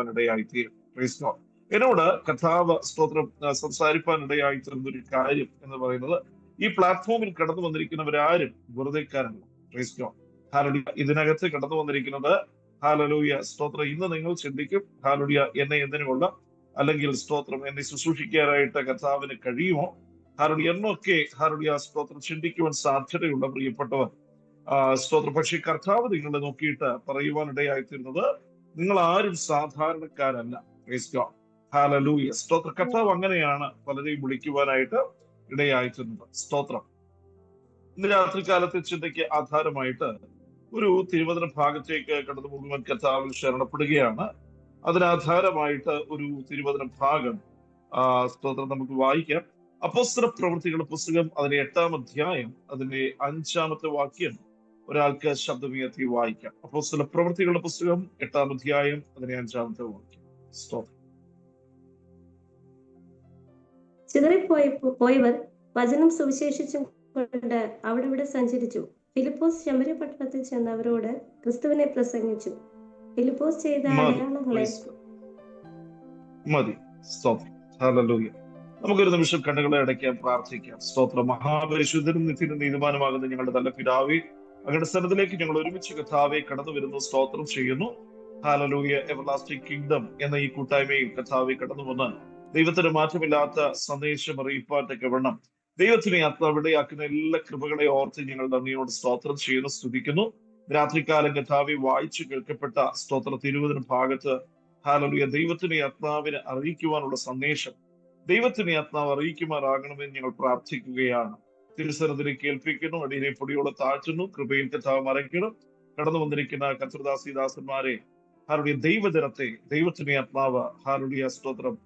ഇടയായിത്തീരും. Praise God. എന്നോട് കർത്താവ് സ്തോത്രം സംസാരിപ്പാനിടയായി തീർന്ന ഒരു കാര്യം എന്ന് പറയുന്നത്, ഈ പ്ലാറ്റ്ഫോമിൽ കടന്നു വന്നിരിക്കുന്നവരാരും വെറുതെക്കാരല്ല. Praise God. ഹല്ലേലൂയ. ഇതിനകത്ത് കടന്നു വന്നിരിക്കുന്നത് ഹല്ലേലൂയ സ്തോത്രം. ഇന്ന് നിങ്ങൾ ചിന്തിക്കും, ഹല്ലേലൂയ എന്നെ എന്തിനുമുള്ള, അല്ലെങ്കിൽ സ്തോത്രം എന്നെ ശുശ്രൂഷിക്കാനായിട്ട് കർത്താവിന് കഴിയുമോ, ഹല്ലേലൂയ എന്നൊക്കെ ഹല്ലേലൂയ സ്തോത്രം ചിന്തിക്കുവാൻ സാധ്യതയുള്ള പ്രിയപ്പെട്ടവർ സ്തോത്രം. പക്ഷേ കർത്താവ് നിങ്ങളെ നോക്കിയിട്ട് പറയുവാനിടയായിത്തീരുന്നത്, നിങ്ങൾ ആരും സാധാരണക്കാരല്ല. Price God. ഹല്ലേലൂയ സ്തോത്ര. കർത്താവ് അങ്ങനെയാണ് പലരെയും വിളിക്കുവാനായിട്ട് ഇടയായിത്തീരുന്നത്. സ്തോത്രം. ഇന്ന് രാത്രികാലത്തെ ചിന്തയ്ക്ക് ആധാരമായിട്ട് ഒരു തിരുവചന ഭാഗത്തേക്ക് കടന്നു പോകുവാൻ കർത്താവിൽ ശരണപ്പെടുകയാണ്. അതിനാധാരമായിട്ട് ഒരു തിരുവചന ഭാഗം സ്തോത്രം നമുക്ക് വായിക്കാം. അപ്പോസ്തല പ്രവൃത്തികളുടെ പുസ്തകം അതിന്റെ 8-ാം അധ്യായം അതിന്റെ 5-ാമത്തെ വാക്യം ഒരാൾക്ക് ശബ്ദമുയർത്തി വായിക്കാം. അപ്പോസ്തല പ്രവൃത്തികളുടെ പുസ്തകം 8-ാം അധ്യായം അതിന്റെ 5-ാമത്തെ വാക്യം. സ്തോത്രം. ചിതറിപ്പോയവർ വചനം സുവിശേഷിച്ചും കൊണ്ട് അവിടെ ഇവിടെ സഞ്ചരിച്ചു. ഫിലിപ്പോസ് ശമര്യ പട്ടണത്തിൽ ചെന്ന് അവരോട് ക്രിസ്തുവിനെ പ്രസംഗിച്ചു. ഫിലിപ്പോസ് ചെയ്ത അടയാളങ്ങളെ മതി. സ്തോത്രം. ഹല്ലേലൂയ. നമുക്കൊരു നിമിഷം കണ്ണുകളെ അടയ്ക്കാൻ പ്രാർത്ഥിക്കാം. സ്തോത്രം. മഹാപരിശുദ്ധനും നിത്യനും നീതിമാനുമാകുന്ന ഞങ്ങളുടെ നല്ല പിതാവേ, അങ്ങയുടെ സ്ഥലത്തിലേക്ക് ഞങ്ങൾ ഒരുമിച്ച് കർത്താവെ കടന്നു വരുന്നു, സ്തോത്രം ചെയ്യുന്നു. ഹല്ലേലൂയ. എവർലാസ്റ്റിംഗ് കിങ്ഡം എന്ന ഈ കൂട്ടായ്മയിൽ കർത്താവെ കടന്നു വന്ന് ദൈവത്തിന് മാറ്റമില്ലാത്ത സന്ദേശം അറിയിപ്പാറ്റൊക്കെ വേണം. ദൈവത്തിനെ അവിടെയാക്കുന്ന എല്ലാ കൃപകളെ ഓർത്ത് ഞങ്ങൾ നന്ദിയോട് സ്തോത്രം ചെയ്യുന്നു, സ്തുതിക്കുന്നു. രാത്രികാലം കർത്താവെ വായിച്ചു കേൾക്കപ്പെട്ട സ്തോത്ര തിരുവചന ഭാഗത്ത് ഹല്ലേലൂയ ദൈവത്തിനെ ആത്മാവിനെ അറിയിക്കുവാനുള്ള സന്ദേശം ദൈവത്തിനെ ആത്മാവ് അറിയിക്കുമാറാകണമെന്ന് ഞങ്ങൾ പ്രാർത്ഥിക്കുകയാണ്. തിരുസനത്തിനെ കേൾപ്പിക്കുന്നു, അടിയിലെ പൊടിയോടെ താഴ്ത്തുന്നു. കൃപയിൽ കർത്താവ് മറയ്ക്കണം. കടന്നു വന്നിരിക്കുന്ന കർത്തൃദാസിദാസന്മാരെ ഹല്ലേലൂയ ദൈവജനത്തെ ദൈവത്തിനെ ആത്മാവ് ഹല്ലേലൂയ സ്തോത്രം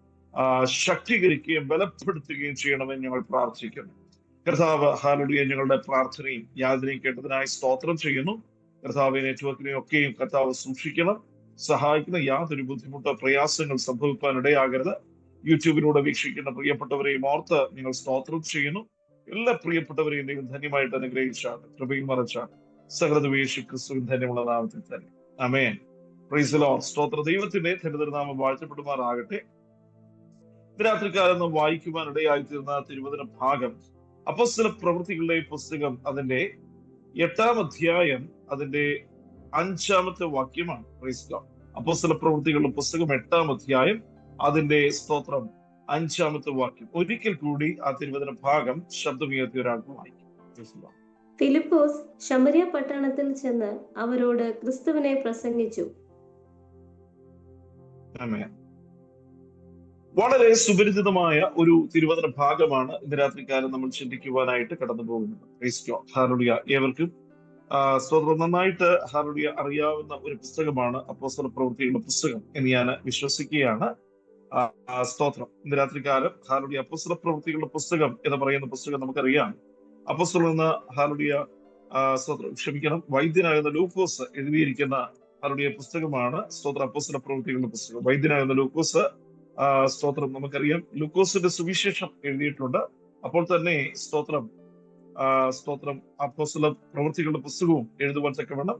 ശക്തീകരിക്കുകയും ബലപ്പെടുത്തുകയും ചെയ്യണമെന്ന് ഞങ്ങൾ പ്രാർത്ഥിക്കുന്നു. കർത്താവ് ഹല്ലേലൂയ ഞങ്ങളുടെ പ്രാർത്ഥനയും യാതനയും കേട്ടതിനായി സ്തോത്രം ചെയ്യുന്നു. കർത്താവ് നെറ്റ്വർക്കിനെ ഒക്കെയും കർത്താവ് സൂക്ഷിക്കണം, സഹായിക്കുന്ന. യാതൊരു ബുദ്ധിമുട്ടോ പ്രയാസങ്ങൾ സംഭവിക്കാൻ ഇടയാകരുത്. യൂട്യൂബിലൂടെ വീക്ഷിക്കുന്ന പ്രിയപ്പെട്ടവരെയും ഓർത്ത് നിങ്ങൾ സ്തോത്രം ചെയ്യുന്നു. എല്ലാ പ്രിയപ്പെട്ടവരെയും ദൈവം ധന്യമായിട്ട് അനുഗ്രഹിച്ചാണ്, കൃപയിൽ മറച്ചാണ്. സകലതും യേശു ക്രിസ്തുവിൻ ധന്യമുള്ള നാമത്തിൽ തന്നെ. ആമേൻ. Praise the Lord. സ്തോത്ര. ദൈവത്തിന്റെ തിരുനാമം വാഴ്ത്തപ്പെടുമാറാകട്ടെ. രാത്രികാലം നാം വായിക്കുവാൻ ഇടയായിത്തീർന്ന തിരുവചന ഭാഗം അപ്പോസ്തല പ്രവൃത്തികളുടെ പുസ്തകം അതിന്റെ 8-ാം അധ്യായം അതിന്റെ 5-ാമത്തെ വാക്യമാണ്. Praise God. അപ്പോസ്തല പ്രവൃത്തികളുടെ പുസ്തകം 8-ാം അധ്യായം അതിന്റെ സ്തോത്രം 5-ാമത്തെ വാക്യം. ഒരിക്കൽ കൂടി ആ തിരുവചന ഭാഗം ശബ്ദമുയർത്തി ഒരാൾക്ക് വായിക്കും. ഫിലിപ്പോസ് ശമര്യ പട്ടണത്തിൽ ചെന്ന് അവരോട് ക്രിസ്തുവിനെ പ്രസംഗിച്ചു. ആമേൻ. വളരെ സുപരിചിതമായ ഒരു തിരുവചന ഭാഗമാണ് ഇന്ന് രാത്രികാലം നമ്മൾ ചിന്തിക്കുവാനായിട്ട് കടന്നു പോകുന്നത്. Price God. ഹല്ലേലൂയ. ഏവർക്കും സ്തോത്രം നന്നായിട്ട് ഹല്ലേലൂയ അറിയാവുന്ന ഒരു പുസ്തകമാണ് അപ്പോസ്തല പ്രവൃത്തികളുടെ പുസ്തകം എന്ന് ഞാൻ വിശ്വസിക്കുകയാണ്. സ്തോത്രം. ഇന്ന് രാത്രികാലം ഹല്ലേലൂയ അപ്പോസ്തല പ്രവൃത്തികളുടെ പുസ്തകം എന്ന് പറയുന്ന പുസ്തകം നമുക്കറിയാം. അപ്പോസ്തലൻ എന്ന ഹല്ലേലൂയ സ്തോത്രം ക്ഷമിക്കണം വൈദ്യനാകുന്ന ലൂക്കോസ് എഴുതിയിരിക്കുന്ന ഹല്ലേലൂയ പുസ്തകമാണ് സ്തോത്ര അപ്പോസ്തല പ്രവൃത്തികളുടെ പുസ്തകം. വൈദ്യനാകുന്ന ലൂക്കോസ് സ്തോത്രം നമുക്കറിയാം ലൂക്കോസിന്റെ സുവിശേഷം എഴുതിയിട്ടുണ്ട്. അപ്പോൾ തന്നെ സ്തോത്രം അപ്പോസ്തല പ്രവൃത്തികളുടെ പുസ്തകവും എഴുതുവാൻ തക്കവണ്ണം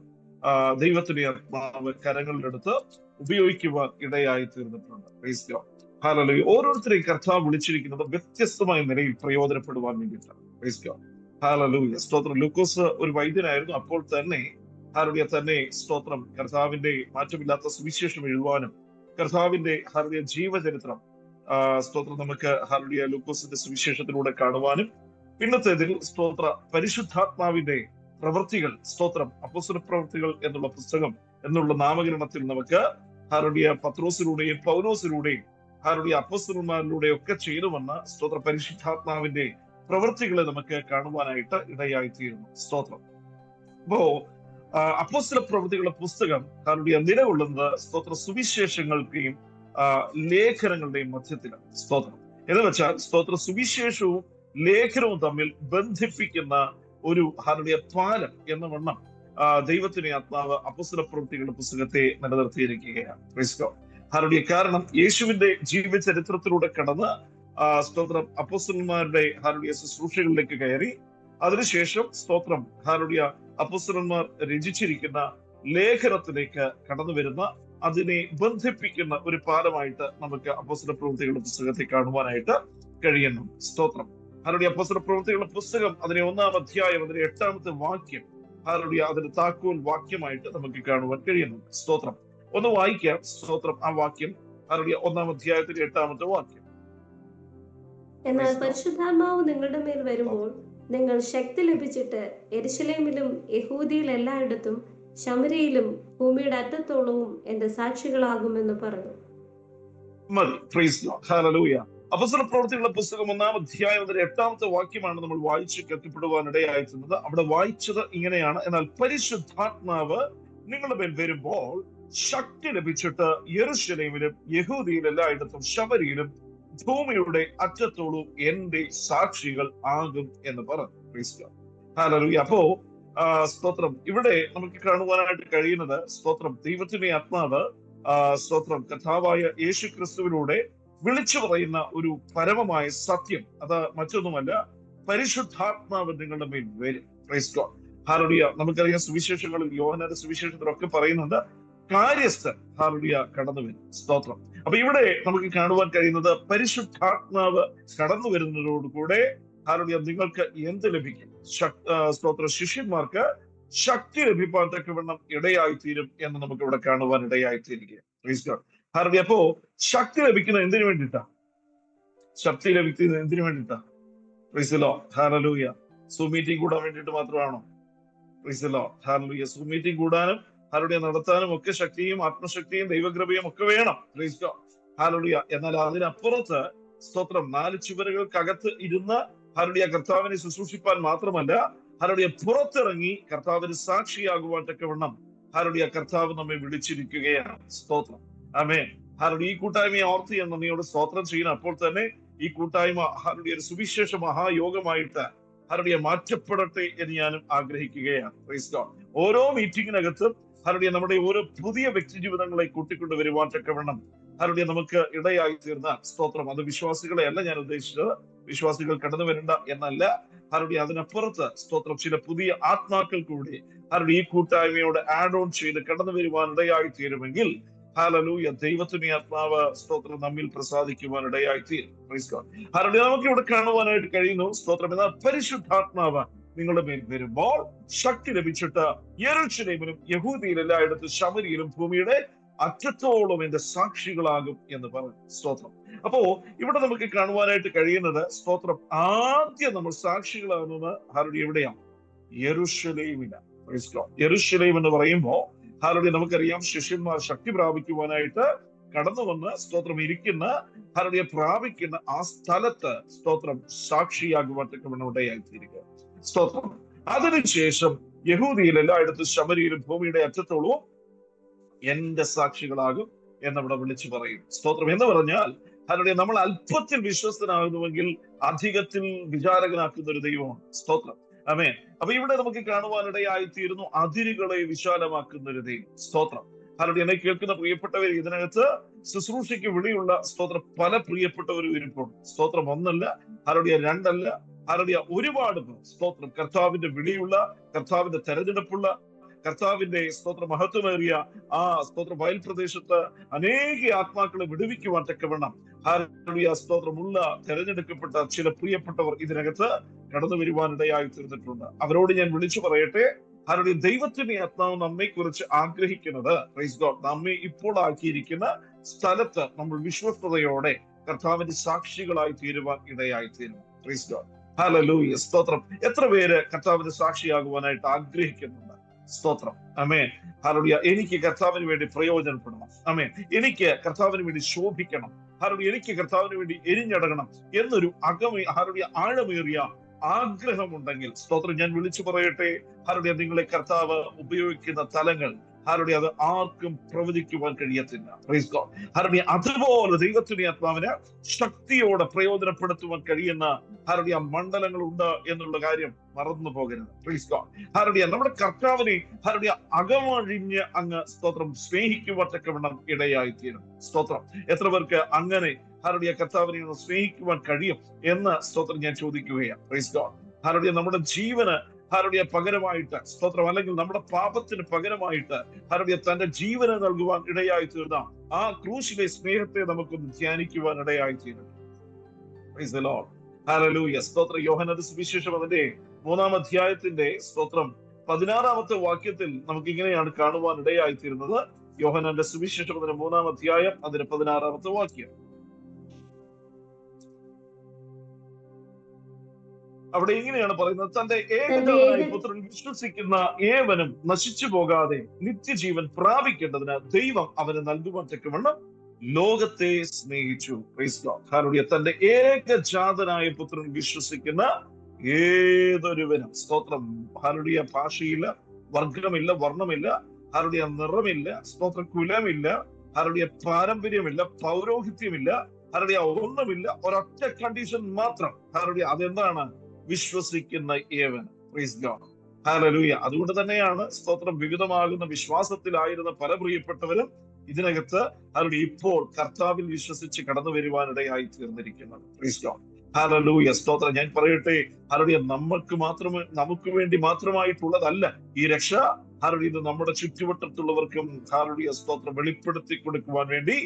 ദൈവത്തിന്റെ ആത്മാവ് കരങ്ങളിലെടുത്ത് ഉപയോഗിക്കുവാൻ ഇടയായി തീർന്നിട്ടുണ്ട്. Praise God. ഹല്ലേലൂയ. ഓരോരുത്തരെയും കർത്താവ് വിളിച്ചിരിക്കുന്നത് വ്യത്യസ്തമായ നിലയിൽ പ്രയോജനപ്പെടുവാൻ വേണ്ടിയിട്ടാണ്. Praise God. ഹല്ലേലൂയ. സ്തോത്രം. ലൂക്കോസ് ഒരു വൈദ്യനായിരുന്നു. അപ്പോൾ തന്നെ ഹല്ലേലൂയ തന്നെ സ്തോത്രം കർത്താവിന്റെ മാറ്റമില്ലാത്ത സുവിശേഷം എഴുതുവാനും കർത്താവിന്റെ ഹല്ലേലൂയ ജീവചരിത്രം സ്തോത്രം നമുക്ക് ഹല്ലേലൂയ ലൂക്കോസിന്റെ സുവിശേഷത്തിലൂടെ കാണുവാനും പിന്നത്തേതിൽ സ്തോത്ര പരിശുദ്ധാത്മാവിന്റെ പ്രവൃത്തികൾ സ്തോത്രം അപ്പോസ്തല പ്രവൃത്തികൾ എന്നുള്ള പുസ്തകം എന്നുള്ള നാമകരണത്തിൽ നമുക്ക് ഹല്ലേലൂയ പത്രോസിലൂടെയും പൗലോസിലൂടെയും ഹല്ലേലൂയ അപ്പോസ്തലന്മാരിലൂടെ ഒക്കെ ചെയ്തു വന്ന സ്തോത്ര പരിശുദ്ധാത്മാവിന്റെ പ്രവൃത്തികളെ നമുക്ക് കാണുവാനായിട്ട് ഇടയായിത്തീരുന്നു. സ്തോത്രം. അപ്പോ അപ്പോസ്തല പ്രവൃത്തികളുടെ പുസ്തകം ഹല്ലേലൂയ നിലകൊള്ളുന്നത് സ്തോത്ര സുവിശേഷങ്ങളുടെയും ലേഖനങ്ങളുടെയും മധ്യത്തിലാണ്. സ്തോത്രം. എന്ന് വെച്ചാൽ സ്തോത്ര സുവിശേഷവും ലേഖനവും തമ്മിൽ ബന്ധിപ്പിക്കുന്ന ഒരു ഹല്ലേലൂയ പാലം എന്ന വണ്ണം ദൈവത്തിന്റെ ആത്മാവ് അപ്പോസ്തല പ്രവൃത്തികളുടെ പുസ്തകത്തെ നിലനിർത്തിയിരിക്കുകയാണ്. Price God. ഹല്ലേലൂയ. കാരണം യേശുവിന്റെ ജീവചരിത്രത്തിലൂടെ കടന്ന് സ്തോത്രം അപ്പോസ്തലന്മാരുടെ ഹല്ലേലൂയ ശുശ്രൂഷകളിലേക്ക് കയറി അതിനുശേഷം സ്തോത്രം ഹല്ലേലൂയ അപ്പോസ്തലന്മാർ രചിച്ചിരിക്കുന്ന ലേഖനത്തിലേക്ക് കടന്നു വരുന്ന അതിനെ ബന്ധിപ്പിക്കുന്ന ഒരു പാലമായിട്ട് നമുക്ക് അപ്പോസ്തല പ്രവൃത്തികളുടെ പുസ്തകത്തെ കാണുവാനായിട്ട് കഴിയുന്നു. സ്തോത്രം. ഹല്ലേലൂയ. അപ്പോസ്തല പ്രവൃത്തികളുടെ പുസ്തകം അതിനെ 1-ാം അധ്യായം അതിന്റെ 8-ാമത്തെ വാക്യം ഹല്ലേലൂയ അതിന്റെ താക്കോൽ വാക്യമായിട്ട് നമുക്ക് കാണുവാൻ കഴിയുന്നു. സ്തോത്രം. ഒന്ന് വായിക്കാം. സ്തോത്രം. ആ വാക്യം ഹല്ലേലൂയ 1-ാം അധ്യായത്തിന്റെ 8-ാമത്തെ വാക്യം. എന്നാൽ പരിശുദ്ധാത്മാവ് നിങ്ങളുടെ മേൽ വരുമ്പോൾ നിങ്ങൾ ശക്തി ലഭിച്ചിട്ട് യെരൂശലേമിലും യഹൂദിയിൽ എല്ലായിടത്തും ശമര്യയിലും ഭൂമിയുടെ അറ്റത്തോളവും എന്റെ സാക്ഷികളാകുമെന്ന് പറഞ്ഞു. മതി. Praise Lord. ഹല്ലേലൂയ. അപ്പോസ്തല പ്രവൃത്തികളുടെ പുസ്തകം 1-ാം അധ്യായം അതിന്റെ 8-ാമത്തെ വാക്യമാണ് നമ്മൾ വായിച്ച് എത്തിപ്പെടുവാൻ ഇടയായിരുന്നത്. അവിടെ വായിച്ചത് ഇങ്ങനെയാണ്: എന്നാൽ പരിശുദ്ധാത്മാവ് നിങ്ങളുടെ മേൽ വരുമ്പോൾ ശക്തി ലഭിച്ചിട്ട് യെരൂശലേമിലും യഹൂദിയിൽ എല്ലായിടത്തും ശമര്യയിലും ഭൂമിയുടെ അറ്റത്തോളം എന്റെ സാക്ഷികൾ ആകും എന്ന് പറഞ്ഞു. Praise Lord. ഹല്ലേലൂയ. അപ്പോ സ്തോത്രം, ഇവിടെ നമുക്ക് കാണുവാനായിട്ട് കഴിയുന്നത് സ്തോത്രം ദൈവത്തിന്റെ ആത്മാവ് സ്തോത്രം കർത്താവായ യേശു ക്രിസ്തുവിലൂടെ വിളിച്ചു പറയുന്ന ഒരു പരമമായ സത്യം. അത് മറ്റൊന്നുമല്ല, പരിശുദ്ധാത്മാവ് നിങ്ങളുടെ മേൽ വരും. Praise Lord. ഹല്ലേലൂയ. നമുക്കറിയാം സുവിശേഷങ്ങളിൽ യോഹന്നാന്റെ സുവിശേഷത്തിലൊക്കെ പറയുന്നുണ്ട് കാര്യസ്ഥൻ ഹല്ലേലൂയ കടന്നു വരും. സ്തോത്രം. അപ്പൊ ഇവിടെ നമുക്ക് കാണുവാൻ കഴിയുന്നത് പരിശുദ്ധാത്മാവ് കടന്നു വരുന്നതോടുകൂടെ ഹല്ലേലൂയ നിങ്ങൾക്ക് എന്ത് ലഭിക്കും? സ്തോത്ര ശിഷ്യന്മാർക്ക് ശക്തി ലഭിക്കാൻ തക്കവണ്ണം ഇടയായിത്തീരും എന്ന് നമുക്ക് ഇവിടെ കാണുവാൻ ഇടയായിത്തീരുക. Price Lord. ഹല്ലേലൂയ. അപ്പോ ശക്തി ലഭിക്കുന്നത് എന്തിനു വേണ്ടിയിട്ടാ? ശക്തി ലഭിക്കുന്നത് എന്തിനു വേണ്ടിയിട്ടാ? Praise Lord. Hallelujah. Zoom meeting കൂടാൻ വേണ്ടിയിട്ട് മാത്രമാണോ? Praise Lord. Hallelujah. Zoom meeting കൂടാനും ഹല്ലേലൂയ നടത്താനും ഒക്കെ ശക്തിയും ആത്മശക്തിയും ദൈവകൃപയും ഒക്കെ വേണം. Praise Lord. ഹല്ലേലൂയ. എന്നാൽ അതിനപ്പുറത്ത് സ്തോത്രം 4 ചുവരുകൾക്കകത്ത് ഇരുന്ന് ഹല്ലേലൂയ കർത്താവിനെ ശുശ്രൂഷിപ്പാൻ മാത്രമല്ല, ഹല്ലേലൂയ പുറത്തിറങ്ങി കർത്താവിന് സാക്ഷിയാകുവാൻ തക്കവണ്ണം ഹല്ലേലൂയ കർത്താവ് നമ്മെ വിളിച്ചിരിക്കുകയാണ്. സ്തോത്രം. ആമേൻ. ഹല്ലേലൂയ. ഈ കൂട്ടായ്മയെ ഓർത്ത് ഞാൻ നന്ദിയോട് സ്തോത്രം ചെയ്യുന്ന അപ്പോൾ തന്നെ ഈ കൂട്ടായ്മ ഹല്ലേലൂയ ഒരു സുവിശേഷ മഹായോഗമായിട്ട് ഹല്ലേലൂയ മാറ്റപ്പെടട്ടെ എന്ന് ഞാനും ആഗ്രഹിക്കുകയാണ്. Praise Lord. ഓരോ മീറ്റിംഗിനകത്തും ഹല്ലേലൂയ നമ്മുടെ ഓരോ പുതിയ വ്യക്തി ജീവിതങ്ങളെ കൂട്ടിക്കൊണ്ട് വരുവാൻ തക്കവണ്ണം ഹല്ലേലൂയ നമുക്ക് ഇടയായി തീർന്ന സ്തോത്രം. അത് വിശ്വാസികളെ അല്ല ഞാൻ ഉദ്ദേശിച്ചത്, വിശ്വാസികൾ കടന്നു വരണ്ട എന്നല്ല. ഹല്ലേലൂയ അതിനപ്പുറത്ത് സ്തോത്രം ചില പുതിയ ആത്മാക്കൾ കൂടി ഹല്ലേലൂയ ഈ കൂട്ടായ്മയോട് ആഡ് ഓൺ ചെയ്ത് കടന്നു വരുവാൻ ഇടയായി തീരുമെങ്കിൽ ഹല്ലേലൂയ ദൈവത്തിന്റെ ആത്മാവ് സ്തോത്രം നമ്മിൽ പ്രസാദിക്കുവാൻ ഇടയായി തീരും. Praise Lord. ഹല്ലേലൂയ. നമുക്ക് ഇവിടെ കാണുവാനായിട്ട് കഴിയുന്നു സ്തോത്രം. എന്നാൽ പരിശുദ്ധാത്മാവ് നിങ്ങളുടെ മേൽ വരുമ്പോൾ ശക്തി ലഭിച്ചിട്ട് യെരൂശലേമിലും യഹൂദിയിൽ എല്ലായിടത്തും ശമര്യയിലും ഭൂമിയുടെ അറ്റത്തോളം എന്റെ സാക്ഷികളാകും എന്ന് പറഞ്ഞു. സ്തോത്രം. അപ്പോ ഇവിടെ നമുക്ക് കാണുവാനായിട്ട് കഴിയുന്നത് സ്തോത്രം ആദ്യം നമ്മൾ സാക്ഷികളാകുന്നത് ഹല്ലേലൂയ എവിടെയാണ്? യെരൂശലേമിലാണ്. Praise Lord. യെരൂശലേം എന്ന് പറയുമ്പോൾ ഹല്ലേലൂയ നമുക്കറിയാം ശിഷ്യന്മാർ ശക്തി പ്രാപിക്കുവാനായിട്ട് കടന്നു വന്ന് സ്തോത്രം ഇരിക്കുന്ന ഹല്ലേലൂയ പ്രാപിക്കുന്ന ആ സ്ഥലത്ത് സ്തോത്രം സാക്ഷിയാകുവാൻ തക്കവണ്ണം ഇടയായിത്തീരുക. സ്തോത്രം. അതിനുശേഷം യഹൂദിയിൽ എല്ലായിടത്തും ശമര്യയിലും ഭൂമിയുടെ അറ്റത്തോളവും എന്റെ സാക്ഷികളാകും എന്നവിടെ വിളിച്ചു പറയും. സ്തോത്രം. എന്ന് പറഞ്ഞാൽ ഹല്ലേലൂയ നമ്മൾ അല്പത്തിൽ വിശ്വസ്തനാകുന്നുവെങ്കിൽ അധികത്തിൽ വിചാരകനാക്കുന്ന ഒരു ദൈവമാണ്. സ്തോത്രം. ആമേൻ. അപ്പൊ ഇവിടെ നമുക്ക് കാണുവാനിടയായിത്തീരുന്നു അതിരുകളെ വിശാലമാക്കുന്ന ഒരു ദൈവം. സ്തോത്രം. ഹല്ലേലൂയ. എന്നെ കേൾക്കുന്ന പ്രിയപ്പെട്ടവർ, ഇതിനകത്ത് ശുശ്രൂഷയ്ക്ക് വിളിയുള്ള സ്തോത്രം പല പ്രിയപ്പെട്ടവരും ഇരിപ്പുണ്ട്. സ്തോത്രം. ഒന്നല്ല, ഹല്ലേലൂയ രണ്ടല്ല, ഹല്ലേലൂയ ഒരുപാട് പേർ സ്തോത്രം കർത്താവിന്റെ വിളിയുള്ള, കർത്താവിന്റെ തെരഞ്ഞെടുപ്പുള്ള, കർത്താവിന്റെ സ്തോത്ര മഹത്വമേറിയ ആ സ്തോത്ര വയൽ പ്രദേശത്ത് അനേക ആത്മാക്കളെ വിടുവിക്കുവാൻ തക്കവണ്ണം ഹല്ലേലൂയ സ്തോത്രമുള്ള തെരഞ്ഞെടുക്കപ്പെട്ട ചില പ്രിയപ്പെട്ടവർ ഇതിനകത്ത് കടന്നു വരുവാനിടയായി തീർന്നിട്ടുണ്ട്. അവരോട് ഞാൻ വിളിച്ചു പറയട്ടെ, ഹല്ലേലൂയ ദൈവത്തിന്റെ ആത്മാവ് നമ്മെ കുറിച്ച് ആഗ്രഹിക്കുന്നത് പ്രൈസ് ഗോഡ് നമ്മെ ഇപ്പോൾ ആക്കിയിരിക്കുന്ന സ്ഥലത്ത് നമ്മൾ വിശ്വസ്തയോടെ കർത്താവിന്റെ സാക്ഷികളായി തീരുവാൻ ഇടയായി തീരുന്നു. Price God. ഹല്ലേലൂയ. സ്തോത്രം. എത്ര പേര് കർത്താവിന്റെ സാക്ഷിയാകുവാനായിട്ട് ആഗ്രഹിക്കുന്നുണ്ട്? സ്തോത്രം. ആമേൻ. ഹല്ലേലൂയ. എനിക്ക് കർത്താവിന് വേണ്ടി പ്രയോജനപ്പെടണം. ആമേൻ. എനിക്ക് കർത്താവിന് വേണ്ടി ശോഭിക്കണം. ഹല്ലേലൂയ. എനിക്ക് കർത്താവിന് വേണ്ടി എരിഞ്ഞടങ്ങണം എന്നൊരു ഹല്ലേലൂയ ആഴമേറിയ ആഗ്രഹമുണ്ടെങ്കിൽ സ്തോത്രം ഞാൻ വിളിച്ചു പറയട്ടെ, ഹല്ലേലൂയ നിങ്ങളെ കർത്താവ് ഉപയോഗിക്കുന്ന തലങ്ങൾ ഹല്ലേലൂയ അത് ആർക്കും പ്രവചിക്കുവാൻ കഴിയത്തില്ല. Price God. ഹല്ലേലൂയ അതുപോലെ ദൈവത്തിന്റെ ആത്മാവിന് ശക്തിയോടെ പ്രയോജനപ്പെടുത്തുവാൻ കഴിയുന്ന ഹല്ലേലൂയ മണ്ഡലങ്ങളുണ്ട് എന്നുള്ള കാര്യം മറന്നു പോകരുത്. Price God. ഹല്ലേലൂയ നമ്മുടെ കർത്താവിനെ ഹല്ലേലൂയ അകമഴിഞ്ഞ് അങ്ങ് സ്തോത്രം സ്നേഹിക്കുവാൻ തക്കവണ്ണം ഇടയായിത്തീരും. സ്തോത്രം. എത്ര പേർക്ക് അങ്ങനെ ഹല്ലേലൂയ കർത്താവിനെ സ്നേഹിക്കുവാൻ കഴിയും എന്ന് സ്തോത്രം ഞാൻ ചോദിക്കുകയാണ്. Price God. ഹല്ലേലൂയ നമ്മുടെ ജീവന് ഹല്ലേലൂയ പകരമായിട്ട് സ്തോത്രം, അല്ലെങ്കിൽ നമ്മുടെ പാപത്തിന് പകരമായിട്ട് ഹല്ലേലൂയ തന്റെ ജീവനെ നൽകുവാൻ ഇടയായി തീർന്ന ആ ക്രൂശിലെ സ്നേഹത്തെ നമുക്കൊന്ന് ധ്യാനിക്കുവാൻ ഇടയായി തീരുന്നു. Price the Lord. ഹല്ലേലൂയ. സ്തോത്രം. യോഹന്നാന്റെ സുവിശേഷം അതിന്റെ 3-ാം അധ്യായത്തിന്റെ സ്തോത്രം 16-ാമത്തെ വാക്യത്തിൽ നമുക്ക് ഇങ്ങനെയാണ് കാണുവാൻ ഇടയായി തീരുന്നത്. യോഹന്നാന്റെ സുവിശേഷം അതിന്റെ 3-ാം അധ്യായം അതിന്റെ 16-ാമത്തെ വാക്യം. അവിടെ ഇങ്ങനെയാണ് പറയുന്നത്, തന്റെ ഏകജാതനായ പുത്രൻ വിശ്വസിക്കുന്ന ഏവനും നശിച്ചു പോകാതെ നിത്യജീവൻ പ്രാപിക്കേണ്ടതിന് ദൈവം അവന് നൽകുവാൻ തക്കവണ്ണം ലോകത്തെ സ്നേഹിച്ചു. Price God. ഹല്ലേലൂയ. തന്റെ ഏകജാതനായ പുത്രൻ വിശ്വസിക്കുന്ന ഏതൊരുവനും, സ്തോത്രം, ഹല്ലേലൂയ, ഭാഷയില്ല, വർഗമില്ല, വർണ്ണമില്ല, ഹല്ലേലൂയ, നിറമില്ല, സ്തോത്രം, കുലമില്ല, ഹല്ലേലൂയ, പാരമ്പര്യമില്ല, പൗരോഹിത്യമില്ല, ഹല്ലേലൂയ, ഒന്നുമില്ല, ഒരൊറ്റ കണ്ടീഷൻ മാത്രം. ഹല്ലേലൂയ. അതെന്താണ്? വിശ്വസിക്കുന്ന ഏവൻ. Price God. ഹല്ലേലൂയ. അതുകൊണ്ട് തന്നെയാണ് സ്തോത്രം വിവിധമാകുന്ന വിശ്വാസത്തിലായിരുന്ന പല പ്രിയപ്പെട്ടവരും ഇതിനകത്ത് ഹല്ലേലൂയ ഇപ്പോൾ കർത്താവിൽ വിശ്വസിച്ച് കടന്നു വരുവാനിടയായി തീർന്നിരിക്കുന്നത്. Praise God. ഹല്ലേലൂയ. സ്തോത്രം. ഞാൻ പറയട്ടെ, ഹല്ലേലൂയ, നമുക്ക് വേണ്ടി മാത്രമായിട്ടുള്ളതല്ല ഈ രക്ഷ. ഹല്ലേലൂയ, ഇത് നമ്മുടെ ചുറ്റുവട്ടത്തുള്ളവർക്കും ഹല്ലേലൂയ സ്തോത്രം വെളിപ്പെടുത്തി കൊടുക്കുവാൻ വേണ്ടി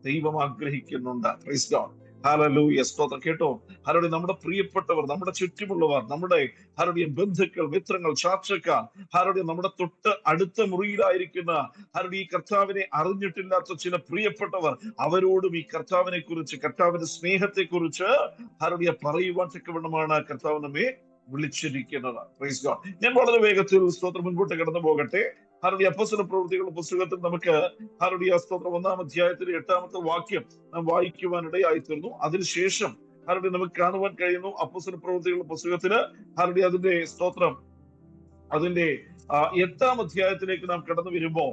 ദൈവം ആഗ്രഹിക്കുന്നുണ്ട്. Price God. ഹല്ലേലൂയ. സ്തോത്രം. കേട്ടോ, ഹല്ലേലൂയ, നമ്മുടെ പ്രിയപ്പെട്ടവർ, നമ്മുടെ ചുറ്റുമുള്ളവർ, നമ്മുടെ ഹല്ലേലൂയ ബന്ധുക്കൾ, മിത്രങ്ങൾ, ചാർച്ചക്കാർ, ഹല്ലേലൂയ, നമ്മുടെ തൊട്ട് അടുത്ത മുറിയിലായിരിക്കുന്ന ഹല്ലേലൂയ ഈ കർത്താവിനെ അറിഞ്ഞിട്ടില്ലാത്ത ചില പ്രിയപ്പെട്ടവർ, അവരോടും ഈ കർത്താവിനെ കുറിച്ച്, കർത്താവിന്റെ സ്നേഹത്തെ കുറിച്ച് ഹല്ലേലൂയ പറയുവാൻ തക്കവണ്ണമാണ് കർത്താവ് നമ്മെ വിളിച്ചിരിക്കുന്നത്. Praise God. ഞാൻ വളരെ വേഗത്തിൽ സ്തോത്രം മുൻപോട്ട് കടന്നു പോകട്ടെ. ഹല്ലേലൂയ. അപ്പോസ്തലപ്രവൃത്തികളുടെ പുസ്തകത്തിൽ നമുക്ക് ഹല്ലേലൂയ സ്തോത്രം 1-ാം അധ്യായത്തിലെ 8-ാമത്തെ വാക്യം നാം വായിക്കുവാൻ ഇടയായി തീർന്നു. അതിനുശേഷം ഹല്ലേലൂയ നമുക്ക് കാണുവാൻ കഴിയുന്നു അപ്പോസ്തലപ്രവൃത്തികളുടെ പുസ്തകത്തില് ഹല്ലേലൂയ അതിന്റെ സ്തോത്രം അതിന്റെ 8-ാം അധ്യായത്തിലേക്ക് നാം കടന്നു വരുമ്പോ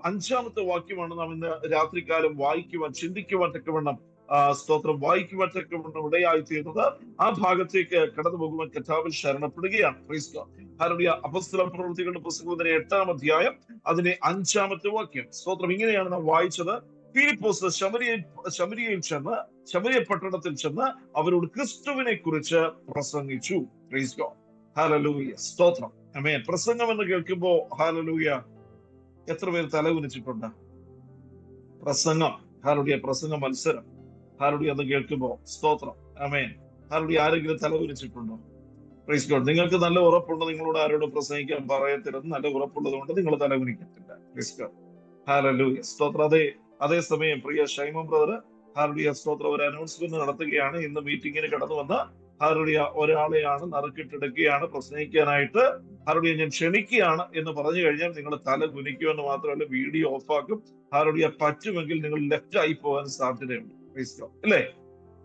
5-ാമത്തെ വാക്യമാണ് നാം ഇന്ന് രാത്രികാലം വായിക്കുവാൻ, ചിന്തിക്കുവാൻ തക്കവണ്ണം സ്തോത്രം വായിക്കുവാൻ തക്കവണ്ണം ഇടയായി തീർന്നത്. ആ ഭാഗത്തേക്ക് കടന്നു പോകുവാൻ കർത്താവിൽ ശരണപ്പെടുകയാണ്. Praise God. ഹല്ലേലൂയ. അപ്പോസ്തലപ്രവൃത്തികളുടെ പുസ്തകത്തിന്റെ 8-ാം അധ്യായം അതിന്റെ 5-ാമത്തെ വാക്യം. സ്തോത്രം. ഇങ്ങനെയാണ് നാം വായിച്ചത്. ഫിലിപ്പോസ് ശമരിയയിൽ ചെന്ന്, ശമരിയ പട്ടണത്തിൽ ചെന്ന് അവരോട് ക്രിസ്തുവിനെ കുറിച്ച് പ്രസംഗിച്ചു. Price God. ഹല്ലേലൂയ. സ്തോത്രം. ആമേൻ. പ്രസംഗം എന്ന് കേൾക്കുമ്പോ ഹല്ലേലൂയ എത്ര പേർ തലകുനിച്ചിട്ടുണ്ട്? പ്രസംഗം, ഹല്ലേലൂയ, പ്രസംഗ മത്സരം, ഹല്ലേലൂയ എന്ന് കേൾക്കുമ്പോ സ്തോത്രം. ആമേൻ. ഹല്ലേലൂയ. ആരെങ്കിലും തലകുനിച്ചിട്ടുണ്ടോ? Praise God. നിങ്ങൾക്ക് നല്ല ഉറപ്പുണ്ട് നിങ്ങളോട് ആരോടും പ്രസംഗിക്കാൻ പറയത്തില്ലെന്ന് നല്ല ഉറപ്പുള്ളത് കൊണ്ട് നിങ്ങൾ തലകുനിക്കത്തില്ല. Price God. ഹല്ലേലൂയ. സ്തോത്രം. അതേസമയം പ്രിയ ഷൈമോൻ ബ്രദർ ഹല്ലേലൂയ സ്തോത്രം ഒരു അനൗൺസ്മെന്റ് നടത്തുകയാണ്. ഇന്ന് മീറ്റിങ്ങിന് കടന്നു വന്ന ഹല്ലേലൂയ ഒരാളെയാണ് നറുക്കിട്ടെടുക്കുകയാണ് പ്രസംഗിക്കാനായിട്ട്. ഹല്ലേലൂയ ഞാൻ ക്ഷണിക്കുകയാണ് എന്ന് പറഞ്ഞു കഴിഞ്ഞാൽ നിങ്ങൾ തല കുനിക്കുമെന്ന് മാത്രമല്ല വീഡിയോ ഓഫാക്കും. ഹല്ലേലൂയ പറ്റുമെങ്കിൽ നിങ്ങൾ ലെഫ്റ്റ് ആയി പോകാൻ സാധ്യതയുണ്ട്. Price God. അല്ലേ?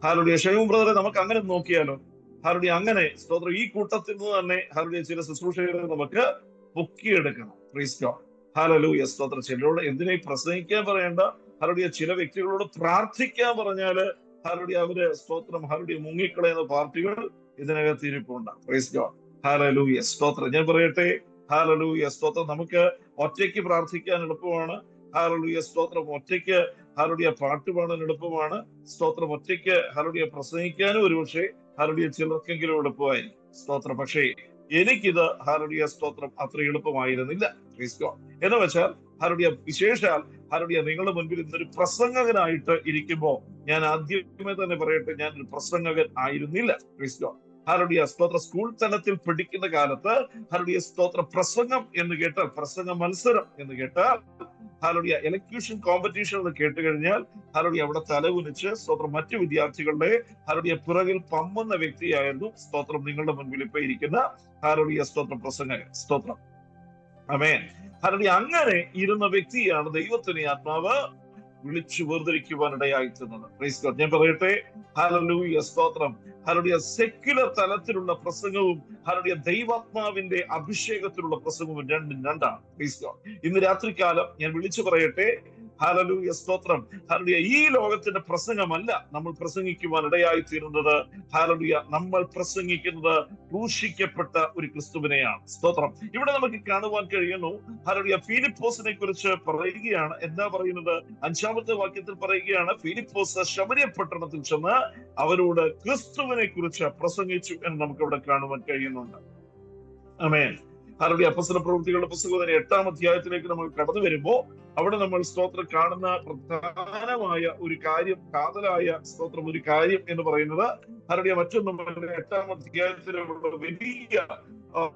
ഹല്ലേലൂയ. ഷൈമോൻ ബ്രദറെ നമുക്ക് അങ്ങനെ നോക്കിയാലോ? ഹല്ലേലൂയ. അങ്ങനെ സ്തോത്രം ഈ കൂട്ടത്തിൽ നിന്ന് തന്നെ ഹല്ലേലൂയ ചില ശുശ്രൂഷകളെ നമുക്ക് പൊക്കിയെടുക്കണം. Price God. ഹല്ലേലൂയ. സ്തോത്രം. ചിലരോട് എന്തിനാ പ്രസംഗിക്കാൻ പറയേണ്ട, ഹല്ലേലൂയ ചില വ്യക്തികളോട് പ്രാർത്ഥിക്കാൻ പറഞ്ഞാല് ഹല്ലേലൂയ അവര് സ്തോത്രം ഹല്ലേലൂയ മുങ്ങിക്കളയുന്ന പാർട്ടികൾ ഇതിനകത്ത് ഇരിപ്പുണ്ട്. Price God. ഹല്ലേലൂയ. സ്തോത്രം. ഞാൻ പറയട്ടെ, ഹല്ലേലൂയ സ്തോത്രം, നമുക്ക് ഒറ്റയ്ക്ക് പ്രാർത്ഥിക്കാൻ എളുപ്പമാണ്. ഹല്ലേലൂയ സ്തോത്രം. ഒറ്റയ്ക്ക് ഹല്ലേലൂയ പാട്ട് പാടാൻ എളുപ്പമാണ്. സ്തോത്രം. ഒറ്റയ്ക്ക് ഹല്ലേലൂയ പ്രസംഗിക്കാനും ഒരുപക്ഷെ ഹല്ലേലൂയ ചിലർക്കെങ്കിലും എളുപ്പമായിരിക്കും. സ്തോത്രം. പക്ഷേ എനിക്കിത് ഹല്ലേലൂയ സ്തോത്രം അത്ര എളുപ്പമായിരുന്നില്ല. Praise God. എന്ന് വെച്ചാൽ ഹല്ലേലൂയ വിശേഷാൽ ഹല്ലേലൂയ നിങ്ങളുടെ മുൻപിൽ ഇന്നൊരു പ്രസംഗകനായിട്ട് ഇരിക്കുമ്പോ ഞാൻ ആദ്യമേ തന്നെ പറയട്ടെ, ഞാൻ ഒരു പ്രസംഗകൻ ആയിരുന്നില്ല. Price God. ഹല്ലേലൂയ സ്തോത്ര. സ്കൂൾ തലത്തിൽ പഠിക്കുന്ന കാലത്ത് ഹല്ലേലൂയ സ്തോത്ര പ്രസംഗം എന്ന് കേട്ടാൽ, പ്രസംഗ മത്സരം എന്ന് കേട്ടാൽ, ഹല്ലേലൂയ എലക്യൂഷൻ കോമ്പറ്റീഷൻ എന്ന് കേട്ട് കഴിഞ്ഞാൽ ഹല്ലേലൂയ അവിടെ തലകുനിച്ച് സ്തോത്രം മറ്റു വിദ്യാർത്ഥികളുടെ ഹല്ലേലൂയ പിറകിൽ പമ്മുന്ന വ്യക്തിയായിരുന്നു സ്തോത്രം നിങ്ങളുടെ മുൻപിൽ ഇപ്പൊ ഇരിക്കുന്ന ഹല്ലേലൂയ സ്തോത്രം പ്രസംഗകൻ. സ്തോത്രം. ആമേൻ. ഹല്ലേലൂയ. അങ്ങനെ ഇരുന്ന വ്യക്തിയാണ് ദൈവത്തിനെ ആത്മാവ് വിളിച്ചു വേർതിരിക്കുവാനിടയായി തീർന്നത്. Praise God. ഞാൻ പറയട്ടെ, ഹല്ലേലൂയ സ്തോത്രം. ഹല്ലേലൂയ സെക്യുലർ തലത്തിലുള്ള പ്രസംഗവും ഹല്ലേലൂയ ദൈവാത്മാവിന്റെ അഭിഷേകത്തിലുള്ള പ്രസംഗവും രണ്ടാണ്. Praise God. ഇന്ന് രാത്രികാലം ഞാൻ വിളിച്ചു പറയട്ടെ, ഹല്ലേലൂയ സ്തോത്രം. ഹല്ലേലൂയ ഈ ലോകത്തിന്റെ പ്രസംഗമല്ല നമ്മൾ പ്രസംഗിക്കുവാൻ ഇടയായി തീരുന്നത്. ഹല്ലേലൂയ നമ്മൾ പ്രസംഗിക്കുന്നത് ക്രൂശിക്കപ്പെട്ട ഒരു ക്രിസ്തുവിനെയാണ്. സ്തോത്രം. ഇവിടെ നമുക്ക് കാണുവാൻ കഴിയുന്നു ഹല്ലേലൂയ ഫിലിപ്പോസിനെ കുറിച്ച് പറയുകയാണ്. എന്താ പറയുന്നത്? 5-ാമത്തെ വാക്യത്തിൽ പറയുകയാണ്, ഫിലിപ്പോസ് ശമരിയ പട്ടണത്തിൽ ചെന്ന് അവരോട് ക്രിസ്തുവിനെ കുറിച്ച് പ്രസംഗിച്ചു എന്ന് നമുക്ക് ഇവിടെ കാണുവാൻ കഴിയുന്നുണ്ട്. ആമേൻ. ഹല്ലേലൂയ. അപ്പോസ്തല പ്രവൃത്തികളുടെ പുസ്തകത്തിന്റെ 8-ാം അധ്യായത്തിലേക്ക് നമ്മൾ കടന്നു വരുമ്പോൾ അവിടെ നമ്മൾ സ്തോത്രം കാണുന്ന പ്രധാനമായ ഒരു കാര്യം, കാതലായ സ്തോത്രം ഒരു കാര്യം എന്ന് പറയുന്നത് ഹല്ലേലൂയ മറ്റൊന്നും 8-ാം അധ്യായത്തിലുള്ള വലിയ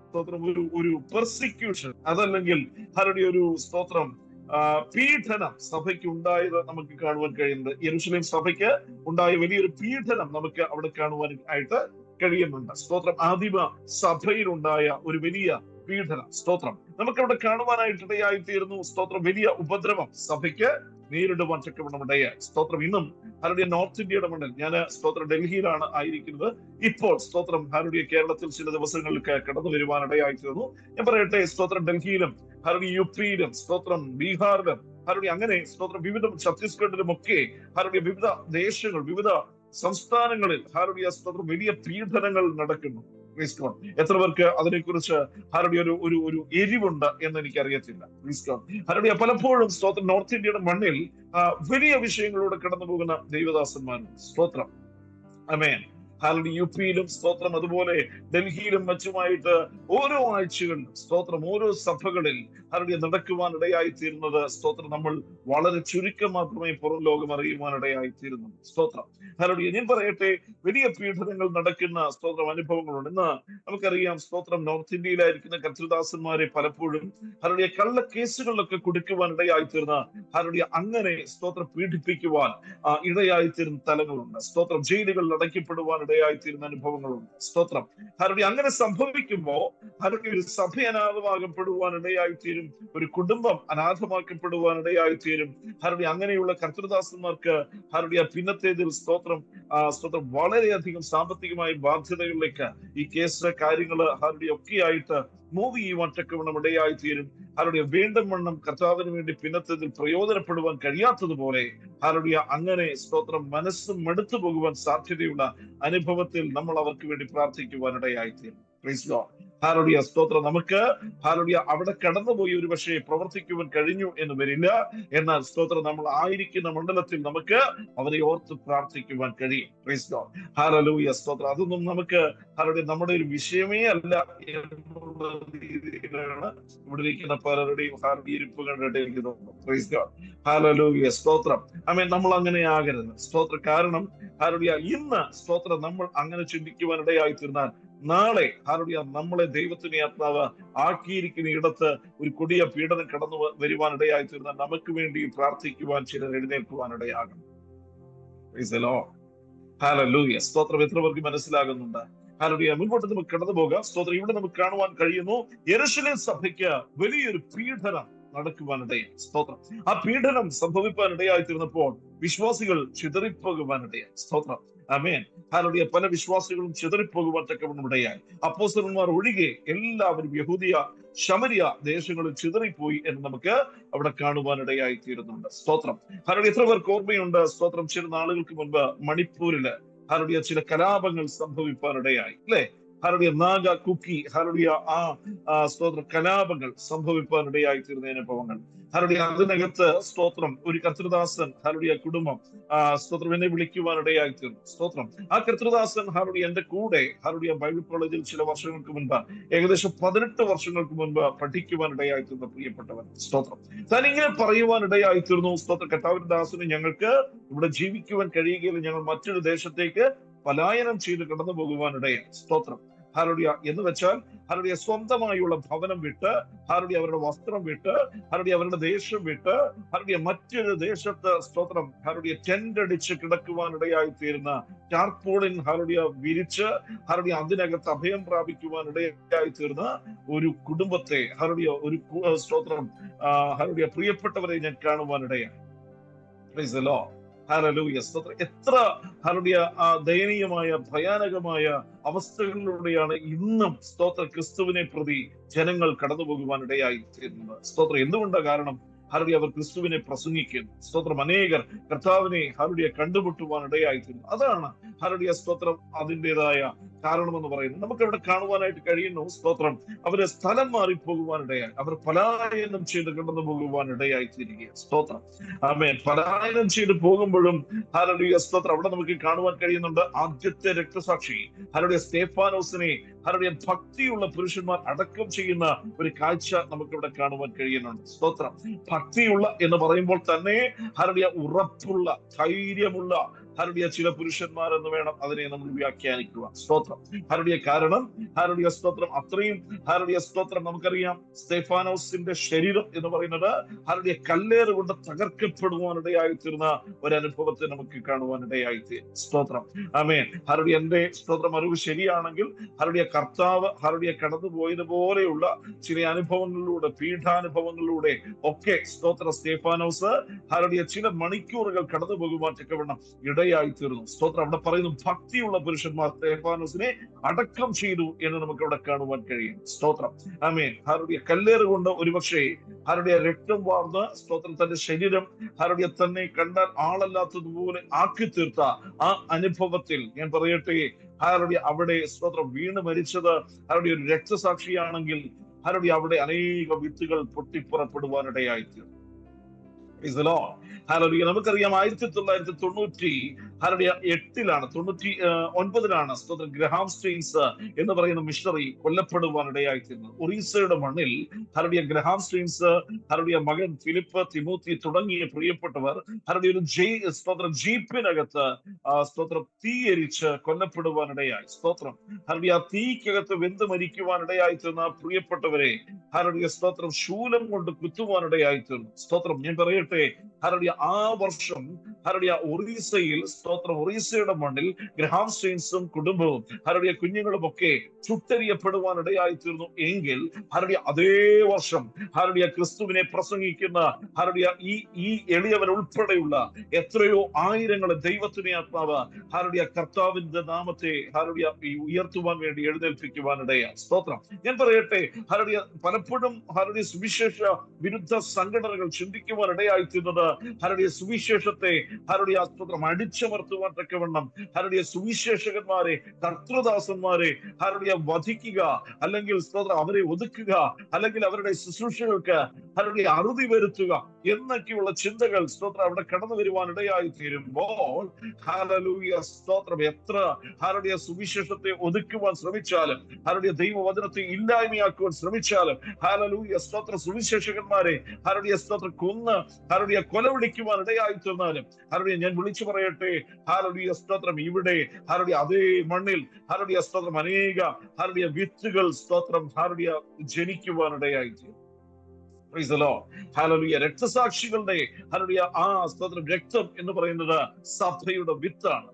സ്തോത്രം ഒരു പെർസിക്യൂഷൻ, അതല്ലെങ്കിൽ ഹല്ലേലൂയ ഒരു സ്തോത്രം പീഡനം സഭയ്ക്ക് ഉണ്ടായത് നമുക്ക് കാണുവാൻ കഴിയുന്നത്. യെരൂശലേം സഭയ്ക്ക് ഉണ്ടായ വലിയൊരു പീഡനം നമുക്ക് അവിടെ കാണുവാൻ ആയിട്ട് കഴിയുന്നുണ്ട്. സ്തോത്രം ആദിമ സഭയിലുണ്ടായ ഒരു വലിയ പീഡനം സ്തോത്രം നമുക്കവിടെ കാണുവാനായിട്ടിടയായി തീർന്നു. സ്തോത്രം വലിയ ഉപദ്രവം സഭയ്ക്ക് നേരിടുവാൻ ചക്കവണ്ണമിടയായി. സ്തോത്രം ഇന്നും ഹല്ലേലൂയ നോർത്ത് ഇന്ത്യയുടെ മണ്ണിൽ, ഞാൻ സ്തോത്രം ഡൽഹിയിലാണ് ആയിരിക്കുന്നത് ഇപ്പോൾ. സ്തോത്രം ഹല്ലേലൂയ കേരളത്തിൽ ചില ദിവസങ്ങൾക്ക് കടന്നു വരുവാനിടയായി തീർന്നു. ഞാൻ പറയട്ടെ, സ്തോത്രം ഡൽഹിയിലും ഹല്ലേലൂയ യുപിയിലും സ്തോത്രം ബീഹാറിലും ഹല്ലേലൂയ അങ്ങനെ സ്തോത്രം വിവിധ ഛത്തീസ്ഗഡിലും ഒക്കെ ഹല്ലേലൂയ വിവിധ ദേശങ്ങൾ, വിവിധ സംസ്ഥാനങ്ങളിൽ ഹല്ലേലൂയ സ്തോത്രം വലിയ പീഡനങ്ങൾ നടക്കുന്നു. എത്ര പേർക്ക് അതിനെക്കുറിച്ച് ഹല്ലേലൂയ ഒരു എരിവുണ്ട് എന്ന് എനിക്കറിയത്തില്ല. ഹല്ലേലൂയ പലപ്പോഴും സ്തോത്രം നോർത്ത് ഇന്ത്യയുടെ മണ്ണിൽ വലിയ വിഷയങ്ങളിലൂടെ കടന്നു പോകുന്ന ദൈവദാസന്മാരുണ്ട്. സ്തോത്രം ആമേൻ. ഹല്ലേലൂയ യുപിയിലും സ്തോത്രം അതുപോലെ ഡൽഹിയിലും മറ്റുമായിട്ട് ഓരോ ആഴ്ചകളിലും സ്തോത്രം ഓരോ സഭകളിൽ ഹല്ലേലൂയ നടക്കുവാനിടയായി തീരുന്നത് സ്തോത്രം നമ്മൾ വളരെ ചുരുക്കം മാത്രമേ പുറം ലോകം അറിയുവാനിടയായി തീരുന്നു. സ്തോത്രം ഹല്ലേലൂയ. ഞാൻ പറയട്ടെ, വലിയ പീഡനങ്ങൾ നടക്കുന്ന സ്തോത്രം അനുഭവങ്ങളുണ്ട്. ഇന്ന് നമുക്കറിയാം സ്തോത്രം നോർത്ത് ഇന്ത്യയിലായിരിക്കുന്ന കർത്തൃദാസന്മാരെ പലപ്പോഴും ഹല്ലേലൂയ കള്ള കേസുകളിലൊക്കെ കൊടുക്കുവാനിടയായി തീർന്ന ഹല്ലേലൂയ അങ്ങനെ സ്തോത്രം പീഡിപ്പിക്കുവാൻ ഇടയായി തീരുന്ന തലങ്ങളുണ്ട്. സ്തോത്രം ജയിലുകളിൽ അടയ്ക്കപ്പെടുവാൻ ഇടയായിത്തീരുന്ന അനുഭവങ്ങളുണ്ട്. സ്തോത്രം ഹല്ലേലൂയ. അങ്ങനെ സംഭവിക്കുമ്പോൾ ഹല്ലേലൂയ ഒരു സഭ അനാഥമാക്കപ്പെടുവാൻ ഇടയായിത്തീരും, ഒരു കുടുംബം അനാഥമാക്കപ്പെടുവാൻ ഇടയായിത്തീരും. ഹല്ലേലൂയ അങ്ങനെയുള്ള കർത്തൃദാസന്മാർക്ക് ഹല്ലേലൂയ പിന്നത്തേതിൽ സ്തോത്രം വളരെയധികം സാമ്പത്തികമായ ബാധ്യതകളിലേക്ക് ഈ കേസ് കാര്യങ്ങള് ഹല്ലേലൂയ ഒക്കെ ആയിട്ട് മൂവ് ചെയ്യുവാൻ തക്കവണ്ണം ഇടയായിത്തീരും. ഹല്ലേലൂയ വീണ്ടും വണ്ണം കർത്താവിന് വേണ്ടി പിന്നത്തേതിൽ പ്രയോജനപ്പെടുവാൻ കഴിയാത്തതുപോലെ ഹല്ലേലൂയ അങ്ങനെ സ്തോത്രം മനസ്സും മടുത്തു പോകുവാൻ സാധ്യതയുള്ള അനുഭവത്തിൽ നമ്മൾ അവർക്ക് വേണ്ടി പ്രാർത്ഥിക്കുവാനിടയായിത്തീരും. Price Lord. ഹല്ലേലൂയ സ്തോത്രം. നമുക്ക് ഹല്ലേലൂയ അവിടെ കടന്നുപോയി ഒരു പക്ഷേ പ്രവർത്തിക്കുവാൻ കഴിഞ്ഞു എന്ന് വരില്ല. എന്നാൽ സ്തോത്രം നമ്മൾ ആയിരിക്കുന്ന മണ്ഡലത്തിൽ നമുക്ക് അവരെ ഓർത്ത് പ്രാർത്ഥിക്കുവാൻ കഴിയും. Price Lord. ഹല്ലേലൂയ സ്തോത്രം. അതൊന്നും നമുക്ക് ഹല്ലേലൂയ നമ്മുടെ ഒരു വിഷയമേ അല്ല എന്നുള്ള രീതിയിലാണ് ഇവിടെ ഇരിക്കുന്ന പലരുടെയും ഇരിപ്പ് കണ്ടിട്ട് എനിക്ക് തോന്നുന്നു. Price Lord. ഹല്ലേലൂയ സ്തോത്രം. ആമേൻ. നമ്മൾ അങ്ങനെ ആകരുത് സ്തോത്രം. കാരണം ഹല്ലേലൂയ ഇന്ന് സ്തോത്രം നമ്മൾ അങ്ങനെ ചിന്തിക്കുവാനിടയായി തീർന്നാൽ നാളെ ഹല്ലേലൂയ നമ്മളെ ദൈവത്തിന്റെ ആത്മാവ് ആക്കിയിരിക്കുന്ന ഇടത്ത് ഒരു കൊടിയ പീഡനം കടന്നു വരുവാനിടയായി തീർന്നാൽ നമുക്ക് വേണ്ടി പ്രാർത്ഥിക്കുവാൻ ചിലർ എഴുന്നേൽക്കുവാനിടയാകും. ഹല്ലേലൂയ സ്തോത്രം. എത്ര പേർക്ക് മനസ്സിലാകുന്നുണ്ട്? ഹല്ലേലൂയ. മുൻപോട്ട് നമുക്ക് കടന്നു പോകാം. സ്തോത്രം. ഇവിടെ നമുക്ക് കാണുവാൻ കഴിയുന്നു യെരൂശലേം സഭയ്ക്ക് വലിയൊരു പീഡനം നടക്കുവാനിടയായി. സ്തോത്രം. ആ പീഡനം സംഭവിക്കാനിടയായി തീർന്നപ്പോൾ വിശ്വാസികൾ ചിതറിപ്പോകുവാനിടയായി. സ്തോത്രം. ആമേൻ. ഹല്ലേലൂയ. പല വിശ്വാസികളും ചിതറിപ്പോകുവാൻ തക്കവണ്ണം ഇടയായി. അപ്പോസ്തലന്മാർ ഒഴികെ എല്ലാവരും യഹൂദിയ ശമരിയ ദേശങ്ങളിൽ ചിതറിപ്പോയി എന്ന് നമുക്ക് അവിടെ കാണുവാനിടയായി തീരുന്നുണ്ട്. സ്തോത്രം. ഹല്ലേലൂയ. എത്ര പേർക്ക് ഓർമ്മയുണ്ട്? സ്തോത്രം. ചില നാളുകൾക്ക് മുൻപ് മണിപ്പൂരില് ഹല്ലേലൂയ ചില കലാപങ്ങൾ സംഭവിക്കാനിടയായി അല്ലെ? ഹല്ലേലൂയ നാഗ കുക്കി ഹല്ലേലൂയ സ്തോത്രം കലാപങ്ങൾ സംഭവിക്കാനിടയായി തീർന്ന അനുഭവങ്ങൾ. ഹല്ലേലൂയ അതിനകത്ത് സ്തോത്രം ഒരു കർത്തൃദാസൻ ഹല്ലേലൂയ കുടുംബം സ്തോത്രം എന്നെ വിളിക്കുവാനിടയായി തീർന്നു. സ്തോത്രം. ആ കർത്തൃദാസൻ ഹല്ലേലൂയ എന്റെ കൂടെ ഹല്ലേലൂയ ബൈബിൾ കോളേജിൽ ചില വർഷങ്ങൾക്ക് മുൻപ് ഏകദേശം 18 വർഷങ്ങൾക്ക് മുൻപ് പഠിക്കുവാനിടയായി തീർന്ന പ്രിയപ്പെട്ടവൻ. സ്തോത്രം. താൻ ഇങ്ങനെ പറയുവാനിടയായി തീർന്നു. സ്തോത്രം. കർത്താവിന്റെ ദാസന് ഞങ്ങൾക്ക് ഇവിടെ ജീവിക്കുവാൻ കഴിയുകയില്ല, ഞങ്ങൾ മറ്റൊരു ദേശത്തേക്ക് പലായനം ചെയ്ത് കടന്നു പോകുവാനിടയായി. സ്തോത്രം. ഹല്ലേലൂയ. എന്ന് വെച്ചാൽ ഹല്ലേലൂയ സ്വന്തമായുള്ള ഭവനം വിട്ട് ഹല്ലേലൂയ അവരുടെ വസ്ത്രം വിട്ട് ഹല്ലേലൂയ അവരുടെ ദേശം വിട്ട് ഹല്ലേലൂയ മറ്റൊരു ദേശത്ത് സ്തോത്രം ഹല്ലേലൂയ ടെന്റ് അടിച്ച് കിടക്കുവാനിടയായി തീരുന്ന ടാർപോളിൻ ഹല്ലേലൂയ വിരിച്ച് ഹല്ലേലൂയ അതിനകത്ത് അഭയം പ്രാപിക്കുവാനിടയായി തീർന്ന ഒരു കുടുംബത്തെ ഹല്ലേലൂയ ഒരു സ്തോത്രം ഹല്ലേലൂയ പ്രിയപ്പെട്ടവരെ ഞാൻ കാണുവാനിടയായി. Praise the Lord. ഹല്ലേലൂയ സ്തോത്രം. എത്ര ഹല്ലേലൂയ ദയനീയമായ ഭയാനകമായ അവസ്ഥകളിലൂടെയാണ് ഇന്നും സ്തോത്ര ക്രിസ്തുവിനെ പ്രതി ജനങ്ങൾ കടന്നു പോകുവാനിടയായി തീരുന്നത്. സ്തോത്രം. എന്തുകൊണ്ടാണ്? കാരണം ഹല്ലേലൂയ അവർ ക്രിസ്തുവിനെ പ്രസംഗിക്കുന്നു. സ്തോത്രം. അനേകർ കർത്താവിനെ ഹല്ലേലൂയ കണ്ടുമുട്ടുവാനിടയായി തീരുന്നു. അതാണ് ഹല്ലേലൂയ സ്തോത്രം അതിൻ്റെതായ കാരണമെന്ന് പറയുന്നത്. നമുക്ക് ഇവിടെ കാണുവാനായിട്ട് കഴിയുന്നു. സ്തോത്രം. അവര് സ്ഥലം മാറിപ്പോകുവാനിടയായി, അവർ പലായനം ചെയ്ത് കടന്നു പോകുവാനിടയായി തീരുകയാണ്. സ്തോത്രം. ആമേൻ. പലായനം ചെയ്ത് പോകുമ്പോഴും ഹല്ലേലൂയ സ്തോത്രം അവിടെ നമുക്ക് കാണുവാൻ കഴിയുന്നുണ്ട്. ആദ്യത്തെ രക്തസാക്ഷി ഹല്ലേലൂയ സ്തേഫാനോസിനെ ഹരടിയ ഭക്തിയുള്ള പുരുഷന്മാർ അടക്കം ചെയ്യുന്ന ഒരു കാഴ്ച നമുക്കിവിടെ കാണുവാൻ കഴിയുന്നുണ്ട്. സ്തോത്രം. ഭക്തിയുള്ള എന്ന് പറയുമ്പോൾ തന്നെ ഹരടിയ ഉറപ്പുള്ള, ധൈര്യമുള്ള ഹരടിയ ചില പുരുഷന്മാർ എന്ന് വേണം അതിനെ നമ്മൾ വ്യാഖ്യാനിക്കുക. സ്തോത്രം. ഹരടിയ കാരണം ഹരടിയ സ്തോത്രം അത്രയും ഹരടിയ സ്തോത്രം നമുക്കറിയാം. സ്തെഫാനോസിന്റെ ശരീരം എന്ന് പറയുന്നത് ഹരടിയ കല്ലേറ് കൊണ്ട് തകർക്കപ്പെടുവാനിടയായിത്തീർന്ന ഒരനുഭവത്തെ നമുക്ക് കാണുവാനിടയായിത്തീരും. സ്തോത്രം. ആമേൻ. ഹരടിയ എന്റെ സ്തോത്രം അറിവ് ശരിയാണെങ്കിൽ ഹരടിയ കർത്താവ് ഹരടിയ കടന്നുപോയതുപോലെയുള്ള ചില അനുഭവങ്ങളിലൂടെ, പീഠാനുഭവങ്ങളിലൂടെ ഒക്കെ സ്തോത്ര സ്തെഫാനോസ് ഹരടിയ ചില മണിക്കൂറുകൾ കടന്നു പോകുവാൻ തക്കവണ്ണം ഇടയായിത്തീർന്നു. സ്തോത്രം. അവിടെ പറയുന്നു ഭക്തിയുള്ള പുരുഷന്മാർ സ്തെഫാനോസിനെ അടക്കം ചെയ്തു എന്ന് നമുക്ക് അവിടെ കാണുവാൻ കഴിയും. സ്തോത്രം. ആമേൻ. ഹരടിയ കല്ലേറ് കൊണ്ട് ഒരുപക്ഷെ ഹരടിയ രക്തം വാർന്ന് സ്തോത്രം തന്റെ ശരീരം ഹരടിയ തന്നെ കണ്ടാൽ ആളല്ലാത്തതുപോലെ ആക്കി തീർത്ത ആ അനുഭവത്തിൽ ഞാൻ പറയട്ടെ, ഹരടിയ അവിടെ സ്തോത്രം വീണ് മരിച്ചത് ഹരടിയ ഒരു രക്തസാക്ഷിയാണെങ്കിൽ ഹരടിയ അവിടെ അനേക വിത്തുകൾ പൊട്ടിപ്പുറപ്പെടുവാനിടയായിത്തീർന്നു. നമുക്കറിയാം 1998 സ്തോത്രം ഗ്രഹാം സ്റ്റെയിൻസ് എന്ന് പറയുന്ന മിഷണറി കൊല്ലപ്പെടുവാനിടയായിത്തീർന്നു. ഒറീസയുടെ മണ്ണിൽ ഹരടിയ ഗ്രഹാം സ്റ്റെയിൻസ്, ഹരടിയ മകൻ ഫിലിപ്പ്, തിമോത്തി തുടങ്ങിയ പ്രിയപ്പെട്ടവർ ഹരടിയ ഒരു സ്തോത്രം ജീപ്പിനകത്ത് സ്തോത്രം തീയരിച്ച് കൊല്ലപ്പെടുവാനിടയായി. സ്തോത്രം. ഹരടിയ തീക്കകത്ത് വെന്ത് മരിക്കുവാനിടയായിത്തീർന്ന പ്രിയപ്പെട്ടവരെ ഹരടിയ സ്തോത്രം ശൂലം കൊണ്ട് കുത്തുവാനിടയായിത്തീർന്നു. സ്തോത്രം. ഞാൻ പറയട്ടെ, ഹരടിയ ആ വർഷം ഹരടിയ ഒറീസയിൽ സ്തോത്രം ഒറീസയുടെ മണ്ണിൽ ഗ്രഹാം സ്റ്റെയിൻസും കുടുംബവും ഹരടിയ കുഞ്ഞുങ്ങളും ഒക്കെ ചുട്ടരിയപ്പെടുവാനിടയായിത്തീർന്നു എങ്കിൽ ഹരടിയ അതേ വർഷം ഹരടിയ ക്രിസ്തുവിനെ പ്രസംഗിക്കുന്ന ഹരടിയ ഈ എളിയവൻ ഉൾപ്പെടെയുള്ള എത്രയോ ആയിരങ്ങളെ ദൈവത്തിനെ ആത്മാവ് ഹരടിയ കർത്താവിന്റെ നാമത്തെ ഹരടിയ ഉയർത്തുവാൻ വേണ്ടി എഴുന്നേൽപ്പിക്കുവാനിടയായി. സ്തോത്രം. ഞാൻ പറയട്ടെ, ഹരടിയ പലപ്പോഴും ഹരടിയ സുവിശേഷ വിരുദ്ധ സംഘടനകൾ ചിന്തിക്കുവാനിടയായിത്തീർന്നത് ഹരടിയ സുവിശേഷത്തെ ഹരടിയ സ്തോത്രം അടിച്ചമർത്തുവാൻ തക്കവണ്ണം ഹരടിയ സുവിശേഷകന്മാരെ, കർത്തൃദാസന്മാരെ ഹരടിയ വധിക്കുക, അല്ലെങ്കിൽ സ്തോത്രം അവരെ ഒതുക്കുക, അല്ലെങ്കിൽ അവരുടെ ശുശ്രൂഷകൾക്ക് ഹരടിയ അറുതി വരുത്തുക എന്നൊക്കെയുള്ള ചിന്തകൾ സ്തോത്രം അവിടെ കടന്നു വരുവാനിടയായി തീരുമ്പോൾ ഹല്ലേലൂയ സ്തോത്രം എത്ര ഹരടിയ സുവിശേഷത്തെ ഒതുക്കുവാൻ ശ്രമിച്ചാലും, ഹരടിയ ദൈവവചനത്തെ ഇല്ലായ്മയാക്കുവാൻ ശ്രമിച്ചാലും, ഹല്ലേലൂയ സ്തോത്ര സുവിശേഷകന്മാരെ ഹരടിയ സ്തോത്രം കൊന്ന് ഹരടിയ കൊലവിളിക്കുവാൻ ഇടയായി തീർന്നാലും ഹരടിയ ഞാൻ വിളിച്ചു പറയട്ടെ, ഹരടിയ സ്തോത്രം ഇവിടെ ഹരടിയ അതേ മണ്ണിൽ ഹരടിയ സ്തോത്രം അനേക ഹരടിയ വിത്തുകൾ സ്തോത്രം ഹരടിയ ജനിക്കുവാനിടയായി തീർന്നു. ഹല്ലേലൂയ. രക്തസാക്ഷികളുടെ ഹല്ലേലൂയ ആ സ്തോത്രം രക്തം എന്ന് പറയുന്നത് സഭയുടെ വിത്താണ്.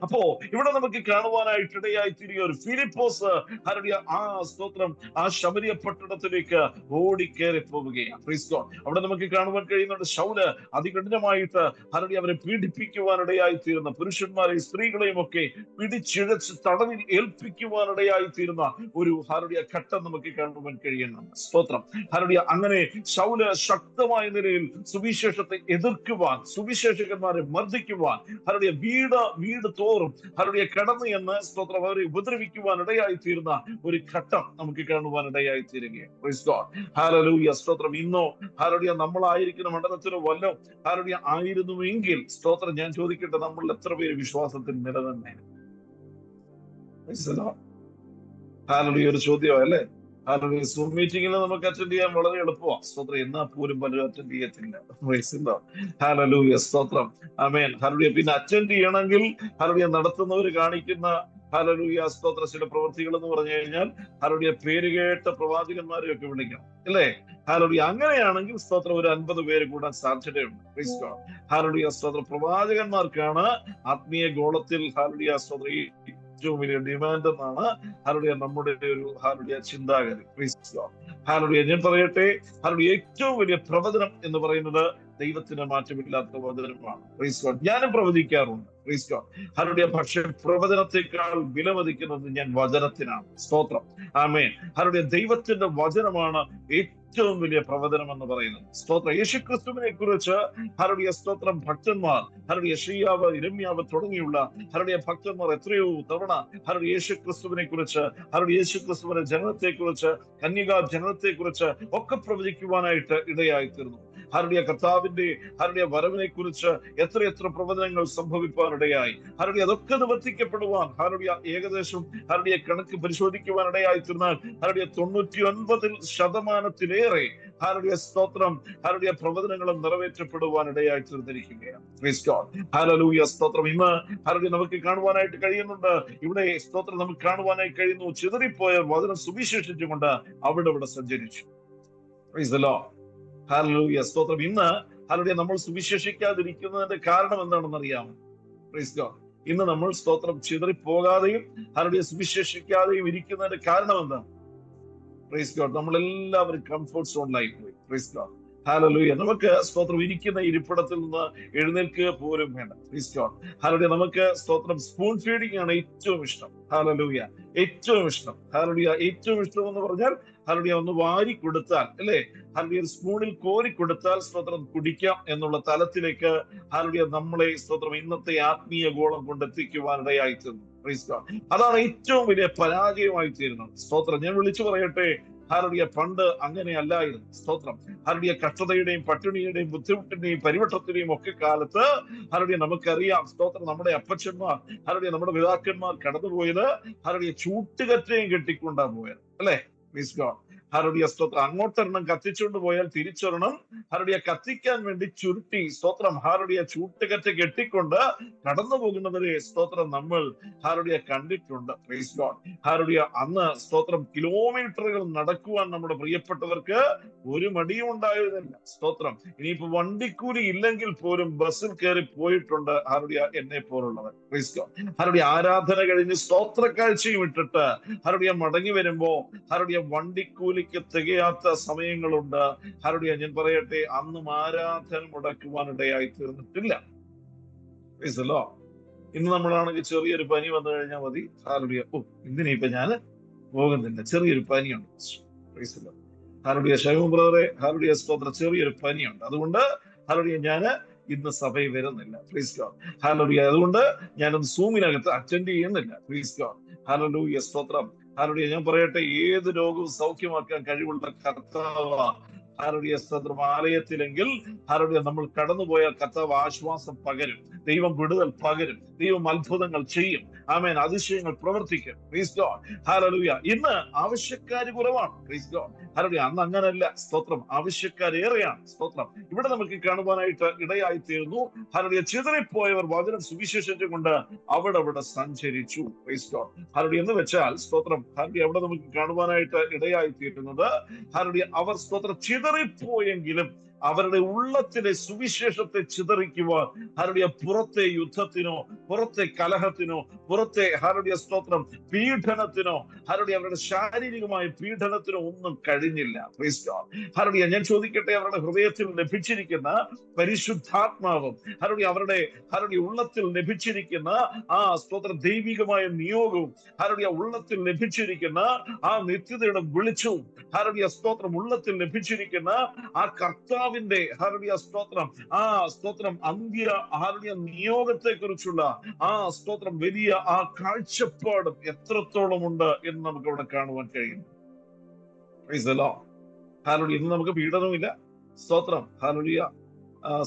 അപ്പോ ഇവിടെ നമുക്ക് കാണുവാനായിട്ട് ഇടയായി തീരുക ഒരു ഫിലിപ്പോസ് ഹല്ലേലൂയ ആ സ്തോത്രം ആ ശമരിയ പട്ടണത്തിലേക്ക് ഓടിക്കേറി പോവുകയാണ്. അവിടെ നമുക്ക് കാണുവാൻ കഴിയുന്നുണ്ട് ശൗല് അതികഠിനമായിട്ട് ഹല്ലേലൂയ അവരെ പീഡിപ്പിക്കുവാനിടയായി തീരുന്ന പുരുഷന്മാരെയും സ്ത്രീകളെയും ഒക്കെ പിടിച്ചിഴച്ച് തടവിൽ ഏൽപ്പിക്കുവാനിടയായി തീരുന്ന ഒരു ഹല്ലേലൂയ ഘട്ടം നമുക്ക് കാണുവാൻ കഴിയുന്നുണ്ട്. സ്തോത്രം. ഹല്ലേലൂയ. അങ്ങനെ ശൗല് ശക്തമായ നിലയിൽ സുവിശേഷത്തെ എതിർക്കുവാൻ, സുവിശേഷകന്മാരെ മർദ്ദിക്കുവാൻ ഹല്ലേലൂയ വീട് തോറും ഹല്ലേലൂയ കടന്നു എന്ന് സ്തോത്രം അവരെ ഉപദ്രവിക്കുവാൻ ഇടയായി തീരുന്ന ഒരു ഘട്ടം നമുക്ക് കാണുവാൻ ഇടയായി തീരുകയാണ്. Price God. ഹല്ലേലൂയ സ്തോത്രം. ഇന്നോ ഹല്ലേലൂയ നമ്മളായിരിക്കുന്ന മണ്ഡലത്തിലോ വല്ലോ ഹല്ലേലൂയ ആയിരുന്നുവെങ്കിൽ സ്തോത്രം ഞാൻ ചോദിക്കട്ടെ, നമ്മൾ എത്ര പേര് വിശ്വാസത്തിൽ നിലനിന്നേ? ഹല്ലേലൂയ. ഒരു ചോദ്യം അല്ലേ? ഹല്ലേലൂയ. സൂം മീറ്റിംഗിൽ നമുക്ക് അറ്റൻഡ് ചെയ്യാൻ വളരെ എളുപ്പമാണ്. സ്തോത്രം. എന്നാൽ പോലും പലരും അറ്റൻഡ് ചെയ്യത്തില്ല. ഹല്ലേലൂയ സ്തോത്രം. ആമേൻ. ഹല്ലേലൂയ. പിന്നെ അറ്റൻഡ് ചെയ്യണമെങ്കിൽ ഹല്ലേലൂയ നടത്തുന്നവർ കാണിക്കുന്ന ഹല്ലേലൂയ സ്തോത്ര ചില പ്രവൃത്തികൾ എന്ന് പറഞ്ഞു കഴിഞ്ഞാൽ ഹല്ലേലൂയ പേരുകേട്ട പ്രവാചകന്മാരെ ഒക്കെ വിളിക്കണം, അല്ലേ? ഹല്ലേലൂയ. അങ്ങനെയാണെങ്കിൽ സ്തോത്രം ഒരു 50 പേര് കൂടാൻ സാധ്യതയുണ്ട്. ഹല്ലേലൂയ സ്തോത്ര പ്രവാചകന്മാർക്കാണ് ആത്മീയ ഗോളത്തിൽ ഹല്ലേലൂയ സ്തോത്ര ഏറ്റവും വലിയ ഡിമാൻഡ് എന്നാണ് ഹല്ലേലൂയ നമ്മുടെ ഒരു ഹല്ലേലൂയ ചിന്താഗതി. ഹല്ലേലൂയ. ഞാൻ പറയട്ടെ, ഹല്ലേലൂയ ഏറ്റവും വലിയ പ്രവചനം എന്ന് പറയുന്നത് ദൈവത്തിന് മാറ്റമില്ലാത്ത വചനമാണ്. ഞാനും പ്രവചിക്കാറുണ്ട്. ഹല്ലേലൂയ. പക്ഷെ പ്രവചനത്തെക്കാൾ വിലമതിക്കുന്നത് ഞാൻ വചനത്തിനാണ്. സ്തോത്രം. ആമേൻ. ഹല്ലേലൂയ. ദൈവത്തിന്റെ വചനമാണ് ഏറ്റവും വലിയ പ്രവചനം എന്ന് പറയുന്നത്. സ്തോത്രം. യേശുക്രിസ്തുവിനെ കുറിച്ച് ഹല്ലേലൂയ സ്തോത്രം ഭക്തന്മാർ ഹല്ലേലൂയ യെശയ്യാവ്, യിരെമ്യാവ് തുടങ്ങിയുള്ള ഹല്ലേലൂയ ഭക്തന്മാർ എത്രയോ തവണ ഹല്ലേലൂയ യേശുക്രിസ്തുവിനെ കുറിച്ച് ഹല്ലേലൂയ യേശുക്രിസ്തുവിന്റെ ജനനത്തെ കുറിച്ച്, കന്യകാ ജനനത്തെ കുറിച്ച് ഒക്കെ പ്രവചിക്കുവാനായിട്ട് ഇടയായി തീർന്നു. ഹല്ലേലൂയ കർത്താവിന്റെ ഹല്ലേലൂയ വരവിനെ കുറിച്ച് എത്രയെത്ര പ്രവചനങ്ങൾ സംഭവിപ്പാനിടയായി. ഹല്ലേലൂയ അതൊക്കെ നിവർത്തിക്കപ്പെടുവാൻ ഹല്ലേലൂയ ഏകദേശം ഹല്ലേലൂയ കണക്ക് പരിശോധിക്കുവാനിടയായി തീർന്നാൽ ഹല്ലേലൂയ 99% ഹല്ലേലൂയ സ്തോത്രം ഹല്ലേലൂയ പ്രവചനങ്ങളും നിറവേറ്റപ്പെടുവാനിടയായി തീർന്നിരിക്കുകയാണ്. Praise God. ഹല്ലേലൂയ സ്തോത്രം. ഇന്ന് ഹല്ലേലൂയ നമുക്ക് കാണുവാനായിട്ട് കഴിയുന്നുണ്ട്. ഇവിടെ സ്തോത്രം നമുക്ക് കാണുവാനായി കഴിയുന്നു. ചിതറിപ്പോയ വചനം സുവിശേഷിച്ചുകൊണ്ട് അവിടെ സഞ്ചരിച്ചു. Price the Lord. ഹല്ലേലൂയ സ്തോത്രം. ഇന്ന് ഹല്ലേലൂയ നമ്മൾ സുവിശേഷിക്കാതിരിക്കുന്നതിന്റെ കാരണം എന്താണെന്ന് അറിയാമോ? Praise God. ഇന്ന് നമ്മൾ സ്തോത്രം ചിതറിപ്പോകാതെയും ഹല്ലേലൂയ സുവിശേഷിക്കാതെയും ഇരിക്കുന്നതിന്റെ കാരണം എന്താണ്? Praise God. നമ്മളെല്ലാവരും കംഫർട്ട് സോണിലായി പോയി. Price God. ഹല്ലേലൂയ. നമുക്ക് സ്തോത്രം ഇരിക്കുന്ന ഇരിപ്പിടത്തിൽ നിന്ന് എഴുന്നേൽക്കുക പോലും വേണ്ട. Price God. ഹല്ലേലൂയ. നമുക്ക് സ്തോത്രം സ്പൂൺ ഫീഡിംഗ് ആണ് ഏറ്റവും ഇഷ്ടം. ഹല്ലേലൂയ. ഏറ്റവും ഇഷ്ടം. ഹല്ലേലൂയ. ഏറ്റവും ഇഷ്ടം എന്ന് പറഞ്ഞാൽ ഹല്ലേലൂയ ഒന്ന് വാരി കൊടുത്താൽ, അല്ലേ, ഹല്ലേലൂയ സ്പൂണിൽ കോരി കൊടുത്താൽ സ്തോത്രം കുടിക്കാം എന്നുള്ള തലത്തിലേക്ക് ഹല്ലേലൂയ നമ്മളെ സ്തോത്രം ഇന്നത്തെ ആത്മീയ ഗോളം കൊണ്ടെത്തിക്കുവാനിടയായി തീർന്നു. Praise God. അതാണ് ഏറ്റവും വലിയ പരാജയമായി തീരുന്നത്. സ്തോത്രം. ഞാൻ വിളിച്ചു പറയട്ടെ, ഹല്ലേലൂയ പണ്ട് അങ്ങനെയല്ലായിരുന്നു. സ്തോത്രം. ഹല്ലേലൂയ കഷ്ടതയുടെയും പട്ടിണിയുടെയും ബുദ്ധിമുട്ടിന്റെയും പരിവട്ടത്തിന്റെയും ഒക്കെ കാലത്ത് ഹല്ലേലൂയ നമുക്കറിയാം സ്തോത്രം നമ്മുടെ അപ്പച്ചന്മാർ ഹല്ലേലൂയ നമ്മുടെ പിതാക്കന്മാർ കടന്നുപോയത് ഹല്ലേലൂയ ചൂട്ടുകറ്റയും കെട്ടിക്കൊണ്ടാണ് പോയത്, അല്ലെ? Price God. ഹല്ലേലൂയ സ്തോത്രം. അങ്ങോട്ടൊരെണ്ണം കത്തിച്ചുകൊണ്ട് പോയാൽ തിരിച്ചൊരെണ്ണം ഹല്ലേലൂയ കത്തിക്കാൻ വേണ്ടി ചുരുട്ടി സ്തോത്രം ഹല്ലേലൂയ ചൂട്ടുകറ്റ കെട്ടിക്കൊണ്ട് കടന്നു പോകുന്നവരെ സ്തോത്രം നമ്മൾ ഹല്ലേലൂയ കണ്ടിട്ടുണ്ട്. Price God. ഹല്ലേലൂയ അന്ന് സ്തോത്രം കിലോമീറ്ററുകൾ നടക്കുവാൻ നമ്മുടെ പ്രിയപ്പെട്ടവർക്ക് ഒരു മടിയും ഉണ്ടായിരുന്നില്ല. സ്തോത്രം. ഇനിയിപ്പോ വണ്ടിക്കൂലി ഇല്ലെങ്കിൽ പോലും ബസ്സിൽ കയറി പോയിട്ടുണ്ട് ഹല്ലേലൂയ എന്നെ പോലുള്ളവർ. Price God. ഹല്ലേലൂയ ആരാധന കഴിഞ്ഞ് സ്തോത്ര കാഴ്ചയും ഇട്ടിട്ട് ഹല്ലേലൂയ മടങ്ങി വരുമ്പോ ഹല്ലേലൂയ വണ്ടിക്കൂലിക്ക് തികയാത്ത സമയങ്ങളുണ്ട്. ഹല്ലേലൂയ ഞാൻ പറയട്ടെ, അന്നും ആരാധന മുടക്കുവാനിടയായി തീർന്നിട്ടില്ല. Price the Lord. ഇന്ന് നമ്മളാണെങ്കിൽ ചെറിയൊരു പനി വന്നു കഴിഞ്ഞാൽ മതി, ഹല്ലേലൂയ, ഓ ഇന്നിനിപ്പോ ഞാൻ പോകുന്നില്ല, ചെറിയൊരു പനിയുണ്ട്. Praise the Lord. ഹല്ലേലൂയ. ശൈവം ബ്രദറെ, ഹല്ലേലൂയ സ്തോത്രം, ചെറിയൊരു പനിയുണ്ട്, അതുകൊണ്ട് ഹല്ലേലൂയ ഞാൻ ഇന്ന് സഭയിൽ വരുന്നില്ല. Price God. ഹല്ലേലൂയ. അതുകൊണ്ട് ഞാനൊന്ന് സൂമിനകത്ത് അറ്റൻഡ് ചെയ്യുന്നില്ല. Price God. ഹല്ലേലൂയ സ്തോത്രം. ഹല്ലേലൂയ. ഞാൻ പറയട്ടെ, ഏത് രോഗവും സൗഖ്യമാക്കാൻ കഴിവുള്ള കർത്താവ് ഹല്ലേലൂയ സ്തോത്രം ആലയത്തിലെങ്കിൽ ഹല്ലേലൂയ നമ്മൾ കടന്നുപോയാൽ കർത്താവ് ആശ്വാസം പകരും, ദൈവം വിടുതൽ പകരും, ദൈവം അത്ഭുതങ്ങൾ ചെയ്യും. ആമേൻ. അതിശയങ്ങൾ പ്രവർത്തിക്കും. Price God. ഹല്ലേലൂയ. ഇന്ന് ആവശ്യക്കാര് കുറവാണ്. Price God. ഹല്ലേലൂയ. അന്ന് അങ്ങനല്ല. സ്തോത്രം. ആവശ്യക്കാരേറെയാണ്. സ്തോത്രം. ഇവിടെ നമുക്ക് കാണുവാനായിട്ട് ഇടയായി തീർന്നു. ഹല്ലേലൂയ. ചിതറിപ്പോയവർ വചനം സുവിശേഷിച്ചുകൊണ്ട് അവിടെ സഞ്ചരിച്ചു. Price God. ഹല്ലേലൂയ. എന്ന് വെച്ചാൽ സ്തോത്രം ഹല്ലേലൂയ അവിടെ നമുക്ക് കാണുവാനായിട്ട് ഇടയായി തീരുന്നത് ഹല്ലേലൂയ അവർ സ്തോത്രം ചിതറിപ്പോയെങ്കിലും അവരുടെ ഉള്ളത്തിലെ സുവിശേഷത്തെ ചിതറിക്കുവാൻ ഹല്ലേലൂയ പുറത്തെ യുദ്ധത്തിനോ പുറത്തെ കലഹത്തിനോ പുറത്തെ ഹല്ലേലൂയ സ്തോത്രം പീഡനത്തിനോ ഹല്ലേലൂയ അവരുടെ ശാരീരികമായ പീഡനത്തിനോ ഒന്നും കഴിഞ്ഞില്ല. Price God. ഹല്ലേലൂയ. ഞാൻ ചോദിക്കട്ടെ, അവരുടെ ഹൃദയത്തിൽ ലഭിച്ചിരിക്കുന്ന പരിശുദ്ധാത്മാവും ഹല്ലേലൂയ അവരുടെ ഹല്ലേലൂയ ഉള്ളത്തിൽ ലഭിച്ചിരിക്കുന്ന ആ സ്തോത്ര ദൈവികമായ നിയോഗവും ഹല്ലേലൂയ ഉള്ളത്തിൽ ലഭിച്ചിരിക്കുന്ന ആ നിത്യതയുടെ വെളിച്ചവും ഹല്ലേലൂയ സ്തോത്രം ഉള്ളത്തിൽ ലഭിച്ചിരിക്കുന്ന ആ കർത്താവിന്റെ ഹല്ലേലൂയ സ്തോത്രം ആ സ്തോത്രം അന്ത്യ ഹല്ലേലൂയ നിയോഗത്തെ കുറിച്ചുള്ള ആ സ്തോത്രം വലിയ ആ കാഴ്ചപ്പാടും എത്രത്തോളം ഉണ്ട് എന്ന് നമുക്ക് അവിടെ കാണുവാൻ കഴിയും. Price the Lord. ഹല്ലേലൂയ. ഇന്ന് നമുക്ക് പീഡനമില്ല. സ്തോത്രം. ഹല്ലേലൂയ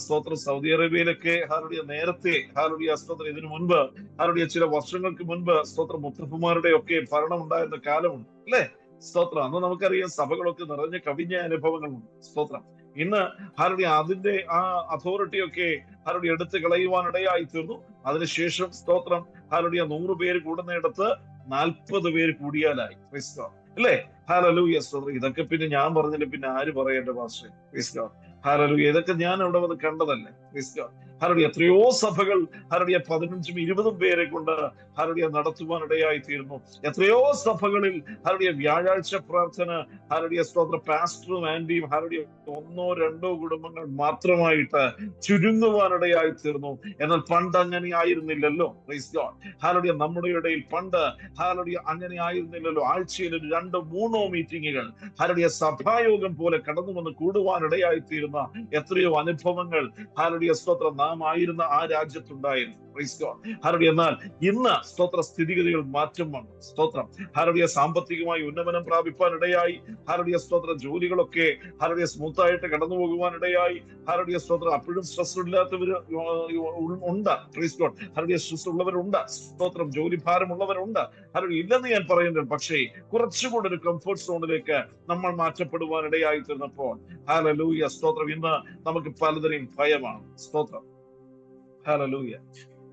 സ്തോത്രം. സൗദി അറേബ്യയിലൊക്കെ ഹല്ലേലൂയ നേരത്തെ ഹല്ലേലൂയ സ്തോത്രം ഇതിനു മുൻപ് ഹല്ലേലൂയ ചില വർഷങ്ങൾക്ക് മുൻപ് സ്തോത്രം മുത്തപ്പന്മാരുടെ ഒക്കെ ഭരണം ഉണ്ടായിരുന്ന കാലമുണ്ട്, അല്ലെ? സ്തോത്രം. അന്ന് നമുക്കറിയാം സഭകളൊക്കെ നിറഞ്ഞ കവിഞ്ഞ അനുഭവങ്ങളുണ്ട്. സ്തോത്രം. ഇന്ന് ഹല്ലേലൂയ അതിന്റെ ആ അതോറിറ്റിയൊക്കെ ഹല്ലേലൂയ എടുത്ത് കളയുവാനിടയായി തീർന്നു. അതിനുശേഷം സ്തോത്രം ഹല്ലേലൂയ 100 പേര് കൂടുന്നിടത്ത് 40 പേര് കൂടിയാലായി. Praise God. അല്ലേ? ഹല്ലേലൂയ സ്തോത്രം. ഇതൊക്കെ പിന്നെ ഞാൻ പറഞ്ഞില്ല, പിന്നെ ആര് പറയേണ്ട പാസ്റ്റർ? Price God. ഹല്ലേലൂയ. ഇതൊക്കെ ഞാൻ അവിടെ വന്ന് കണ്ടതല്ലേ. Price God. ഹല്ലേലൂയ. എത്രയോ സഭകൾ ഹല്ലേലൂയ 15ഉം 20ഉം പേരെ കൊണ്ട് ഹല്ലേലൂയ നടത്തുവാനിടയായി തീർന്നു. എത്രയോ സഭകളിൽ ഹല്ലേലൂയ വ്യാഴാഴ്ച പ്രാർത്ഥന ഹല്ലേലൂയ സ്തോത്രം പാസ്റ്ററും ആന്റിയും ഹല്ലേലൂയ 1-2 കുടുംബങ്ങൾ മാത്രമായിട്ട് ചുരുങ്ങുവാനിടയായി തീർന്നു. എന്നാൽ പണ്ട് അങ്ങനെ ആയിരുന്നില്ലല്ലോ. Price God. ഹല്ലേലൂയ. നമ്മുടെ ഇടയിൽ പണ്ട് ഹല്ലേലൂയ അങ്ങനെ ആയിരുന്നില്ലല്ലോ. ആഴ്ചയിൽ 2-3 മീറ്റിങ്ങുകൾ ഹല്ലേലൂയ സഭായോഗം പോലെ കടന്നു വന്ന് കൂടുവാനിടയായി തീരുന്ന എത്രയോ അനുഭവങ്ങൾ ഹല്ലേലൂയ സ്തോത്രം നാം ആയിരുന്ന ആ രാജ്യത്തുണ്ടായിരുന്നു. ഹല്ലേലൂയ. എന്നാൽ ഇന്ന് സ്തോത്ര സ്ഥിതിഗതികൾ മാറ്റം വന്നു. സ്തോത്രം. ഹല്ലേലൂയ. സാമ്പത്തികമായി ഉന്നമനം പ്രാപിപ്പാൻ ഇടയായി. ഹല്ലേലൂയ. സ്തോത്ര ജോലികളൊക്കെ ഹല്ലേലൂയ സ്മൂത്തായിട്ട് കടന്നു പോകുവാൻ ഇടയായി. ഹല്ലേലൂയ. സ്തോത്രം. അപ്പോഴും സ്ട്രെസ് ഇല്ലാത്തവർ ഉണ്ട്. ഹല്ലേലൂയ. സ്ട്രെസ് ഉള്ളവരുണ്ട്. സ്തോത്രം. ജോലി ഭാരമുള്ളവരുണ്ട്. ഹല്ലേലൂയ. ഇല്ലെന്ന് ഞാൻ പറയുന്നത്, പക്ഷേ കുറച്ചുകൂടെ ഒരു കംഫർട്ട് സോണിലേക്ക് നമ്മൾ മാറ്റപ്പെടുവാൻ ഇടയായി തീർന്നപ്പോൾ ഹല്ലേലൂയ. സ്തോത്രം. ഇന്ന് നമുക്ക് പലതിനെയും ഭയമാണ്. സ്തോത്രം. ഹല്ലേലൂയ.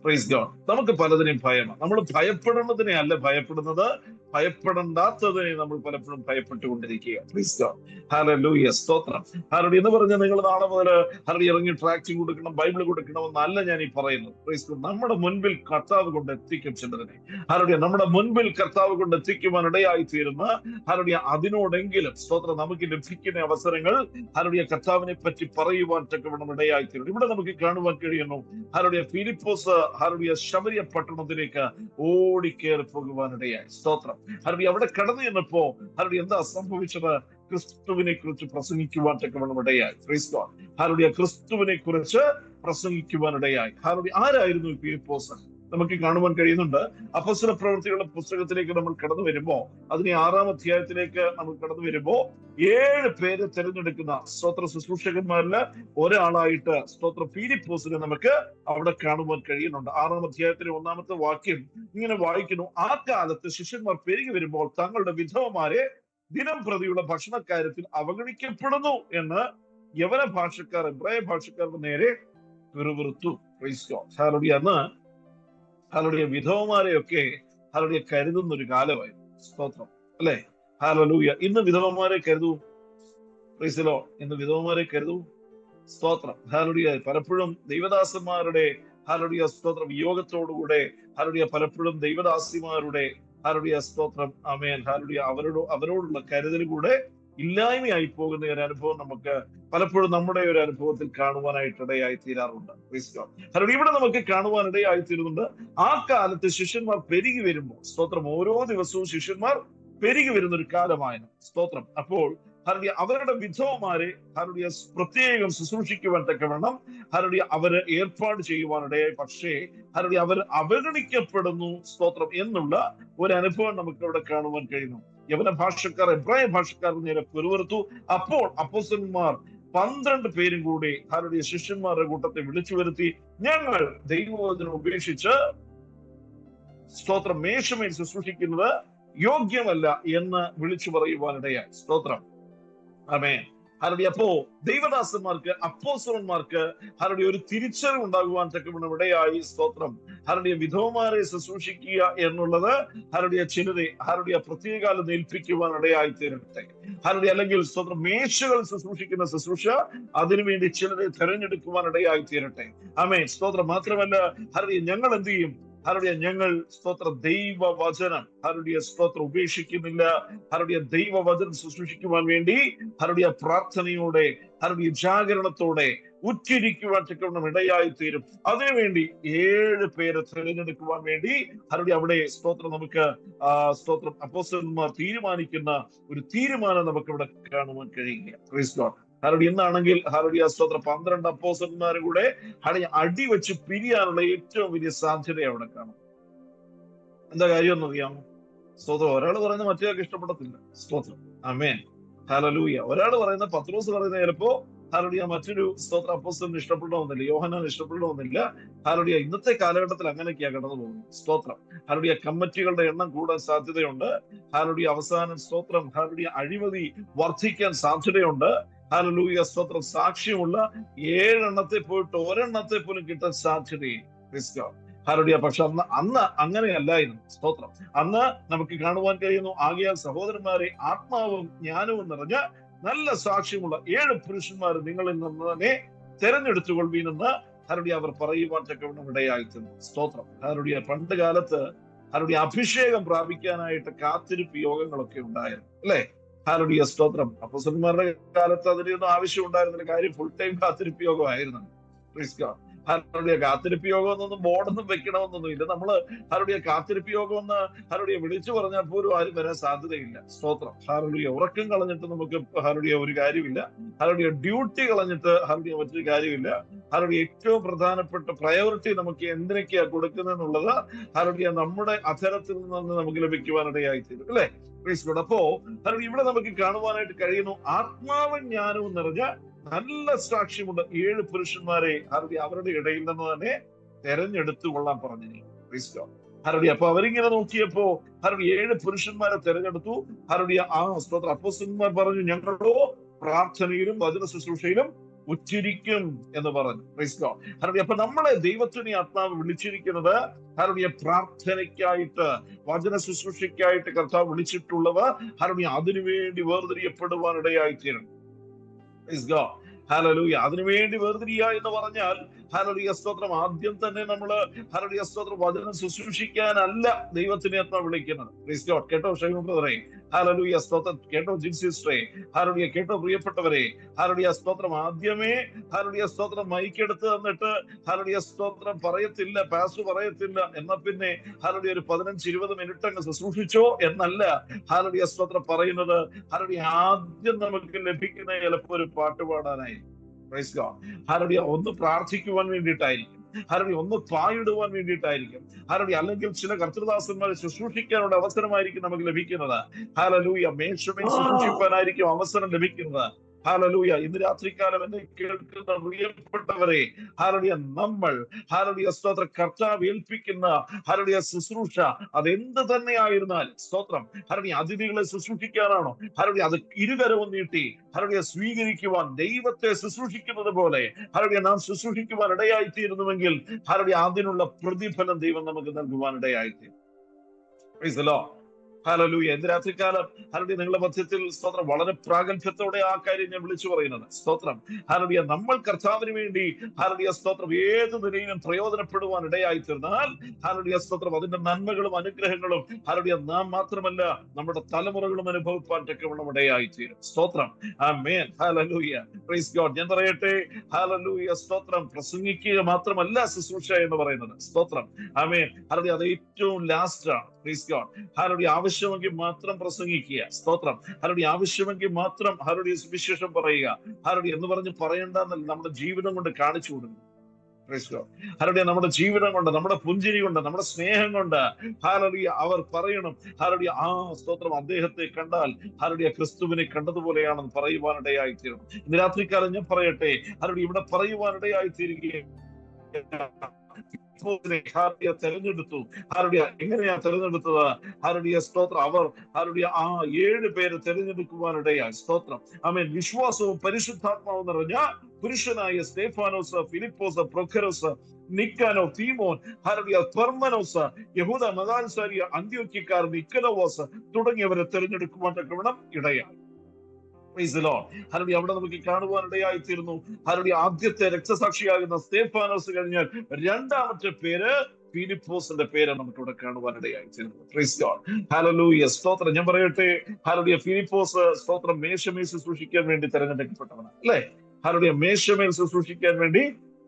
Praise God. നമുക്ക് പലതിനെയും ഭയമാണ്. നമ്മൾ ഭയപ്പെടുന്നതിനെ അല്ല ഭയപ്പെടുന്നത്, ഭയപ്പെടേണ്ടാത്തതിനെ നമ്മൾ പലപ്പോഴും ഭയപ്പെട്ടുകൊണ്ടിരിക്കുക. Praise God. ഹല്ലേലൂയ. സ്തോത്രം. ഹല്ലേലൂയ. എന്ന് പറഞ്ഞാൽ നിങ്ങൾ നാളെ മുതൽ ഹല്ലേലൂയ ഇറങ്ങി ട്രാക്റ്റിംഗ് കൊടുക്കണം, ബൈബിൾ കൊടുക്കണമെന്നല്ല ഞാൻ ഈ പറയുന്നത്. Praise God. നമ്മുടെ മുൻപിൽ കർത്താവ് കൊണ്ട് എത്തിക്കും ചിലതിനെ. ഹല്ലേലൂയ. നമ്മുടെ മുൻപിൽ കർത്താവ് കൊണ്ട് എത്തിക്കുവാൻ ഇടയായി തീരുന്ന ഹല്ലേലൂയ അതിനോടെങ്കിലും സ്തോത്രം നമുക്ക് ലഭിക്കുന്ന അവസരങ്ങൾ ഹല്ലേലൂയ കർത്താവിനെ പറ്റി പറയുവാൻ തക്കവണ്ണം ഇടയായി തീരും. ഇവിടെ നമുക്ക് കാണുവാൻ കഴിയുന്നു ഹല്ലേലൂയ ഫിലിപ്പോസ് ഹല്ലേലൂയ ശമരിയ പട്ടണത്തിലേക്ക് ഓടിക്കേറി പോകുവാനിടയായി. സ്തോത്രം. ഹല്ലേലൂയ. അവിടെ കടന്നു ചെന്നപ്പോ ഹല്ലേലൂയ എന്താ സംഭവിച്ചത്? ക്രിസ്തുവിനെ കുറിച്ച് പ്രസംഗിക്കുവാൻ തക്കവണ്ണം ഇടയായി. Price God. ഹല്ലേലൂയ. ക്രിസ്തുവിനെ കുറിച്ച് പ്രസംഗിക്കുവാനിടയായി. ഹല്ലേലൂയ. ആരായിരുന്നു ഈ ഫിലിപ്പോസ്? നമുക്ക് കാണുവാൻ കഴിയുന്നുണ്ട്. അപ്പോസ്തല പ്രവൃത്തികളുടെ പുസ്തകത്തിലേക്ക് നമ്മൾ കടന്നു വരുമ്പോ, അതിനെ 6-ാം അധ്യായത്തിലേക്ക് നമ്മൾ കടന്നു വരുമ്പോ 7 പേര് തിരഞ്ഞെടുക്കുന്ന സ്തോത്ര ശുശ്രൂഷകന്മാരില് ഒരാളായിട്ട് സ്തോത്ര ഫിലിപ്പോസിനെ നമുക്ക് അവിടെ കാണുവാൻ കഴിയുന്നുണ്ട്. 6-ാം അധ്യായത്തിലെ 1-ാമത്തെ വാക്യം ഇങ്ങനെ വായിക്കുന്നു. ആ കാലത്ത് ശിഷ്യന്മാർ പെരുകി വരുമ്പോൾ തങ്ങളുടെ വിധവമാരെ ദിനം പ്രതിയുള്ള ഭക്ഷണക്കാര്യത്തിൽ അവഗണിക്കപ്പെടുന്നു എന്ന് യവന ഭാഷക്കാർ എബ്രായ ഭാഷക്കാരുടെ നേരെ പിറുപിറുത്തു. Price God. ഹല്ലേലൂയ. എന്ന് ഹല്ലേലൂയ വിധവമാരെയൊക്കെ ഹല്ലേലൂയ കരുതുന്ന ഒരു കാലമായിരുന്നു. സ്തോത്രം. അല്ലെ? ഹല്ലേലൂയ. ഇന്ന് വിധവമാരെ കരുതും. Price the Lord. ഇന്ന് വിധവമാരെ കരുതും. സ്തോത്രം. ഹല്ലേലൂയ. പലപ്പോഴും ദൈവദാസന്മാരുടെ ഹല്ലേലൂയ സ്തോത്ര വിയോഗത്തോടുകൂടെ ഹല്ലേലൂയ പലപ്പോഴും ദൈവദാസിമാരുടെ ഹല്ലേലൂയ സ്തോത്രം ആമേൻ ഹല്ലേലൂയ അവരോടുള്ള കരുതൽ കൂടെ ഇല്ലായ്മയായി പോകുന്ന ഒരു അനുഭവം നമുക്ക് പലപ്പോഴും നമ്മുടെ ഒരു അനുഭവത്തിൽ കാണുവാനായിട്ട് ഇടയായി തീരാറുണ്ട്. ഹല്ലേലൂയ. ഇവിടെ നമുക്ക് കാണുവാനിടയായി തീരുന്നുണ്ട്. ആ കാലത്ത് ശിഷ്യന്മാർ പെരുകി വരുമ്പോൾ സ്തോത്രം ഓരോ ദിവസവും ശിഷ്യന്മാർ പെരുകി വരുന്ന ഒരു കാലമായിരുന്നു. സ്തോത്രം. അപ്പോൾ ഹല്ലേലൂയ അവരുടെ വിധവമാരെ ഹല്ലേലൂയ പ്രത്യേകം ശുശ്രൂഷിക്കുവാൻ തക്കവണ്ണം ഹല്ലേലൂയ അവര് ഏർപ്പാട് ചെയ്യുവാനിടയായി. പക്ഷേ ഹല്ലേലൂയ അവർ അവഗണിക്കപ്പെടുന്നു സ്തോത്രം എന്നുള്ള ഒരു അനുഭവം നമുക്ക് ഇവിടെ കാണുവാൻ കഴിയുന്നു. യവന ഭാഷക്കാർ എബ്രായ ഭാഷക്കാർ നേരെ പിറുപിറുത്തു. അപ്പോൾ അപ്പോസ്തലന്മാർ 12 പേരും കൂടി ഹല്ലേലൂയ ശിഷ്യന്മാരുടെ കൂട്ടത്തെ വിളിച്ചു വരുത്തി, ഞങ്ങൾ ദൈവവചനം ഉപേക്ഷിച്ച് സ്തോത്രം മേശമേൽ ശുശ്രൂഷിക്കുന്നത് യോഗ്യമല്ല എന്ന് വിളിച്ചു പറയുവാനിടയായി. സ്തോത്രം. ആമേൻ. ഹല്ലേലൂയ. അപ്പോ ദൈവദാസന്മാർക്ക് അപ്പോസ്തലന്മാർക്ക് ഹല്ലേലൂയ ഒരു തിരിച്ചറിവ് ഉണ്ടാകുവാൻ തക്കവണ്ണം ഇടയായി. സ്തോത്രം. ഹല്ലേലൂയ വിധവമാരെ ശുശ്രൂഷിക്കുക എന്നുള്ളത് ഹല്ലേലൂയ ചിലരെ ഹല്ലേലൂയ പ്രത്യേകകാലം ഏൽപ്പിക്കുവാൻ ഇടയായി തീരട്ടെ. ഹല്ലേലൂയ. അല്ലെങ്കിൽ സ്തോത്രം മേശകൾ ശുശ്രൂഷിക്കുന്ന ശുശ്രൂഷ അതിനുവേണ്ടി ചിലരെ തെരഞ്ഞെടുക്കുവാൻ ഇടയായി തീരട്ടെ. ആമേൻ. സ്തോത്രം. മാത്രമല്ല ഹല്ലേലൂയ ഞങ്ങൾ എന്ത് ചെയ്യും? ഹല്ലേലൂയ ഞങ്ങൾ സ്തോത്ര ദൈവവചനം ഹല്ലേലൂയ സ്തോത്രം ഉപേക്ഷിക്കുന്നില്ല. ഹല്ലേലൂയ ദൈവവചനം ശുശ്രൂഷിക്കുവാൻ വേണ്ടി ഹല്ലേലൂയ പ്രാർത്ഥനയോടെ ഹല്ലേലൂയ ജാഗരണത്തോടെ ഉറ്റിരിക്കുവാൻ തക്കവണ്ണം ഇടയായി തീരും. അതിനുവേണ്ടി 7 പേരെ തിരഞ്ഞെടുക്കുവാൻ വേണ്ടി ഹല്ലേലൂയ അവിടെ സ്തോത്രം നമുക്ക് സ്തോത്രം അപ്പോസ്തലന്മാർ തീരുമാനിക്കുന്ന ഒരു തീരുമാനം നമുക്ക് ഇവിടെ കാണുവാൻ കഴിയുക. Price God. ഹല്ലേലൂയ. എന്നാണെങ്കിൽ ഹല്ലേലൂയ സ്തോത്രം 12 അപ്പോസ്തലന്മാരും കൂടെ അടി വെച്ച് പിരിയാനുള്ള ഏറ്റവും വലിയ സാധ്യത അവിടെ കാണും. എന്താ കാര്യം എന്ന് അറിയാമോ? സ്തോത്രം. ഒരാൾ പറയുന്നത് മറ്റേയാൾക്ക് ഇഷ്ടപ്പെടത്തില്ല. സ്തോത്രം. ആമേൻ. ഹല്ലേലൂയ. ഒരാൾ പറയുന്ന പത്രോസ് പറയുന്ന ചിലപ്പോ ഹല്ലേലൂയ മറ്റൊരു സ്തോത്ര അപ്പോസ്തലന് ഇഷ്ടപ്പെടണമെന്നില്ല, യോഹന്നാന് ഇഷ്ടപ്പെടണമെന്നില്ല. ഹല്ലേലൂയ ഇന്നത്തെ കാലഘട്ടത്തിൽ അങ്ങനെയൊക്കെയാ കടന്നു പോകുന്നത്. സ്തോത്രം. ഹല്ലേലൂയ കമ്മിറ്റികളുടെ എണ്ണം കൂടാൻ സാധ്യതയുണ്ട്. ഹല്ലേലൂയ അവസാനം സ്തോത്രം ഹല്ലേലൂയ അഴിമതി വർദ്ധിക്കാൻ സാധ്യതയുണ്ട്. ഹല്ലേലൂയ സ്തോത്രം. സാക്ഷ്യമുള്ള 7 എണ്ണത്തെ പോയിട്ട് ഒരെണ്ണത്തെ പോലും കിട്ടാൻ സാധ്യതയില്ല. ഹല്ലേലൂയ. പക്ഷെ അന്ന് അങ്ങനെയല്ലായിരുന്നു. സ്തോത്രം. അന്ന് നമുക്ക് കാണുവാൻ കഴിയുന്നു. ആകയാൽ സഹോദരന്മാരെ ആത്മാവും ജ്ഞാനവും നിറഞ്ഞ നല്ല സാക്ഷ്യമുള്ള 7 പുരുഷന്മാർ നിങ്ങളിൽ നിന്ന് തന്നെ തെരഞ്ഞെടുത്തുകൊള്ളുവീനെന്ന് ഹല്ലേലൂയ അവർ പറയുവാൻ തക്കവണ്ണം ഇടയായിത്തീർന്നു. സ്തോത്രം. ഹല്ലേലൂയ പണ്ട് കാലത്ത് ഹല്ലേലൂയ അഭിഷേകം പ്രാപിക്കാനായിട്ട് കാത്തിരിപ്പ് യോഗങ്ങളൊക്കെ ഉണ്ടായിരുന്നു. അല്ലെ? ഹല്ലേലൂയ സ്തോത്രം. അപ്പോസ്തലന്മാരുടെ കാലത്ത് അതിനൊന്നും ആവശ്യം ഉണ്ടായിരുന്നില്ല. കാര്യം ഫുൾ ടൈം കാത്തിരിപ്പ് യോഗമായിരുന്നു. Price God. ഹല്ലേലൂയ കാത്തിരിപ്പ് യോഗം എന്നൊന്നും ബോർഡൊന്നും വെക്കണമെന്നൊന്നും ഇല്ല. നമ്മള് ഹല്ലേലൂയ കാത്തിരിപ്പ് യോഗം എന്ന് ഹല്ലേലൂയ വിളിച്ചു പറഞ്ഞാൽ പോലും ആരും വരാൻ സാധ്യതയില്ല. സ്തോത്രം. ഹല്ലേലൂയ ഉറക്കം കളഞ്ഞിട്ട് നമുക്ക് ഹല്ലേലൂയ ഒരു കാര്യമില്ല. ഹല്ലേലൂയ ഡ്യൂട്ടി കളഞ്ഞിട്ട് ഹല്ലേലൂയ മറ്റൊരു കാര്യമില്ല. ഹല്ലേലൂയ ഏറ്റവും പ്രധാനപ്പെട്ട പ്രയോറിറ്റി നമുക്ക് എന്തിനൊക്കെയാ കൊടുക്കുന്നതെന്നുള്ളത് ഹല്ലേലൂയ നമ്മുടെ അധരത്തിൽ നിന്ന് നമുക്ക് ലഭിക്കുവാനിടയായി തീരും, അല്ലെ? അപ്പോ ഹല്ലേലൂയ ഇവിടെ നമുക്ക് കാണുവാനായിട്ട് കഴിയുന്നു, ആത്മാവും ജ്ഞാനവും നിറഞ്ഞ നല്ല സാക്ഷ്യമുണ്ട് 7 പുരുഷന്മാരെ ഹല്ലേലൂയ അവരുടെ ഇടയിൽ നിന്ന് തന്നെ തെരഞ്ഞെടുത്തു കൊള്ളാൻ പറഞ്ഞിരിക്കുന്നു. ഹല്ലേലൂയ അപ്പൊ അവരിങ്ങനെ നോക്കിയപ്പോ ഹല്ലേലൂയ 7 പുരുഷന്മാരെ തെരഞ്ഞെടുത്തു. ഹല്ലേലൂയ സ്തോത്രം അപ്പോസ്തലന്മാർ പറഞ്ഞു, ഞങ്ങളോ പ്രാർത്ഥനയിലും വചന ശുശ്രൂഷയിലും ഉച്ചരിക്കും എന്ന് പറഞ്ഞു. ഹല്ലേലൂയ അപ്പൊ നമ്മളെ ദൈവത്തിന് ആത്മാവ് വിളിച്ചിരിക്കുന്നത് ഹല്ലേലൂയ പ്രാർത്ഥനയ്ക്കായിട്ട്, വചന ശുശ്രൂഷയ്ക്കായിട്ട് കർത്താവ് വിളിച്ചിട്ടുള്ളവർ ഹല്ലേലൂയ അതിനുവേണ്ടി വേർതിരിയപ്പെടുവാനിടയായി തീരണം. ഹല്ലേലൂയ അതിനുവേണ്ടി വേർതിരിയ എന്ന് പറഞ്ഞാൽ ഹല്ലേലൂയ സ്തോത്രം ആദ്യം തന്നെ നമ്മള് ഹല്ലേലൂയ സ്തോത്രം വചനം ശുശ്രൂഷിക്കാനല്ല ദൈവത്തിനെ വിളിക്കുന്നത്. കേട്ടോ ഷൈമ ബ്രദറെ, ഹല്ലേലൂയ സ്തോത്രം കേട്ടോ ജിൻ സിസ്റ്ററെ, ഹല്ലേലൂയ കേട്ടോ പ്രിയപ്പെട്ടവരെ, ഹല്ലേലൂയ സ്തോത്രം ആദ്യമേ ഹല്ലേലൂയ സ്തോത്രം മൈക്കെടുത്ത് തന്നിട്ട് ഹല്ലേലൂയ സ്തോത്രം പറയത്തില്ല, പാസ്റ്റർ പറയത്തില്ല, എന്നാ പിന്നെ ഹല്ലേലൂയ ഒരു 15-20 മിനിറ്റ് അങ്ങ് ശുശ്രൂഷിച്ചോ എന്നല്ല ഹല്ലേലൂയ സ്തോത്രം പറയുന്നത്. ഹല്ലേലൂയ ആദ്യം നമുക്ക് ലഭിക്കുന്ന ചിലപ്പോ ഒരു പാട്ട് പാടാനായി, ഹല്ലേലൂയ ഒന്ന് പ്രാർത്ഥിക്കുവാൻ വേണ്ടിയിട്ടായിരിക്കും, ഹല്ലേലൂയ ഒന്ന് പായിടുവാൻ വേണ്ടിയിട്ടായിരിക്കും, ഹല്ലേലൂയ അല്ലെങ്കിൽ ചില കർത്തൃദാസന്മാരെ ശുശ്രൂഷിക്കാനുള്ള അവസരമായിരിക്കും നമുക്ക് ലഭിക്കുന്നത്. ഹല്ലേലൂയ മേശമേൽ ശുശ്രൂഷിക്കാനായിരിക്കും അവസരം ലഭിക്കുന്നത്. ഹല്ലേലൂയ ഇന്ന് രാത്രികാലം എന്നെ കേൾക്കുന്ന പ്രിയപ്പെട്ടവരെ, ഹല്ലേലൂയ നമ്മൾ ഹല്ലേലൂയ സ്തോത്രം കർത്താവ് ഏൽപ്പിക്കുന്ന ഹല്ലേലൂയ ശുശ്രൂഷ അതെന്ത് തന്നെയായിരുന്നാൽ സ്തോത്രം ഹല്ലേലൂയ അതിഥികളെ ശുശ്രൂഷിക്കാനാണോ, ഹല്ലേലൂയ അത് ഇരുകരവും നീട്ടി ഹല്ലേലൂയ സ്വീകരിക്കുവാൻ ദൈവത്തെ ശുശ്രൂഷിക്കുന്നത് പോലെ ഹല്ലേലൂയ നാം ശുശ്രൂഷിക്കുവാൻ ഇടയായിത്തീരുന്നുവെങ്കിൽ ഹല്ലേലൂയ അതിനുള്ള പ്രതിഫലം ദൈവം നമുക്ക് നൽകുവാൻ ഇടയായിത്തീരും. Praise the Lord. ഹല്ലേലൂയ ഇന്ന് രാത്രികാലം ഹല്ലേലൂയ നിങ്ങളുടെ മധ്യത്തിൽ സ്തോത്രം വളരെ പ്രാഗൽഭ്യത്തോടെ ആ കാര്യം ഞാൻ വിളിച്ചു പറയുന്നത്. സ്തോത്രം ഹല്ലേലൂയ നമ്മൾ കർത്താവിന് വേണ്ടി ഹല്ലേലൂയ സ്തോത്രം ഏത് നിലയിലും പ്രയോജനപ്പെടുവാൻ ഇടയായി തീർന്നാൽ ഹല്ലേലൂയ സ്തോത്രം അതിന്റെ നന്മകളും അനുഗ്രഹങ്ങളും ഹല്ലേലൂയ നാം മാത്രമല്ല നമ്മുടെ തലമുറകളും അനുഭവിപ്പാൻ തക്കവണ്ണം ഇടയായി തീരും. സ്തോത്രം ആമേൻ. Hallelujah praise God. ഞാൻ പറയട്ടെ, ഹല്ലേലൂയ സ്തോത്രം പ്രസംഗിക്കുക മാത്രമല്ല ശുശ്രൂഷ എന്ന് പറയുന്നത്. സ്തോത്രം ആമേൻ. ഹല്ലേലൂയ അത് ഏറ്റവും ലാസ്റ്റ് ആണ്. Price God. ഹല്ലേലൂയ ആവശ്യമെങ്കിൽ മാത്രം പ്രസംഗിക്കുക. സ്തോത്രം ഹല്ലേലൂയ ആവശ്യമെങ്കിൽ മാത്രം ഹല്ലേലൂയ സുവിശേഷം പറയുക. ഹല്ലേലൂയ എന്ന് പറഞ്ഞ് പറയേണ്ടെന്നല്ല, നമ്മുടെ ജീവിതം കൊണ്ട് കാണിച്ചു കൊടുക്കുക. Price God. ഹല്ലേലൂയ നമ്മുടെ ജീവിതം കൊണ്ട്, നമ്മുടെ പുഞ്ചിരി കൊണ്ട്, നമ്മുടെ സ്നേഹം കൊണ്ട് ഹല്ലേലൂയ അവർ പറയണം, ഹല്ലേലൂയ സ്തോത്രം അദ്ദേഹത്തെ കണ്ടാൽ ഹല്ലേലൂയ ക്രിസ്തുവിനെ കണ്ടതുപോലെയാണെന്ന് പറയുവാനിടയായി തീരും. ഇന്ന് രാത്രികാലം ഞാൻ പറയട്ടെ, ഹല്ലേലൂയ ഇവിടെ പറയുവാനിടയായി തീരുകയും തെരഞ്ഞെടുത്തു. ഹല്ലേലൂയ എങ്ങനെയാ തെരഞ്ഞെടുത്തത്? ഹല്ലേലൂയ സ്തോത്രം അവർ ഹല്ലേലൂയ 7 പേര് തെരഞ്ഞെടുക്കുവാനിടയായി. സ്തോത്രം ആമേൻ. വിശ്വാസവും പരിശുദ്ധാത്മാവും നിറഞ്ഞ പുരുഷനായ സ്തേഫാനോസ്, ഫിലിപ്പോസ്, പ്രൊഖരോസ്, നിക്കാനോ, തീമോൻ, ഹല്ലേലൂയ പെർമനോസ്, യഹൂദ മതാനുസാരിയ അന്ത്യോക്യക്കാർ, നിക്കലോവോസ് തുടങ്ങിയവരെ തെരഞ്ഞെടുക്കുവാൻ തക്കവണ്ണം ഇടയായി. ഹല്ലേലൂയ അവിടെ നമുക്ക് കാണുവാനിടയായി തീർന്നു. ഹല്ലേലൂയ ആദ്യത്തെ രക്തസാക്ഷിയാകുന്ന സ്തേഫാനോസ് കഴിഞ്ഞാൽ രണ്ടാമത്തെ പേര് ഫിലിപ്പോസിന്റെ പേര് നമുക്ക് ഇവിടെ കാണുവാനിടയായി തീർന്നു. Price God. ഹല്ലേലൂയ സ്തോത്രം. ഞാൻ പറയട്ടെ, ഹല്ലേലൂയ ഫിലിപ്പോസ് സ്തോത്രം മേശമേൽ ശുശ്രൂഷിക്കാൻ വേണ്ടി തെരഞ്ഞെടുക്കപ്പെട്ടവനാണ്, അല്ലെ? ഹല്ലേലൂയ മേശമേൽ ശുശ്രൂഷിക്കാൻ വേണ്ടി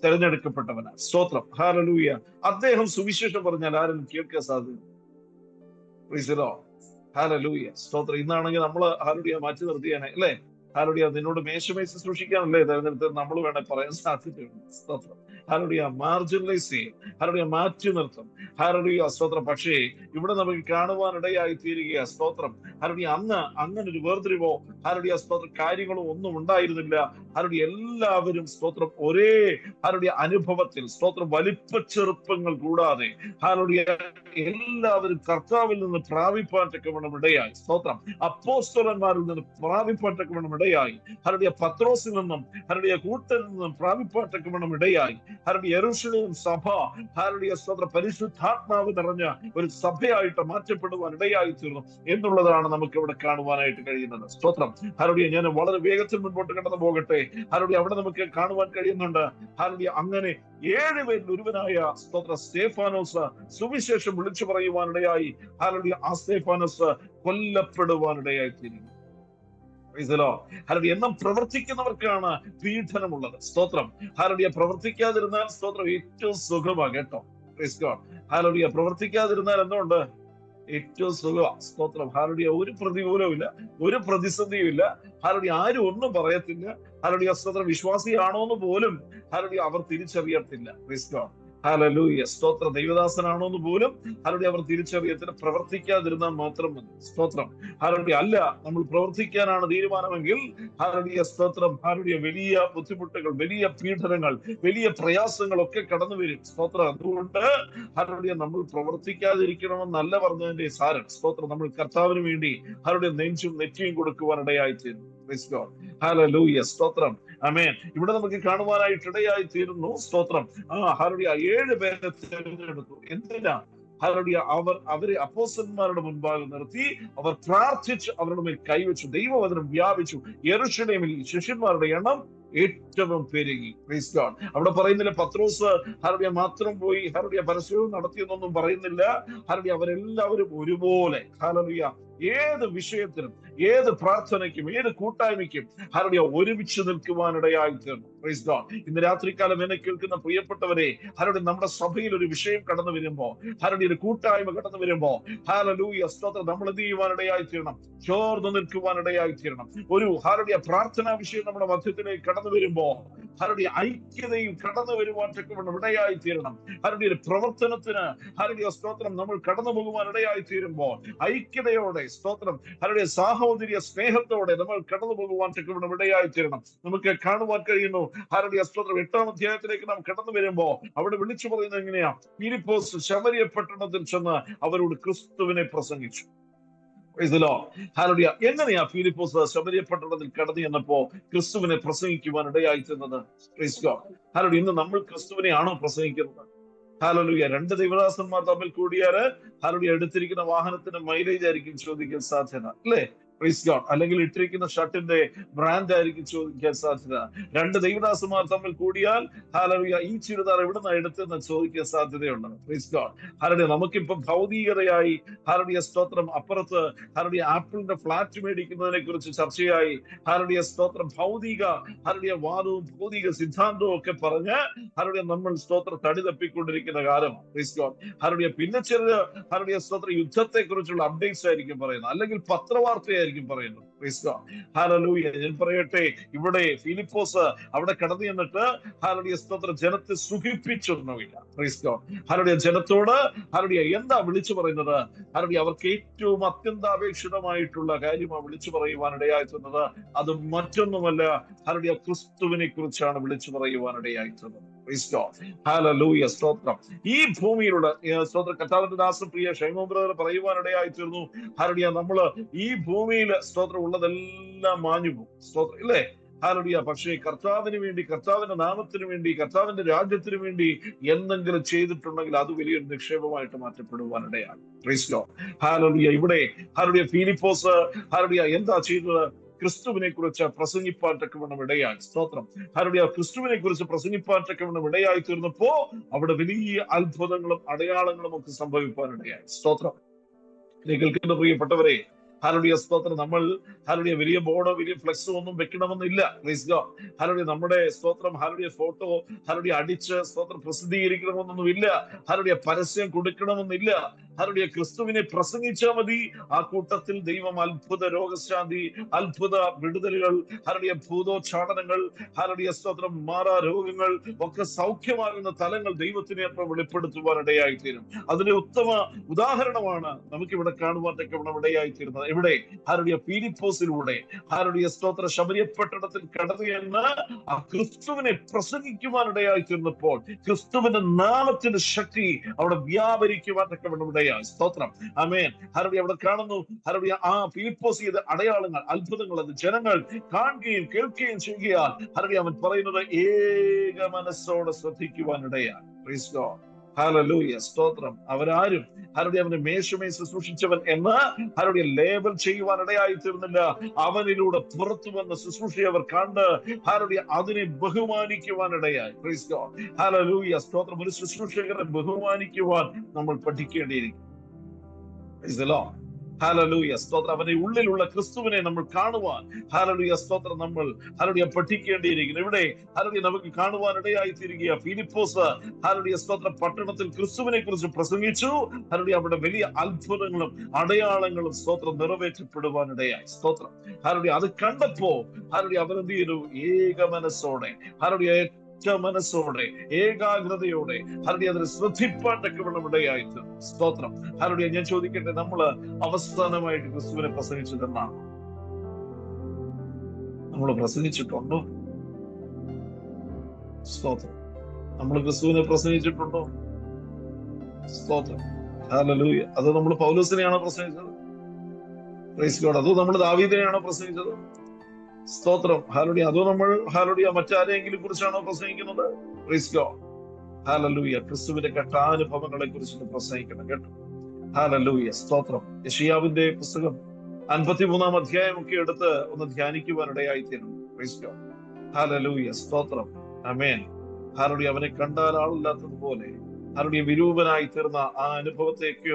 തെരഞ്ഞെടുക്കപ്പെട്ടവനാണ്. സ്തോത്രം ഹല്ലേലൂയ. അദ്ദേഹം സുവിശേഷം പറഞ്ഞാൽ ആരും കേൾക്കാൻ സാധ്യത. Price the Lord. ഹല്ലേലൂയ സ്തോത്രം. ഇന്നാണെങ്കിൽ നമ്മള് ഹല്ലേലൂയ മാറ്റി നിർത്തിയാനെ, അല്ലെ? ഹല്ലേലൂയ നിന്നോട് മേശമേൽ ശുശ്രൂഷിക്കാനല്ലേ തെരഞ്ഞെടുത്തത് നമ്മൾ വേണേ പറയാൻ സാധ്യതയുണ്ട്. സ്തോത്രം ഹല്ലേലൂയ. മാർജിനലൈസ് ചെയ്യും, ഹല്ലേലൂയ മാറ്റി നിർത്തും. ഹല്ലേലൂയ സ്തോത്രം. പക്ഷേ ഇവിടെ നമുക്ക് കാണുവാനിടയായി തീരുക. സ്തോത്രം ഹല്ലേലൂയ അന്ന് അങ്ങനെ ഒരു വേർതിരിവോ ഹല്ലേലൂയ സ്തോത്രം കാര്യങ്ങളോ ഒന്നും ഉണ്ടായിരുന്നില്ല. ഹല്ലേലൂയ എല്ലാവരും സ്തോത്രം ഒരേ ഹല്ലേലൂയ അനുഭവത്തിൽ സ്തോത്രം വലിപ്പ ചെറുപ്പങ്ങൾ കൂടാതെ ഹല്ലേലൂയ എല്ലാവരും കർത്താവിൽ നിന്ന് പ്രാപിപ്പാൻ തക്കവണ്ണം ഇടയായി. സ്തോത്രം അപ്പോസ്തലന്മാരിൽ നിന്ന് പ്രാപിപ്പാൻ തക്കവണ്ണം ഇടയായി. ഹല്ലേലൂയ പത്രോസിൽ നിന്നും ഹല്ലേലൂയ കൂട്ടരിൽ നിന്നും പ്രാപിപ്പാൻ തക്കവണ്ണം ഇടയായി. ഹല്ലേലൂയ യെരൂശലേം സഭ ഹല്ലേലൂയ സ്തോത്രം പരിശുദ്ധാത്മാവ് നിറഞ്ഞ ഒരു സഭയായിട്ട് മാറ്റപ്പെടുവാൻ ഇടയായി തീർന്നു എന്നുള്ളതാണ് നമുക്ക് ഇവിടെ കാണുവാനായിട്ട് കഴിയുന്നത്. സ്തോത്രം ഹല്ലേലൂയ. ഞാൻ വളരെ വേഗത്തിൽ മുൻപോട്ട് കടന്നു പോകട്ടെ. ഹല്ലേലൂയ അവിടെ നമുക്ക് കാണുവാൻ കഴിയുന്നുണ്ട്. ഹല്ലേലൂയ അങ്ങനെ 7 പേരിൽ ഒരുവനായ സ്തോത്ര സ്തേഫാനോസ് സുവിശേഷം വിളിച്ചു പറയുവാനിടയായി. ഹല്ലേലൂയ ആ സ്തേഫാനോസ് കൊല്ലപ്പെടുവാനിടയായി തീരുന്നു. ഹല്ലേലൂയ. എന്നും പ്രവർത്തിക്കുന്നവർക്കാണ് പീഡനമുള്ളത്. സ്തോത്രം ഹല്ലേലൂയ. പ്രവർത്തിക്കാതിരുന്നാൽ സ്തോത്രം ഏറ്റവും സുഖമാണ് കേട്ടോ. Price God. ഹല്ലേലൂയ. പ്രവർത്തിക്കാതിരുന്നാൽ എന്തുകൊണ്ട്? ഏറ്റവും സുഖം. സ്തോത്രം. ഹാലലുയ. ഒരു പ്രതികൂലവും ഇല്ല, ഒരു പ്രതിസന്ധിയും ഇല്ല. ഹാലലുയ. ആരും ഒന്നും പറയത്തില്ല. ഹാലലുയ. സ്തോത്രം. വിശ്വാസിയാണോ എന്ന് പോലും ഹാലലുയ അവർ തിരിച്ചറിയത്തില്ല. Praise God. ഹല്ലേലൂയ. സ്തോത്രം. ദൈവദാസനാണോ എന്ന് പോലും ഹല്ലേലൂയ അവർ തിരിച്ചറിയത്തില്ല. പ്രവർത്തിക്കാതിരുന്നാൽ മാത്രം മതി. സ്തോത്രം. ഹല്ലേലൂയ. അല്ല, നമ്മൾ പ്രവർത്തിക്കാനാണ് തീരുമാനമെങ്കിൽ ഹല്ലേലൂയ സ്തോത്രം, ഹല്ലേലൂയ വലിയ ബുദ്ധിമുട്ടുകൾ, വലിയ പീഡനങ്ങൾ, വലിയ പ്രയാസങ്ങൾ ഒക്കെ കടന്നു വരും. സ്തോത്രം. അതുകൊണ്ട് ഹല്ലേലൂയ നമ്മൾ പ്രവർത്തിക്കാതിരിക്കണമെന്നല്ല പറഞ്ഞതിന്റെ സാരം. സ്തോത്രം. നമ്മൾ കർത്താവിന് വേണ്ടി ഹല്ലേലൂയ നെഞ്ചും നെറ്റിയും കൊടുക്കുവാനിടയായി തീരും. Price God. ഹല്ലേലൂയ. സ്തോത്രം. ആമേൻ. ഇവിടെ നമുക്ക് കാണുവാനായിട്ട് ഇടയായി തീരുന്നു. സ്തോത്രം. ഹല്ലേലൂയ 7 പേരെ തിരഞ്ഞെടുത്തു. എന്തിനാ? ഹല്ലേലൂയ അവരെ അപ്പോസ്തലന്മാരുടെ മുൻപാകെ നിർത്തി അവർ പ്രാർത്ഥിച്ച് അവരുടെ മേൽ കൈവച്ചു. ദൈവവചനം വ്യാപിച്ചു. യെരൂശലേമിൽ ശിഷ്യന്മാരുടെ എണ്ണം ഏറ്റവും പെരുകി. Praise God. അവിടെ പറയുന്നില്ല പത്രോസ് ഹല്ലേലൂയ മാത്രം പോയി ഹല്ലേലൂയ പരസ്യവും നടത്തിയെന്നൊന്നും പറയുന്നില്ല. ഹല്ലേലൂയ അവരെല്ലാവരും ഒരുപോലെ ഹല്ലേലൂയ ഏത് വിഷയത്തിനും, ഏത് പ്രാർത്ഥനയ്ക്കും, ഏത് കൂട്ടായ്മയ്ക്കും ഹല്ലേലൂയ ഒരുമിച്ച് നിൽക്കുവാനിടയായി തീർന്നു. Praise God. ഇന്ന് രാത്രികാലം എന്നെ കേൾക്കുന്ന പ്രിയപ്പെട്ടവരെ, ഹല്ലേലൂയ നമ്മുടെ സഭയിൽ ഒരു വിഷയം കടന്നു വരുമ്പോ, ഹല്ലേലൂയ ഒരു കൂട്ടായ്മ കടന്നു വരുമ്പോ, ഹല്ലേലൂയ സ്തോത്രം, നമ്മൾ എന്ത് ചെയ്യുവാനിടയായി തീരണം? ചോർന്ന് നിൽക്കുവാനിടയായി തീരണം. ഒരു ഹല്ലേലൂയ പ്രാർത്ഥനാ വിഷയം നമ്മുടെ മധ്യത്തിലേക്ക് കടന്നു വരുമ്പോ ഹല്ലേലൂയ ഐക്യതയും കടന്നു വരുവാൻ തക്കവണ്ണം ഇടയായി തീരണം. ഹല്ലേലൂയ പ്രവർത്തനത്തിന് ഹല്ലേലൂയ സ്തോത്രം നമ്മൾ കടന്നു പോകുവാൻ ഇടയായി തീരുമ്പോൾ ഐക്യതയോടെ സ്തോത്രം ഹല്ലേലൂയ സാഹോദര്യ സ്നേഹത്തോടെ നമ്മൾ കടന്നു പോകുവാൻ തക്കവണ്ണം ഇടയായി തീരണം. നമുക്ക് കാണുവാൻ കഴിയുന്നു ഹല്ലേലൂയ സ്തോത്രം 8-ാം അധ്യായത്തിലേക്ക് നാം കടന്നു വരുമ്പോ അവിടെ വിളിച്ചു പറയുന്നത് എങ്ങനെയാ? ഫിലിപ്പോസ് ശമരിയ പട്ടണത്തിൽ ചെന്ന് അവരോട് ക്രിസ്തുവിനെ പ്രസംഗിച്ചു. ഹല്ലേലൂയ. എങ്ങനെയാ ഫിലിപ്പോസ് ശമരിയ പട്ടണത്തിൽ കടന്നു ചെന്നപ്പോ ക്രിസ്തുവിനെ പ്രസംഗിക്കുവാൻ ഇടയായി തീർന്നത്? Price God. ഹല്ലേലൂയ. ഇന്ന് നമ്മൾ ക്രിസ്തുവിനെയാണോ പ്രസംഗിക്കുന്നത്? ഹല്ലേലൂയ. 2 ദൈവദാസന്മാർ തമ്മിൽ കൂടിയാല് ഹല്ലേലൂയ എടുത്തിരിക്കുന്ന വാഹനത്തിന്റെ മൈലേജ് ആയിരിക്കും ചോദിക്കാൻ സാധ്യത, അല്ലേ? Praise God. അല്ലെങ്കിൽ ഇട്ടിരിക്കുന്ന ഷർട്ടിന്റെ ബ്രാൻഡ് ആയിരിക്കും ചോദിക്കാൻ സാധ്യത. 2 ദൈവദാസന്മാർ തമ്മിൽ കൂടിയാൽ ഹല്ലേലൂയ ഈ ചുരിദാർ എവിടുന്ന എടുത്തെന്ന് ചോദിക്കാൻ സാധ്യതയുണ്ട്. Price God. ഹല്ലേലൂയ. നമുക്കിപ്പോ ഭൗതികതയായി ഹല്ലേലൂയ സ്തോത്രം അപ്പുറത്ത് ഹല്ലേലൂയ ആപ്പിളിന്റെ ഫ്ലാറ്റ് മേടിക്കുന്നതിനെ കുറിച്ച് ചർച്ചയായി. ഹല്ലേലൂയ സ്തോത്രം ഭൗതിക ഹല്ലേലൂയ വാദവും ഭൗതിക സിദ്ധാന്തവും ഒക്കെ പറഞ്ഞ് ഹല്ലേലൂയ നമ്മൾ സ്തോത്രം തടി തപ്പിക്കൊണ്ടിരിക്കുന്ന കാലമാണ്. Price God. ഹല്ലേലൂയ. പിന്നെ ചില ഹല്ലേലൂയ സ്തോത്രം യുദ്ധത്തെ കുറിച്ചുള്ള അപ്ഡേറ്റ്സ് ആയിരിക്കും പറയുന്നത്, അല്ലെങ്കിൽ പത്രവാർത്തയായിരിക്കും പറയുന്നത്. Price God. ഹല്ലേലൂയ. ഞാൻ പറയട്ടെ, ഇവിടെ ഫിലിപ്പോസ് അവിടെ കടന്നു ചെന്നിട്ട് ഹല്ലേലൂയ സ്തോത്രം ജനത്തെ സുഖിപ്പിച്ചൊന്നുമില്ല. Praise God. ഹല്ലേലൂയ. ജനത്തോട് ഹല്ലേലൂയ എന്താ വിളിച്ചു പറയുന്നത്? ഹല്ലേലൂയ അവർക്ക് ഏറ്റവും അത്യന്താപേക്ഷിതമായിട്ടുള്ള കാര്യമാണ് വിളിച്ചു പറയുവാനിടയായി തീർന്നത്. അത് മറ്റൊന്നുമല്ല, ഹല്ലേലൂയ ക്രിസ്തുവിനെ കുറിച്ചാണ് വിളിച്ചു പറയുവാനിടയായി തീർന്നത്. Price God. ഹല്ലേലൂയ. സ്തോത്രം. ഈ ഭൂമിയിലുള്ള സ്തോത്രം കർത്താവിന്റെ ദാസൻ പ്രിയ ഷൈമോൻ ബ്രദർ പറയുവാനിടയായി തീർന്നു. ഹല്ലേലൂയ നമ്മള് ഈ ഭൂമിയിൽ സ്തോത്രം ഉള്ളതെല്ലാം മാഞ്ഞു പോകും. സ്തോത്രം, ഇല്ലേ? ഹല്ലേലൂയ. പക്ഷേ കർത്താവിന് വേണ്ടി, കർത്താവിന്റെ നാമത്തിന് വേണ്ടി, കർത്താവിന്റെ രാജ്യത്തിന് വേണ്ടി എന്തെങ്കിലും ചെയ്തിട്ടുണ്ടെങ്കിൽ അത് വലിയൊരു നിക്ഷേപമായിട്ട് മാറ്റപ്പെടുവാനിടയാണ്. Praise God. ഹല്ലേലൂയ. ഇവിടെ ഹല്ലേലൂയ ഫിലിപ്പോസ് ഹല്ലേലൂയ എന്താ ചെയ്തത്? ക്രിസ്തുവിനെ കുറിച്ച് പ്രസംഗിപ്പാൻ തക്കവണ്ണം ഇടയായി. സ്തോത്രം. ഹല്ലേലൂയ. ക്രിസ്തുവിനെ കുറിച്ച് പ്രസംഗിപ്പാൻ തക്കവണ്ണം ഇടയായി തീർന്നപ്പോ അവിടെ വലിയ അത്ഭുതങ്ങളും അടയാളങ്ങളും ഒക്കെ സംഭവിക്കാനിടയായി. സ്തോത്രം. കേൾക്കുന്ന പ്രിയപ്പെട്ടവരെ, ഹല്ലേലൂയ സ്തോത്രം, നമ്മൾ ഹല്ലേലൂയ വലിയ ബോർഡോ വലിയ ഫ്ലെക്സോ ഒന്നും വെക്കണമെന്നില്ല. Price God. ഹല്ലേലൂയ നമ്മുടെ സ്തോത്രം ഹല്ലേലൂയ ഫോട്ടോ ഹല്ലേലൂയ അടിച്ച് സ്തോത്രം പ്രസിദ്ധീകരിക്കണമെന്നൊന്നുമില്ല. ഹല്ലേലൂയ പരസ്യം കൊടുക്കണമെന്നില്ല. ഹല്ലേലൂയ ക്രിസ്തുവിനെ പ്രസംഗിച്ചാൽ മതി. ആ കൂട്ടത്തിൽ ദൈവം അത്ഭുത രോഗശാന്തി, അത്ഭുത വിടുതലുകൾ, ഹല്ലേലൂയ ഭൂതോച്ചാടനങ്ങൾ, ഹല്ലേലൂയ സ്തോത്രം മാറാ രോഗങ്ങൾ ഒക്കെ സൗഖ്യമാകുന്ന തലങ്ങൾ ദൈവത്തിനെ അപ്പം വെളിപ്പെടുത്തുവാനിടയായി തീരും. അതിന്റെ ഉത്തമ ഉദാഹരണമാണ് നമുക്കിവിടെ കാണുവാൻ തക്കവണ്ണം ഇടയായി തീരുന്നത്. ഇവിടെ ഹല്ലേലൂയ ഫിലിപ്പോസിലൂടെ ഹല്ലേലൂയ സ്തോത്ര ശമരിയ പട്ടണത്തിൽ കടന്നു എന്ന് ആ ക്രിസ്തുവിനെ പ്രസംഗിക്കുവാനിടയായി തീർന്നപ്പോൾ ക്രിസ്തുവിന്റെ നാമത്തിന്റെ ശക്തി അവിടെ വ്യാപരിക്കുവാൻ തക്കവണ്ണം ഇടയായി. സ്തോത്രം. ആമേൻ. ഹല്ലേലൂയ. അവിടെ കാണുന്നു ഹല്ലേലൂയ ആ ഫിലിപ്പോസ് ചെയ്ത അടയാളങ്ങൾ, അത്ഭുതങ്ങൾ അത് ജനങ്ങൾ കാണുകയും കേൾക്കുകയും ചെയ്യുകയാൽ ഹല്ലേലൂയ അവൻ പറയുന്നത് ഏക മനസ്സോടെ ശ്രദ്ധിക്കുവാനിടയായി. Price God. ഹല്ലേലൂയ. സ്തോത്രം. അവരാരും ഹല്ലേലൂയ അവനെ മേശമേ ശുശ്രൂഷിച്ചവൻ എന്ന് ഹല്ലേലൂയ ലേബൽ ചെയ്യുവാനിടയായി തീർന്നില്ല. അവനിലൂടെ പുറത്തു വന്ന ശുശ്രൂഷയെ അവർ കണ്ട് ഹല്ലേലൂയ അതിനെ ബഹുമാനിക്കുവാനിടയായി. Price God. ഹല്ലേലൂയ. സ്തോത്രം. ഒരു ശുശ്രൂഷകരെ ബഹുമാനിക്കുവാൻ നമ്മൾ പഠിക്കേണ്ടിയിരിക്കും. Praise the Lord. ഹല്ലേലൂയ സ്തോത്രം. അവന്റെ ഉള്ളിലുള്ള ക്രിസ്തുവിനെ നമ്മൾ കാണുവാൻ ഹല്ലേലൂയ സ്തോത്രം നമ്മൾ ഹല്ലേലൂയ പഠിക്കേണ്ടിയിരിക്കുന്നു. ഇവിടെ ഹല്ലേലൂയ നമുക്ക് കാണുവാൻ ഇടയായി തീരുക. ഫിലിപ്പോസ് ഹല്ലേലൂയ സ്തോത്രം പട്ടണത്തിൽ ക്രിസ്തുവിനെ കുറിച്ച് പ്രസംഗിച്ചു. ഹല്ലേലൂയ അവിടെ വലിയ അത്ഭുതങ്ങളും അടയാളങ്ങളും സ്തോത്രം നിറവേറ്റപ്പെടുവാൻ ഇടയായി. സ്തോത്രം ഹല്ലേലൂയ. അത് കണ്ടപ്പോ ഹല്ലേലൂയ അവർ എന്ത് ചെയ്തു? ഏക മനസ്സോടെ ഹല്ലേലൂയ മനസ്സോടെ ഏകാഗ്രതയോടെ ഹല്ലേലൂയ അതിനെ ശ്രദ്ധിപ്പാൻ തക്കവണ്ണം ഇടയായിട്ട്. സ്തോത്രം ഹല്ലേലൂയ. ഞാൻ ചോദിക്കട്ടെ, നമ്മൾ അവസാനമായിട്ട് ക്രിസ്തുവിനെ പ്രസംഗിച്ചതെന്നാണ്? നമ്മൾ പ്രസംഗിച്ചിട്ടുണ്ടോ? സ്തോത്രം. നമ്മൾ ക്രിസ്തുവിനെ പ്രസംഗിച്ചിട്ടുണ്ടോ? സ്തോത്രം ഹല്ലേലൂയ. അത് നമ്മൾ പൗലോസിനെയാണോ പ്രസംഗിച്ചത്? Praise God. അതോ നമ്മൾ ദാവീദിനെയാണോ പ്രസംഗിച്ചത്? സ്തോത്രം ഹല്ലേലൂയ. അതോ നമ്മൾ ഹല്ലേലൂയ മറ്റാരെങ്കിലും കുറിച്ചാണോ പ്രസംഗിക്കുന്നത്? Price God hallelujah. ക്രിസ്തുവിന്റെ കെട്ടാനുഭവങ്ങളെ കുറിച്ച് പ്രസംഗിക്കണം കേട്ടോ. ഹല്ലേലൂയ സ്തോത്രം. യെശയ്യാവിന്റെ പുസ്തകം 53-ാം അധ്യായം ഒക്കെ എടുത്ത് ഒന്ന് ധ്യാനിക്കുവാനിടയായി തീരണം. പ്രൈസ് ഗോഡ് ഹല്ലേലൂയ സ്തോത്രം. ആമേൻ. ഹല്ലേലൂയ. അവനെ കണ്ടാൽ ആളില്ലാത്തതുപോലെ ഹല്ലേലൂയ വിരൂപനായി തീർന്ന ആ അനുഭവത്തെയൊക്കെ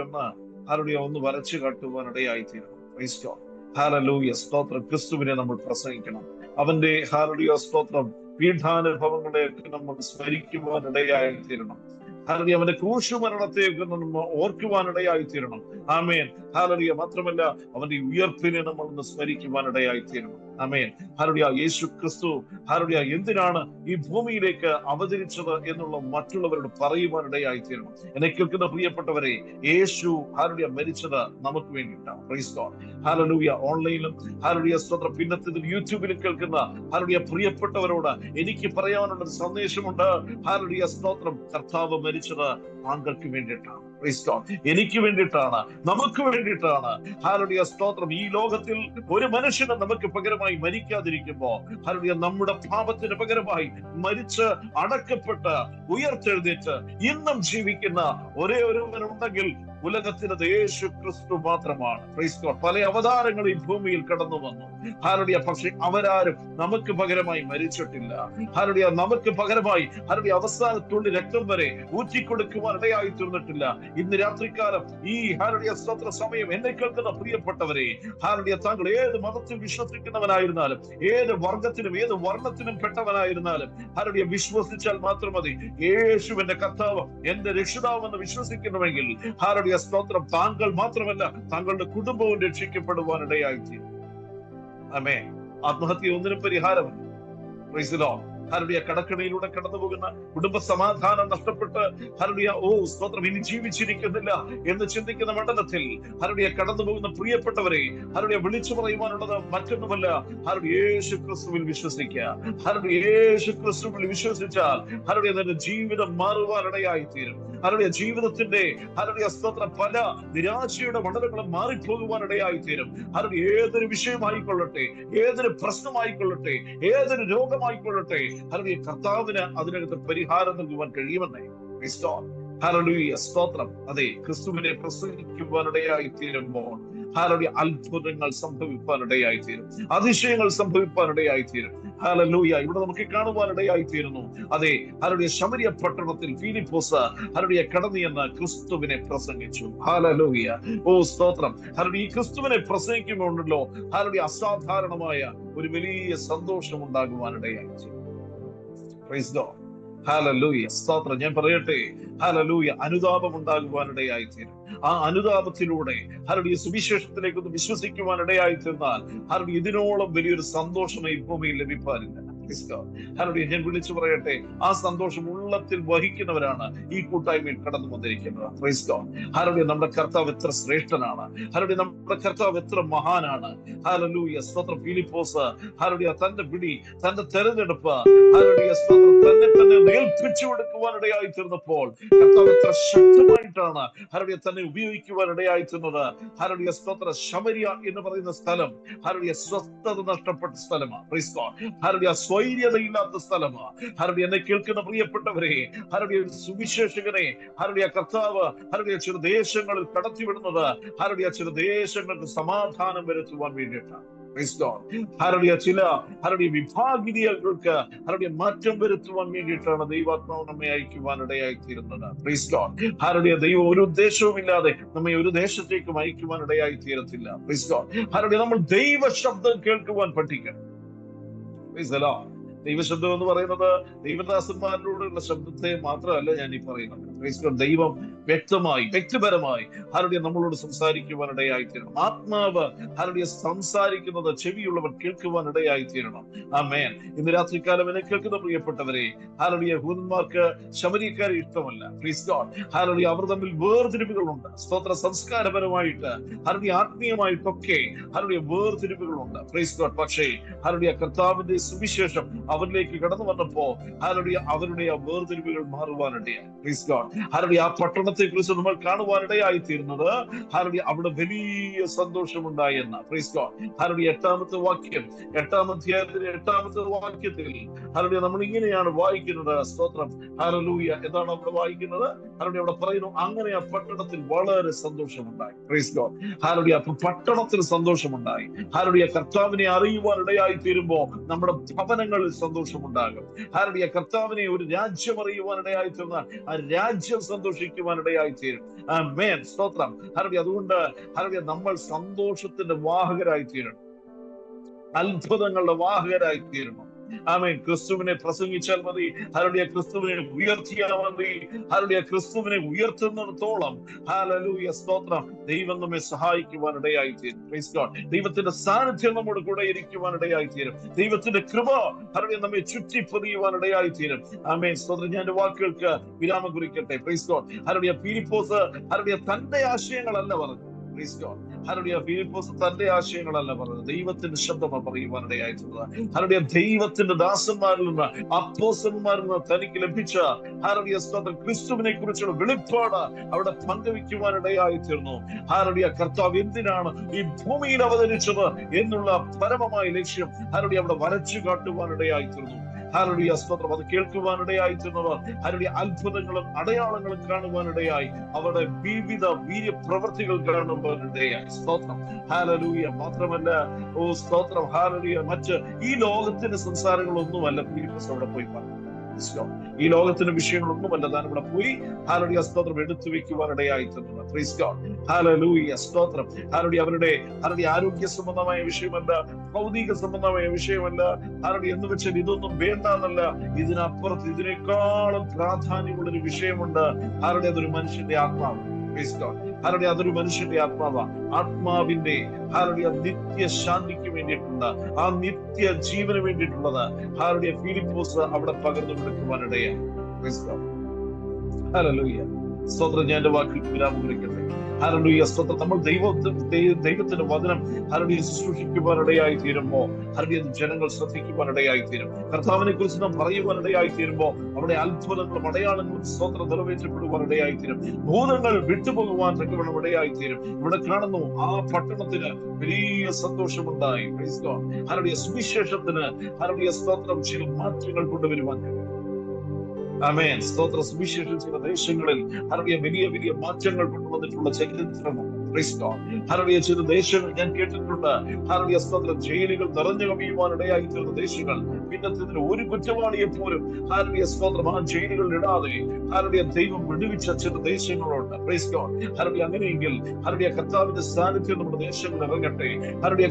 ഹല്ലേലൂയ ഒന്ന് വരച്ചു കാട്ടുവാനിടയായി തീരണം. പ്രൈസ് ഗോഡ് ഹല്ലേലൂയ സ്തോത്രം. ക്രിസ്തുവിനെ നമ്മൾ പ്രസംഗിക്കണം. അവന്റെ ഹല്ലേലൂയ സ്തോത്രം പീഠാനുഭവങ്ങളെയൊക്കെ നമ്മൾ സ്മരിക്കുവാനിടയായി തീരണം. ഹല്ലേലൂയ. അവന്റെ ക്രൂശുമരണത്തെയൊക്കെ നമ്മൾ ഓർക്കുവാനിടയായി തീരണം. ആമേൻ. ഹല്ലേലൂയ. മാത്രമല്ല അവന്റെ ഉയർപ്പിനെ നമ്മൾ ഒന്ന് സ്മരിക്കുവാനിടയായി തീരണം. ആമേൻ. ഹല്ലേലൂയ. യേശു ക്രിസ്തു ഹല്ലേലൂയ എന്തിനാണ് ഈ ഭൂമിയിലേക്ക് അവതരിച്ചത് എന്നുള്ള മറ്റുള്ളവരോട് പറയുവാനിടയായി തീരണം. എന്നെ കേൾക്കുന്ന പ്രിയപ്പെട്ടവരെ, യേശു ഹല്ലേലൂയ മരിച്ചത് നമുക്ക് വേണ്ടിയിട്ടാണ്. Praise God hallelujah. ഓൺലൈനിലും ഹല്ലേലൂയ സ്തോത്രം പിന്നത്തേതിൽ യൂട്യൂബിലും കേൾക്കുന്ന ഹല്ലേലൂയ പ്രിയപ്പെട്ടവരോട് എനിക്ക് പറയാനുള്ള ഒരു സന്ദേശമുണ്ട്. ഹല്ലേലൂയ സ്തോത്രം. കർത്താവ് മരിച്ചത് താങ്കൾക്ക് വേണ്ടിയിട്ടാണ്. Praise God. എനിക്ക് വേണ്ടിയിട്ടാണ്, നമുക്ക് വേണ്ടിയിട്ടാണ്. ഹല്ലേലൂയ സ്തോത്രം. ഈ ലോകത്തിൽ ഒരു മനുഷ്യന് നമുക്ക് പകരമായി മരിക്കാതിരിക്കുമ്പോ ഹല്ലേലൂയ നമ്മുടെ പാപത്തിന് പകരമായി മരിച്ച് അടക്കപ്പെട്ട് ഉയർത്തെഴുന്നേറ്റ് ഇന്നും ജീവിക്കുന്ന ഒരേ ഒരുവനുണ്ടെങ്കിൽ ഉലകത്തിനത് യേശു ക്രിസ്തു മാത്രമാണ്. Praise God. പല അവതാരങ്ങൾ ഈ ഭൂമിയിൽ കടന്നു വന്നു. ഹല്ലേലൂയ. പക്ഷെ അവരാരും നമുക്ക് പകരമായി മരിച്ചിട്ടില്ല. ഹല്ലേലൂയ. നമുക്ക് പകരമായി ഹല്ലേലൂയ അവസാനത്തുള്ളി രക്തം വരെ ഊറ്റിക്കൊടുക്കുവാൻ ഇടയായി തീർന്നിട്ടില്ല. ഇന്ന് രാത്രികാലം ഈ ഹല്ലേലൂയ സ്തോത്ര സമയം എന്നെ കേൾക്കുന്ന പ്രിയപ്പെട്ടവരെ, ഹല്ലേലൂയ താങ്കൾ ഏത് മതത്തിൽ വിശ്വസിക്കുന്നവനായിരുന്നാലും ഏത് വർഗത്തിനും ഏത് വർണ്ണത്തിനും പെട്ടവനായിരുന്നാലും ഹല്ലേലൂയ വിശ്വസിച്ചാൽ മാത്രം മതി. യേശുവിന്റെ കർത്താവ് എന്റെ രക്ഷിതാവെന്ന് വിശ്വസിക്കുന്നുവെങ്കിൽ ഹല്ലേലൂയ സ്തോത്രം താങ്കൾ മാത്രമല്ല താങ്കളുടെ കുടുംബവും രക്ഷിക്കപ്പെടുവാനിടയായിത്തീരും. ആമേൻ. ആത്മഹത്യ ഒന്നിനും പരിഹാരമല്ല. Praise the Lord. ഹല്ലേലൂയ. കടക്കണിയിലൂടെ കടന്നു പോകുന്ന കുടുംബ സമാധാനം നഷ്ടപ്പെട്ട് ഹല്ലേലൂയ സ്തോത്രം ഇനി ജീവിച്ചിരിക്കുന്നില്ല എന്ന് ചിന്തിക്കുന്ന മണ്ഡലത്തിൽ ഹല്ലേലൂയ കടന്നു പോകുന്ന പ്രിയപ്പെട്ടവരെ, ഹല്ലേലൂയ വിളിച്ചു പറയുവാനുള്ളത് മറ്റൊന്നുമല്ല, ഹല്ലേലൂയ യേശു ക്രിസ്തുവിൽ വിശ്വസിക്കുക. ഹല്ലേലൂയ യേശു ക്രിസ്തുവിൽ വിശ്വസിച്ചാൽ ഹല്ലേലൂയ നിന്റെ ജീവിതം മാറുവാനിടയായി തീരും. ഹല്ലേലൂയ ജീവിതത്തിന്റെ ഹല്ലേലൂയ സ്തോത്രം പല നിരാശയുടെ മണ്ഡലങ്ങളും മാറിപ്പോകുവാനിടയായി തീരും. ഹല്ലേലൂയ ഏതൊരു വിഷയമായിക്കൊള്ളട്ടെ, ഏതൊരു പ്രശ്നമായിക്കൊള്ളട്ടെ, ഏതൊരു രോഗമായിക്കൊള്ളട്ടെ, ഹല്ലേലൂയ കർത്താവിന് അതിനകത്ത് പരിഹാരം നൽകുവാൻ കഴിയുമെന്നേ. ഹല്ലേലൂയ സ്തോത്രം. അതെ, ക്രിസ്തുവിനെ പ്രസംഗിക്കുവാനിടയായി തീരുമ്പോൾ ഹല്ലേലൂയ അത്ഭുതങ്ങൾ സംഭവിപ്പാനിടയായി തീരും, അതിശയങ്ങൾ സംഭവിപ്പാനിടയായി തീരും. ഹല്ലേലൂയ. ഇവിടെ നമുക്ക് കാണുവാനിടയായി തീരുന്നു. അതെ, ഹല്ലേലൂയ ശമരിയ പട്ടണത്തിൽ ഫിലിപ്പോസ് ഹല്ലേലൂയ കടന്നു എന്ന് ക്രിസ്തുവിനെ പ്രസംഗിച്ചു. ഹല്ലേലൂയ. സ്തോത്രം. ഹല്ലേലൂയ ഈ ക്രിസ്തുവിനെ പ്രസംഗിക്കുമ്പോഴല്ലോ ഹല്ലേലൂയ അസാധാരണമായ ഒരു വലിയ സന്തോഷം ഉണ്ടാകുവാനിടയായി തീരും. Price God. ഹല്ലേലൂയ സ്തോത്രം. ഞാൻ പറയട്ടെ, ഹല്ലേലൂയ അനുതാപം ഉണ്ടാകുവാനിടയായി തീരും. ആ അനുതാപത്തിലൂടെ ഹല്ലേലൂയ സുവിശേഷത്തിലേക്ക് വിശ്വസിക്കുവാനിടയായി തീർന്നാൽ ഹല്ലേലൂയ ഇതിനോളം വലിയൊരു സന്തോഷം ഈ ഭൂമിയിൽ ലഭിക്കാനില്ല. ഹല്ലേലൂയ. ഞാൻ വിളിച്ചു പറയട്ടെ, ആ സന്തോഷം ഉള്ളത്തിൽ വഹിക്കുന്നവരാണ് ഈ കൂട്ടായ്മയിൽ കടന്നു വന്നിരിക്കുന്നത്. Price God. ഹല്ലേലൂയ. നമ്മുടെ കർത്താവ് എത്ര ശ്രേഷ്ഠനാണ്. ഹല്ലേലൂയ. നമ്മുടെ കർത്താവ് എത്ര മഹാനാണ്. ഹല്ലേലൂയ സ്തോത്രം. ഫിലിപ്പോസ് ഹല്ലേലൂയ തന്റെ വിളി, തന്റെ തെരഞ്ഞെടുപ്പ് ഹല്ലേലൂയ സ്തോത്രം തന്നെ ഏൽപ്പിച്ചു കൊടുക്കുവാനിടയായി തീർന്നപ്പോൾ കർത്താവ് എത്ര ശക്തമായിട്ടാണ് ഹല്ലേലൂയ തന്നെ ഉപയോഗിക്കുവാനിടയായി തീർന്നത്. ഹല്ലേലൂയ സ്തോത്രം. ശമരിയ എന്ന് പറയുന്ന സ്ഥലം ഹല്ലേലൂയ സ്വസ്ഥത നഷ്ടപ്പെട്ട സ്ഥലമാണ്. Price God. ഹല്ലേലൂയ സ്വൈര്യതയില്ലാത്ത സ്ഥലമാണ്. ഹല്ലേലൂയ എന്നെ കേൾക്കുന്ന പ്രിയപ്പെട്ടവരെ, ഹല്ലേലൂയ സുവിശേഷകനെ ഹല്ലേലൂയ കർത്താവ് ഹല്ലേലൂയ ചില ദേശങ്ങളിൽ കടത്തിവിടുന്നത് ഹല്ലേലൂയ ചില ദേശങ്ങൾക്ക് സമാധാനം വരുത്തുവാൻ വേണ്ടിയിട്ടാണ്. ചില വിഭാഗീയതകൾക്ക് മാറ്റം വരുത്തുവാൻ വേണ്ടിയിട്ടാണ് ദൈവാത്മാവ് നമ്മെ അയക്കുവാൻ ഇടയായി തീരുന്നത്. ദൈവം ഒരു ഉദ്ദേശവും ഇല്ലാതെ നമ്മെ ഒരു ദേശത്തേക്ക് അയക്കുവാൻ ഇടയായി തീരത്തില്ല. നമ്മൾ ദൈവ ശബ്ദം കേൾക്കുവാൻ പഠിക്കണം. ദൈവശബ്ദം എന്ന് പറയുന്നത് ദൈവദാസന്മാരിലൂടെയുള്ള ശബ്ദത്തെ മാത്രമല്ല ഞാൻ ഈ പറയുന്നത്. ദൈവം വ്യക്തമായി വ്യക്തിപരമായി നമ്മളോട് സംസാരിക്കുവാൻ ഇടയായി തീരണം. ആത്മാവ് സംസാരിക്കുന്നത് ചെവിയുള്ളവർ കേൾക്കുവാൻ ഇടയായി തീരണം. ആമേൻ. ഇന്ന് രാത്രികാലം എന്നെ കേൾക്കുന്ന പ്രിയപ്പെട്ടവരെ, യഹൂദന്മാർക്ക് ശമരിയക്കാരെ ഇഷ്ടമല്ല. അവർ തമ്മിൽ വേർതിരിവുകളുണ്ട്. സ്തോത്ര സംസ്കാരപരമായിട്ട് ആത്മീയമായിട്ടൊക്കെ വേർതിരിവുകളുണ്ട്. പക്ഷേ കർത്താവിന്റെ സുവിശേഷം അവരിലേക്ക് കടന്നു വന്നപ്പോ അവരുടെ ആ വേർതിരിവുകൾ മാറുവാനിടയായി. ആ പട്ടണത്തെ കുറിച്ച് നമ്മൾ കാണുവാനിടയായി തീരുന്നത് അവിടെ വലിയ സന്തോഷമുണ്ടായി എന്ന. എട്ടാമത്തെ വാക്യം, 8-ാം അധ്യായത്തിന്റെ 8-ാമത്തെ വാക്യത്തിൽ നമ്മൾ ഇങ്ങനെയാണ് വായിക്കുന്നത്. സ്തോത്രം. ഹല്ലേലൂയ. എന്താണ് അവിടെ വായിക്കുന്നത്? അവിടെ പറയുന്നു, അങ്ങനെ ആ പട്ടണത്തിൽ വളരെ സന്തോഷമുണ്ടായി. അപ്പൊ പട്ടണത്തിൽ സന്തോഷമുണ്ടായി. കർത്താവിനെ അറിയുവാൻ ഇടയായി തീരുമ്പോ നമ്മുടെ ഭവനങ്ങളിൽ സന്തോഷമുണ്ടാകും. കർത്താവിനെ ഒരു രാജ്യം അറിയുവാൻ ഇടയായി തീർന്നാൽ ആ രാജ്യം സന്തോഷിക്കുവാൻ ഇടയായി തീരും. ആമേൻ. സ്തോത്രം. അതുകൊണ്ട് നമ്മൾ സന്തോഷത്തിന്റെ വാഹകരായി തീരണം. അത്ഭുതങ്ങളുടെ വാഹകരായി തീരണം. ആമേൻ. ക്രിസ്തുവിനെ പ്രസംഗിച്ചാൽ മതി. ക്രിസ്തുവിനെ ഉയർത്തിയാൽ മതി. ക്രിസ്തുവിനെ ഉയർത്തുന്നിടത്തോളം സ്തോത്രം ദൈവം നമ്മെ സഹായിക്കുവാൻ ഇടയായി തീരും. ദൈവത്തിന്റെ സാന്നിധ്യം നമ്മുടെ കൂടെ ഇരിക്കുവാൻ ഇടയായി തീരും. ദൈവത്തിന്റെ കൃപ നമ്മെ ചുറ്റി പതിയുവാൻ ഇടയായി തീരും. ആമേൻ. സ്തോത്രം. ഞാൻ എന്റെ വാക്കുകൾക്ക് വിരാമം കുറിക്കട്ടെ. ഫിലിപ്പോസ് തന്റെ ആശയങ്ങളല്ല പറഞ്ഞു. ഫിലിപ്പോസ് തന്റെ ആശയങ്ങളല്ല പറഞ്ഞത്, ദൈവത്തിന്റെ ശബ്ദമാണ് പറയുവാനിടയായിട്ടുള്ളത്. ദൈവത്തിന്റെ ദാസന്മാരിൽ നിന്ന്, അപ്പോസ്തലന്മാരിൽ നിന്ന് തനിക്ക് ലഭിച്ച ക്രിസ്തുവിനെ കുറിച്ചുള്ള വെളിപ്പാട് അവിടെ പങ്കുവയ്ക്കുവാനിടയായി തീർന്നു. കർത്താവ് എന്തിനാണ് ഈ ഭൂമിയിൽ അവതരിച്ചത് എന്നുള്ള പരമമായ ലക്ഷ്യം അവിടെ വരച്ചു കാട്ടുവാനിടയായി തീർന്നു. സ്തോത്രം. അത് കേൾക്കുവാനിടയായി തീർന്നവർ അത്ഭുതങ്ങളും അടയാളങ്ങളും കാണുവാനിടയായി. അവരുടെ വിവിധ വീര്യപ്രവൃത്തികൾ കാണുവാനിടയായി. സ്തോത്രം. ഹല്ലേലൂയ. മാത്രമല്ല, സ്തോത്രം, ഹല്ലേലൂയ, മറ്റ് ഈ ലോകത്തിന്റെ സംസാരങ്ങളൊന്നുമല്ല ഫിലിപ്പോസ് അവിടെ പോയി പറഞ്ഞു. ഈ ലോകത്തിന്റെ വിഷയങ്ങളൊന്നുമല്ല താൻ ഇവിടെ പോയി സ്തോത്രം എടുത്തു വെക്കുവാനിടയായി തീർന്നത്. സ്തോത്രം. അവരുടെ ആരോഗ്യ സംബന്ധമായ വിഷയമല്ല, ഭൗതിക സംബന്ധമായ വിഷയമല്ല. എന്ന് വെച്ചാൽ ഇതൊന്നും വേണ്ട എന്നല്ല. ഇതിനപ്പുറത്ത് ഇതിനേക്കാളും പ്രാധാന്യമുള്ളൊരു വിഷയമുണ്ട്. അതൊരു മനുഷ്യന്റെ ആത്മാവ്. അതൊരു മനുഷ്യന്റെ ആത്മാവാണ്. ആത്മാവിന്റെ നിത്യ ശാന്തിക്ക് വേണ്ടിയിട്ടുള്ള, ആ നിത്യ ജീവന് വേണ്ടിയിട്ടുള്ളത് ഫിലിപ്പോസ് അവിടെ പകർന്നു കൊടുക്കുവാനിടയായി. ഹല്ലേലൂയ. സ്തോത്രം. ഞാൻ എന്റെ വാക്കിൽ വിരാമം കുറിക്കട്ടെ. ഹല്ലേലൂയ. സ്തോത്രം. നമ്മൾ ദൈവത്തിന്റെ വചനം ശുശ്രൂഷിക്കുവാനിടയായി തീരുമ്പോ ജനങ്ങൾ ശ്രദ്ധിക്കുവാനിടയായി തീരും. കർത്താവിനെ കുറിച്ച് നാം പറയുവാനിടയായി തീരുമ്പോ അവിടെ അത്ഭുതങ്ങളും അടയാളങ്ങളും സ്തോത്രം നിറവേറ്റപ്പെടുവാനിടയായി തീരും. ഭൂതങ്ങൾ വിട്ടുപോകുവാൻ തക്കവണ്ണം ഇടയായി തീരും. ഇവിടെ കാണുന്നു, ആ പട്ടണത്തിന് വലിയ സന്തോഷമുണ്ടായി. സുവിശേഷത്തിന് സ്തോത്രം ചില മാറ്റങ്ങൾ കൊണ്ടുവരുവാൻ. ആമേൻ. സ്തോത്ര. സുവിശേഷം ചില ദേശങ്ങളിൽ വലിയ വലിയ മാറ്റങ്ങൾ കൊണ്ടുവന്നിട്ടുള്ള ചരിത്രമാണ്. ചില ദേശങ്ങൾ ഞാൻ കേട്ടിട്ടുണ്ട്. സ്തോത്രം. ജയിലുകൾ നിറഞ്ഞു കവിയുവാനിടയായി തീർന്ന ദേശങ്ങൾ. പിന്നത്തെ ഒരു കുറ്റവാളിയെ പോലും സ്തോത്രം ആ ജയിലുകളിൽ ഇടാതെ ദൈവം വിടുവിച്ച ചില ദേശങ്ങളുണ്ട്. അങ്ങനെയെങ്കിൽ കർത്താവിന്റെ സാന്നിധ്യം നമ്മുടെ ദേശങ്ങളിൽ ഇറങ്ങട്ടെ.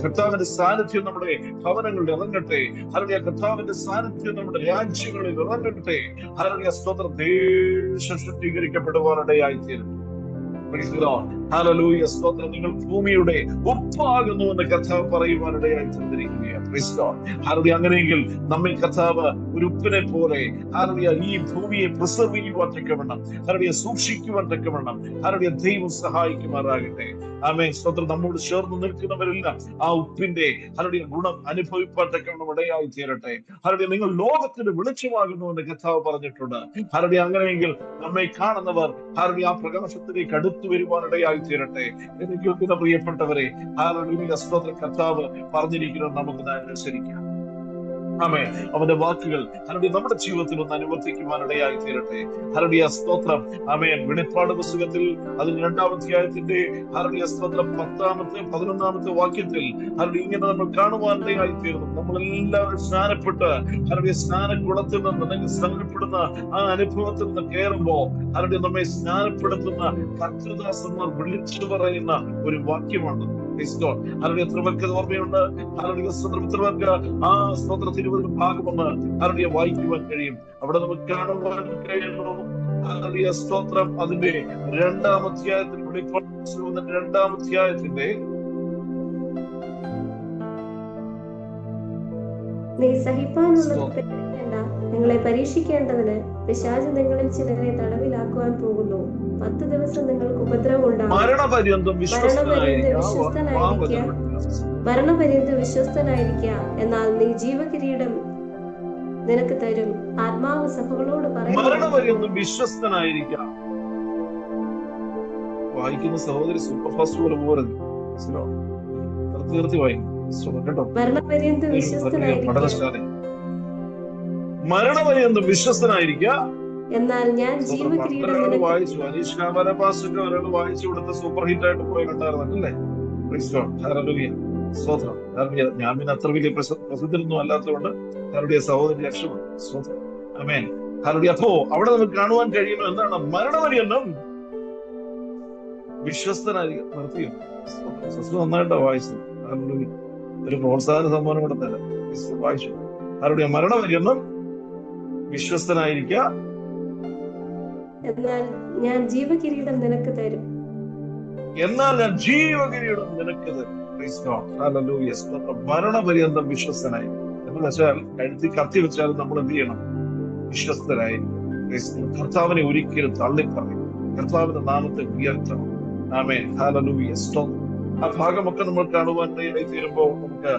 കർത്താവിന്റെ സാന്നിധ്യം നമ്മുടെ ഭവനങ്ങളിൽ ഇറങ്ങട്ടെ. കർത്താവിന്റെ സാന്നിധ്യം നമ്മുടെ രാജ്യങ്ങളിൽ ഇറങ്ങട്ടെ. സ്തോത്രം. ദേശം ശുദ്ധീകരിക്കപ്പെടുവാനിടയായി തീരും. ഹല്ലേലൂയ. സ്തോത്രം. നിങ്ങൾ ഭൂമിയുടെ ഉപ്പാകുന്നു എന്ന് കർത്താവ് പറയുവാനിടയായി തീർന്നിരിക്കുകയാണ്. അങ്ങനെയെങ്കിൽ നമ്മെ കർത്താവ് ഒരു ഉപ്പിനെ പോലെ ഈ ഭൂമിയെ പ്രിസർവ് ചെയ്യുവാൻ തക്കവണ്ണം, സൂക്ഷിക്കുവാൻ തക്കവണ്ണം ദൈവം സഹായിക്കുമാറാകട്ടെ. ആമേൻ. സ്തോത്രം. നമ്മോട് ചേർന്ന് നിൽക്കുന്നവരെല്ലാം ആ ഉപ്പിന്റെ ഗുണം അനുഭവിപ്പാൻ തക്കവണ്ണം ഇടയായി തീരട്ടെ. നിങ്ങൾ ലോകത്തിന് വെളിച്ചമാകുന്നു എന്ന് കർത്താവ് പറഞ്ഞിട്ടുണ്ട്. അങ്ങനെയെങ്കിൽ നമ്മെ കാണുന്നവർ ആ പ്രകാശത്തിലേക്ക് അടുത്തു വരുവാനിടയായി തീരട്ടെ. എനിക്ക് പ്രിയപ്പെട്ടവരെ, സ്തോത്ര. കർത്താവ് പറഞ്ഞിരിക്കുന്നത് നമുക്ക് അനുസരിക്കാം. ആമേൻ. അവന്റെ വാക്കുകൾ ഹല്ലേലൂയ നമ്മുടെ ജീവിതത്തിൽ ഒന്ന് അനുവർത്തിക്കുവാൻ ഇടയായി തീരട്ടെ. ഹല്ലേലൂയ സ്തോത്രം. ആമേൻ. വെളിപ്പാട് പുസ്തകത്തിൽ അതിൽ 2-ാം അധ്യായത്തിന്റെ ഹല്ലേലൂയ സ്തോത്രം 10-ാമത്തെ 11-ാമത്തെ വാക്യത്തിൽ ഹല്ലേലൂയ ഇങ്ങനെ നമ്മൾ കാണുവാൻ ഇടയായി തീർന്നു. നമ്മളെല്ലാവരും സ്നാനപ്പെട്ട് ഹല്ലേലൂയ സ്നാനകുളത്തിൽ നിന്ന് നിങ്ങൾ സ്നാനപ്പെടുന്ന ആ അനുഭവത്തിൽ നിന്ന് കയറുമ്പോ ഹല്ലേലൂയ നമ്മെ സ്നാനപ്പെടുത്തുന്ന കർത്തൃദാസന്മാർ വിളിച്ചു പറയുന്ന ഒരു വാക്യമാണ്. ഹല്ലേലൂയ എത്ര പേർക്ക് ഓർമ്മയുണ്ട്? ഹല്ലേലൂയ സ്തോത്രം. എത്ര പേർക്ക് ആ സ്തോത്രത്തിൽ 20 ഭാഗമൊന്ന് ഹല്ലേലൂയ വായിക്കുവാൻ കഴിയും? അവിടെ നമുക്ക് കാണുവാൻ കഴിയുന്നു. ഹല്ലേലൂയ സ്തോത്രം. അതിന്റെ 2-ാം അധ്യായത്തിൽ വെളിപ്പാട് പുസ്തകം 2-ാം അധ്യായത്തിന്റെ നീ സഹിപ്പാനുള്ളത് പേടിക്കേണ്ട, നിങ്ങളെ പരീക്ഷിക്കേണ്ടതിന് പിശാച് നിങ്ങളിൽ ചിലരെ തടവിലാക്കുവാൻ പോകുന്നു. 10 ദിവസം നിങ്ങൾക്ക് ഉപദ്രവം ഉണ്ടാകും. മരണപര്യന്തം വിശ്വസ്തനായിരിക്കുക. എന്നാൽ നീ ജീവകിരീടം നിനക്ക് തരും. ആത്മാവ് സഭകളോട് മരണപര്യന്തം വിശ്വസ്തനായിരിക്കാം. വായിക്കുന്ന സഹോദരി സൂപ്പർ ഫാസ്റ്റ് പോലെ പോകരുത്. നിർത്തി വായിക്കും കേട്ടോ. മരണപര്യന്തം വിശ്വസ്തനായിരിക്കുക. മരണപര്യന്തം വിശ്വസ്തനായിരിക്കുക. എന്നാൽ ഞാൻ ജീവകിരീടം വായിച്ചു. അനീഷ് കാമര പാസ്റ്റൊക്കെ ഒരാൾ വായിച്ചു കൊടുത്ത സൂപ്പർ ഹിറ്റ് ആയിട്ട് പോയി കണ്ടായിരുന്നല്ലേ? സ്തോത്രം. ഞാൻ പിന്നെ അത്ര വലിയ പ്രസിദ്ധരൊന്നും അല്ലാത്തതുകൊണ്ട് ഹല്ലേലൂയ സഹോദരി രക്ഷപ്പെട്ടു. സ്തോത്രം. ആമേൻ. ഹല്ലേലൂയ. അപ്പോ അവിടെ നമുക്ക് കാണുവാൻ കഴിയുന്നു എന്താണ്? മരണപര്യന്തം വിശ്വസ്തനായിരിക്കും. നിർത്തിയോ? സിസ്റ്റർ നന്നായിട്ടാ വായിച്ചത്. ഹല്ലേലൂയ. ഒരു പ്രോത്സാഹന സമ്മാനം കൂടെ തരാം. വായിച്ചു. ഹല്ലേലൂയ. മരണപര്യന്തം വിശ്വസ്തനായിരിക്കുക. എന്നാൽ ഞാൻ ജീവകിരീടം നിനക്ക് തരും. മരണപര്യന്തം വിശ്വസ്തനായി എന്ന് വെച്ചാൽ കഴുത്തി കത്തി വെച്ചാൽ നമ്മൾ എന്ത് ചെയ്യണം? വിശ്വസ്തരായി. കർത്താവിനെ ഒരിക്കലും തള്ളിപ്പറയും. കർത്താവിന്റെ നാമത്തെ ഉയർത്തണം. ആമേൻ. ഹല്ലേലൂയ. ആ ഭാഗമൊക്കെ നമ്മൾ കാണുവാൻ തീരുമ്പോൾ നമുക്ക്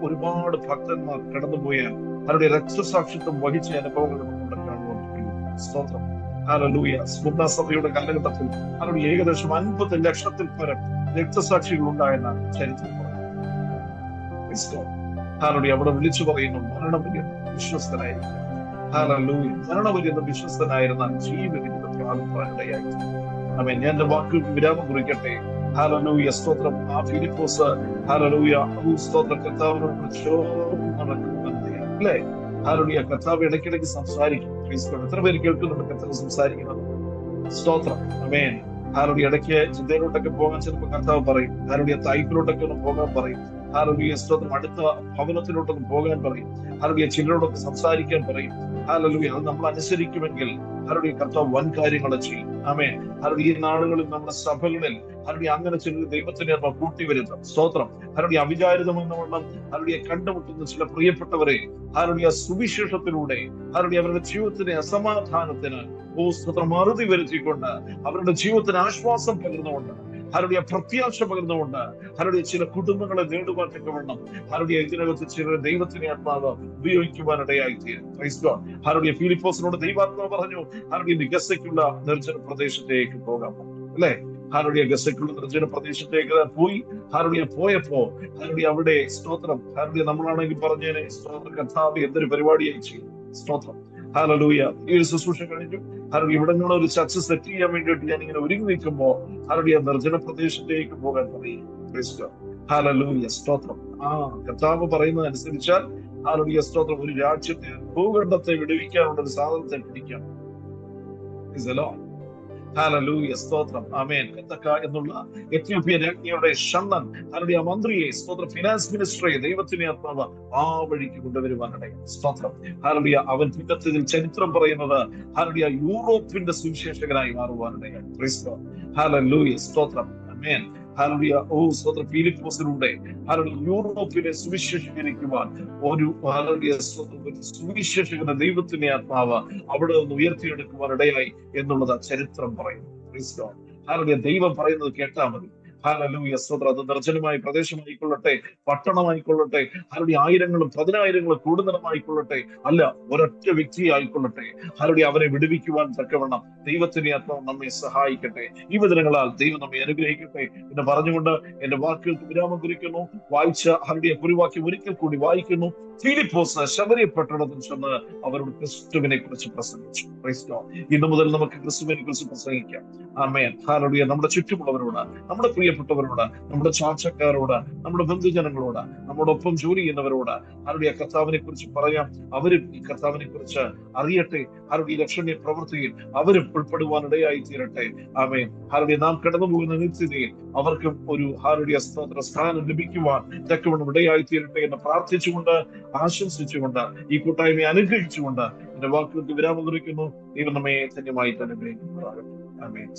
ഒരുപാട് ഭക്തന്മാർ കടന്നുപോയ അവരുടെ രക്തസാക്ഷിത്വം വഹിച്ച അനുഭവങ്ങൾ നമുക്ക് കാണുവാൻ കഴിയും. സ്തോത്രം. ഹല്ലേലൂയ. സ്മുർണ സഭയുടെ കാലഘട്ടത്തിൽ അവരുടെ ഏകദേശം 50 ലക്ഷത്തിൽ പരം രക്തസാക്ഷികൾ ഉണ്ടായെന്നാണ് ചരിത്രം പറയുന്നത്. ഹല്ലേലൂയ. അവിടെ വിളിച്ചു പറയുന്നു മരണപര്യന്തം വിശ്വസ്തനായിരിക്കും. ഹല്ലേലൂയ. മരണപര്യന്തം വിശ്വസ്തനായിരുന്ന ജീവകിരീടം പ്രാപിപ്പാനിടയായി. ആമേൻ. ഞാൻ എന്റെ വാക്കുകൾക്ക് വിരാമം കുറിക്കട്ടെ. ഹല്ലേലൂയ. സ്തോത്രം. ആ ഫിലിപ്പോസ് ഹല്ലേലൂയ സ്തോത്രം കർത്താവിനോട് ചേർന്ന് നടക്കുന്നതിന് അല്ലേ? ഹല്ലേലൂയ. കർത്താവ് ഇടയ്ക്കിടയ്ക്ക് സംസാരിക്കും. എത്ര പേര് കേൾക്കുന്നുണ്ട് കർത്താവ് സംസാരിക്കുന്നത്? സ്തോത്രം. ആമേൻ. ഹല്ലേലൂയ. ഇടയ്ക്ക് ചിന്തയിലോട്ടൊക്കെ പോകാൻ ചിലപ്പോൾ കർത്താവ് പറയും. ഹല്ലേലൂയ. തൈപ്പിലോട്ടൊക്കെ ഒന്ന് പോകാൻ പറയും. ഹല്ലേലൂയ. സ്തോത്രം. അടുത്ത ഭവനത്തിലോട്ടൊന്ന് പോകാൻ പറയും. ഹല്ലേലൂയ. ചിലരോടൊക്കെ സംസാരിക്കാൻ പറയും. ഹല്ലേലൂയ. അത് നമ്മൾ അനുസരിക്കുമെങ്കിൽ ഹല്ലേലൂയ കർത്താവ് വൻ കാര്യങ്ങൾ ചെയ്യും. ആമേൻ. ഹല്ലേലൂയ. ഈ നാളുകളിൽ നമ്മുടെ സഭകളിൽ ഹല്ലേലൂയ അങ്ങനെ ചില ദൈവത്തിനെ നമ്മൾ കൂട്ടിവരുത്താം. സ്തോത്രം. ഹല്ലേലൂയ. അവിചാരിതമെന്നവണ്ണം ഹല്ലേലൂയ കണ്ടുമുട്ടുന്ന ചില പ്രിയപ്പെട്ടവരെ ഹല്ലേലൂയ സുവിശേഷത്തിലൂടെ ഹല്ലേലൂയ അവരുടെ ജീവിതത്തിലെ അസമാധാനത്തിന് സ്തോത്രം അറുതി വരുത്തിക്കൊണ്ട് അവരുടെ ജീവിതത്തിന് ആശ്വാസം പകർന്നുകൊണ്ട് ഹല്ലേലൂയ പ്രത്യാശ പകർന്നുകൊണ്ട് ഹല്ലേലൂയ ചില കുടുംബങ്ങളെ നേടുവാൻ തക്കവണ്ണം ഹല്ലേലൂയ ഇതിനകത്ത് ചില ദൈവത്തിനെ ആത്മാവ് ഉപയോഗിക്കുവാനിടയായി തീരും. Price God. ഹല്ലേലൂയ. ഫിലിപ്പോസിനോട് ദൈവാത്മാവ് പറഞ്ഞു ഹല്ലേലൂയ ഗസ്സയ്ക്കുള്ള നിർജ്ജന പ്രദേശത്തേക്ക് പോകാൻ പറഞ്ഞു അല്ലേ? ഹല്ലേലൂയ. ഗസ്സയ്ക്കുള്ള നിർജ്ജന പ്രദേശത്തേക്ക് പോയി. ഹല്ലേലൂയ. പോയപ്പോ ഹല്ലേലൂയ അവിടെ സ്തോത്രം ഹല്ലേലൂയ നമ്മളാണെങ്കിൽ പറഞ്ഞേനെ സ്തോത്രം കർത്താവ് എന്തൊരു പരിപാടിയായി ചെയ്യും. സ്തോത്രം. ഹല്ലേലൂയ. ഈ ഒരു ശുശ്രൂഷ കഴിഞ്ഞു. ഹല്ലേലൂയ. ഇവിടെ നിന്ന് ഒരു ചർച്ച സെറ്റ് ചെയ്യാൻ വേണ്ടിയിട്ട് ഞാൻ ഇങ്ങനെ ഒരുങ്ങി നിൽക്കുമ്പോ ഹല്ലേലൂയ നിർജ്ജന പ്രദേശത്തേക്ക് പോകാൻ പറയും. ഹല്ലേലൂയ. സ്തോത്രം. കർത്താവ് പറയുന്നത് അനുസരിച്ചാൽ ഹല്ലേലൂയ സ്തോത്രം ഒരു രാജ്യത്തെ ഭൂഖണ്ഡത്തെ വിടുവിക്കാനുള്ള ഒരു സാധനത്തെ പിടിക്കാം. ഹല്ലേലൂയ. സ്തോത്രം. ആമേൻ. കത്തക്ക എന്നുള്ള എത്യോപ്യ രാജ്ഞിയുടെ ഷണ്ണൻ ഹല്ലേലൂയ മന്ത്രിയെ സ്തോത്രം ഫിനാൻസ് മിനിസ്റ്ററെ ദൈവത്തിനെ ആത്മാവ് ആ വഴിക്ക് കൊണ്ടുവരുവാനിടയായി. സ്തോത്രം. ഹല്ലേലൂയ. അവൻ പിന്നത്തിൽ ചരിത്രം പറയുന്നത് ഹല്ലേലൂയ യൂറോപ്പിന്റെ സുവിശേഷകനായി മാറുവാനിടയായി. Praise God. ഹല്ലേലൂയ. സ്തോത്രം. ആമേൻ. ഹല്ലേലൂയ. സ്തോത്രം. ഫിലിപ്പോസിലൂടെ ഹല്ലേലൂയ യൂറോപ്പിനെ സുവിശേഷീകരിക്കുവാൻ ഒരു ഹല്ലേലൂയ സുവിശേഷകന്റെ ദൈവത്തിനെ ആത്മാവ് അവിടെ നിന്ന് ഉയർത്തിയെടുക്കുവാൻ ഇടയായി എന്നുള്ളത് ചരിത്രം പറയുന്നു. Price God. ഹല്ലേലൂയ. ദൈവം പറയുന്നത് കേട്ടാൽ മതി. ഹല്ലേലൂയ. സ്തോത്രം. അത് നിർജ്ജനമായ പ്രദേശമായിക്കൊള്ളട്ടെ, പട്ടണമായിക്കൊള്ളട്ടെ, ഹല്ലേലൂയ ആയിരങ്ങളും പതിനായിരങ്ങളും കൂടുന്നിടമായിക്കൊള്ളട്ടെ, അല്ല ഒരൊറ്റ വ്യക്തി ആയിക്കൊള്ളട്ടെ, ഹല്ലേലൂയ അവരെ വിടുവിക്കുവാൻ തക്കവണ്ണം ദൈവത്തിന്റെ ആത്മാവ് നമ്മെ സഹായിക്കട്ടെ. ഈ വചനങ്ങളാൽ ദൈവം നമ്മെ അനുഗ്രഹിക്കട്ടെ എന്ന് പറഞ്ഞുകൊണ്ട് എന്റെ വാക്കുകൾക്ക് വിരാമം കുറിക്കുന്നു. വായിച്ച ഹല്ലേലൂയ കുറിവാക്യം ഒരിക്കൽ കൂടി വായിക്കുന്നു. ഫിലിപ്പോസ് ശമരിയ പട്ടണത്തിൽ ചെന്ന് അവരോട് ക്രിസ്തുവിനെ കുറിച്ച് പ്രസംഗിച്ചു. Praise God. ഇന്നു മുതൽ നമുക്ക് ക്രിസ്തുവിനെ കുറിച്ച് പ്രസംഗിക്കാം. ആമേൻ. ഹല്ലേലൂയ. നമ്മുടെ ചുറ്റുമുള്ളവരോട്, നമ്മുടെ പ്രിയപ്പെട്ടവരോട്, നമ്മുടെ ചാർച്ചക്കാരോട്, നമ്മുടെ ബന്ധുജനങ്ങളോട്, നമ്മോടൊപ്പം ജോലി ചെയ്യുന്നവരോട് ഹല്ലേലൂയ കർത്താവിനെ കുറിച്ച് പറയാം. അവരും ഈ കർത്താവിനെ കുറിച്ച് അറിയട്ടെ. ഹല്ലേലൂയ ലക്ഷണീയ പ്രവൃത്തിയിൽ അവരും ഉൾപ്പെടുവാനിടയായി തീരട്ടെ. ആമേൻ. ഹല്ലേലൂയ. നാം കടന്നു പോകുന്ന നിത്യതയിൽ അവർക്കും ഒരു ഹല്ലേലൂയ സ്തോത്ര സ്ഥാനം ലഭിക്കുവാൻ തക്കവണ്ണം ഇടയായി തീരട്ടെ എന്ന് പ്രാർത്ഥിച്ചുകൊണ്ട്, ആശംസിച്ചുകൊണ്ട്, ഈ കൂട്ടായ്മയെ അനുഗ്രഹിച്ചുകൊണ്ട് എന്റെ വാക്കുകൾക്ക് വിരാമം കുറിക്കുന്നു. ദൈവം നമ്മെ ധന്യമായി തന്നെ അനുഗ്രഹിക്കുമാറാകട്ടെ. ആമേൻ.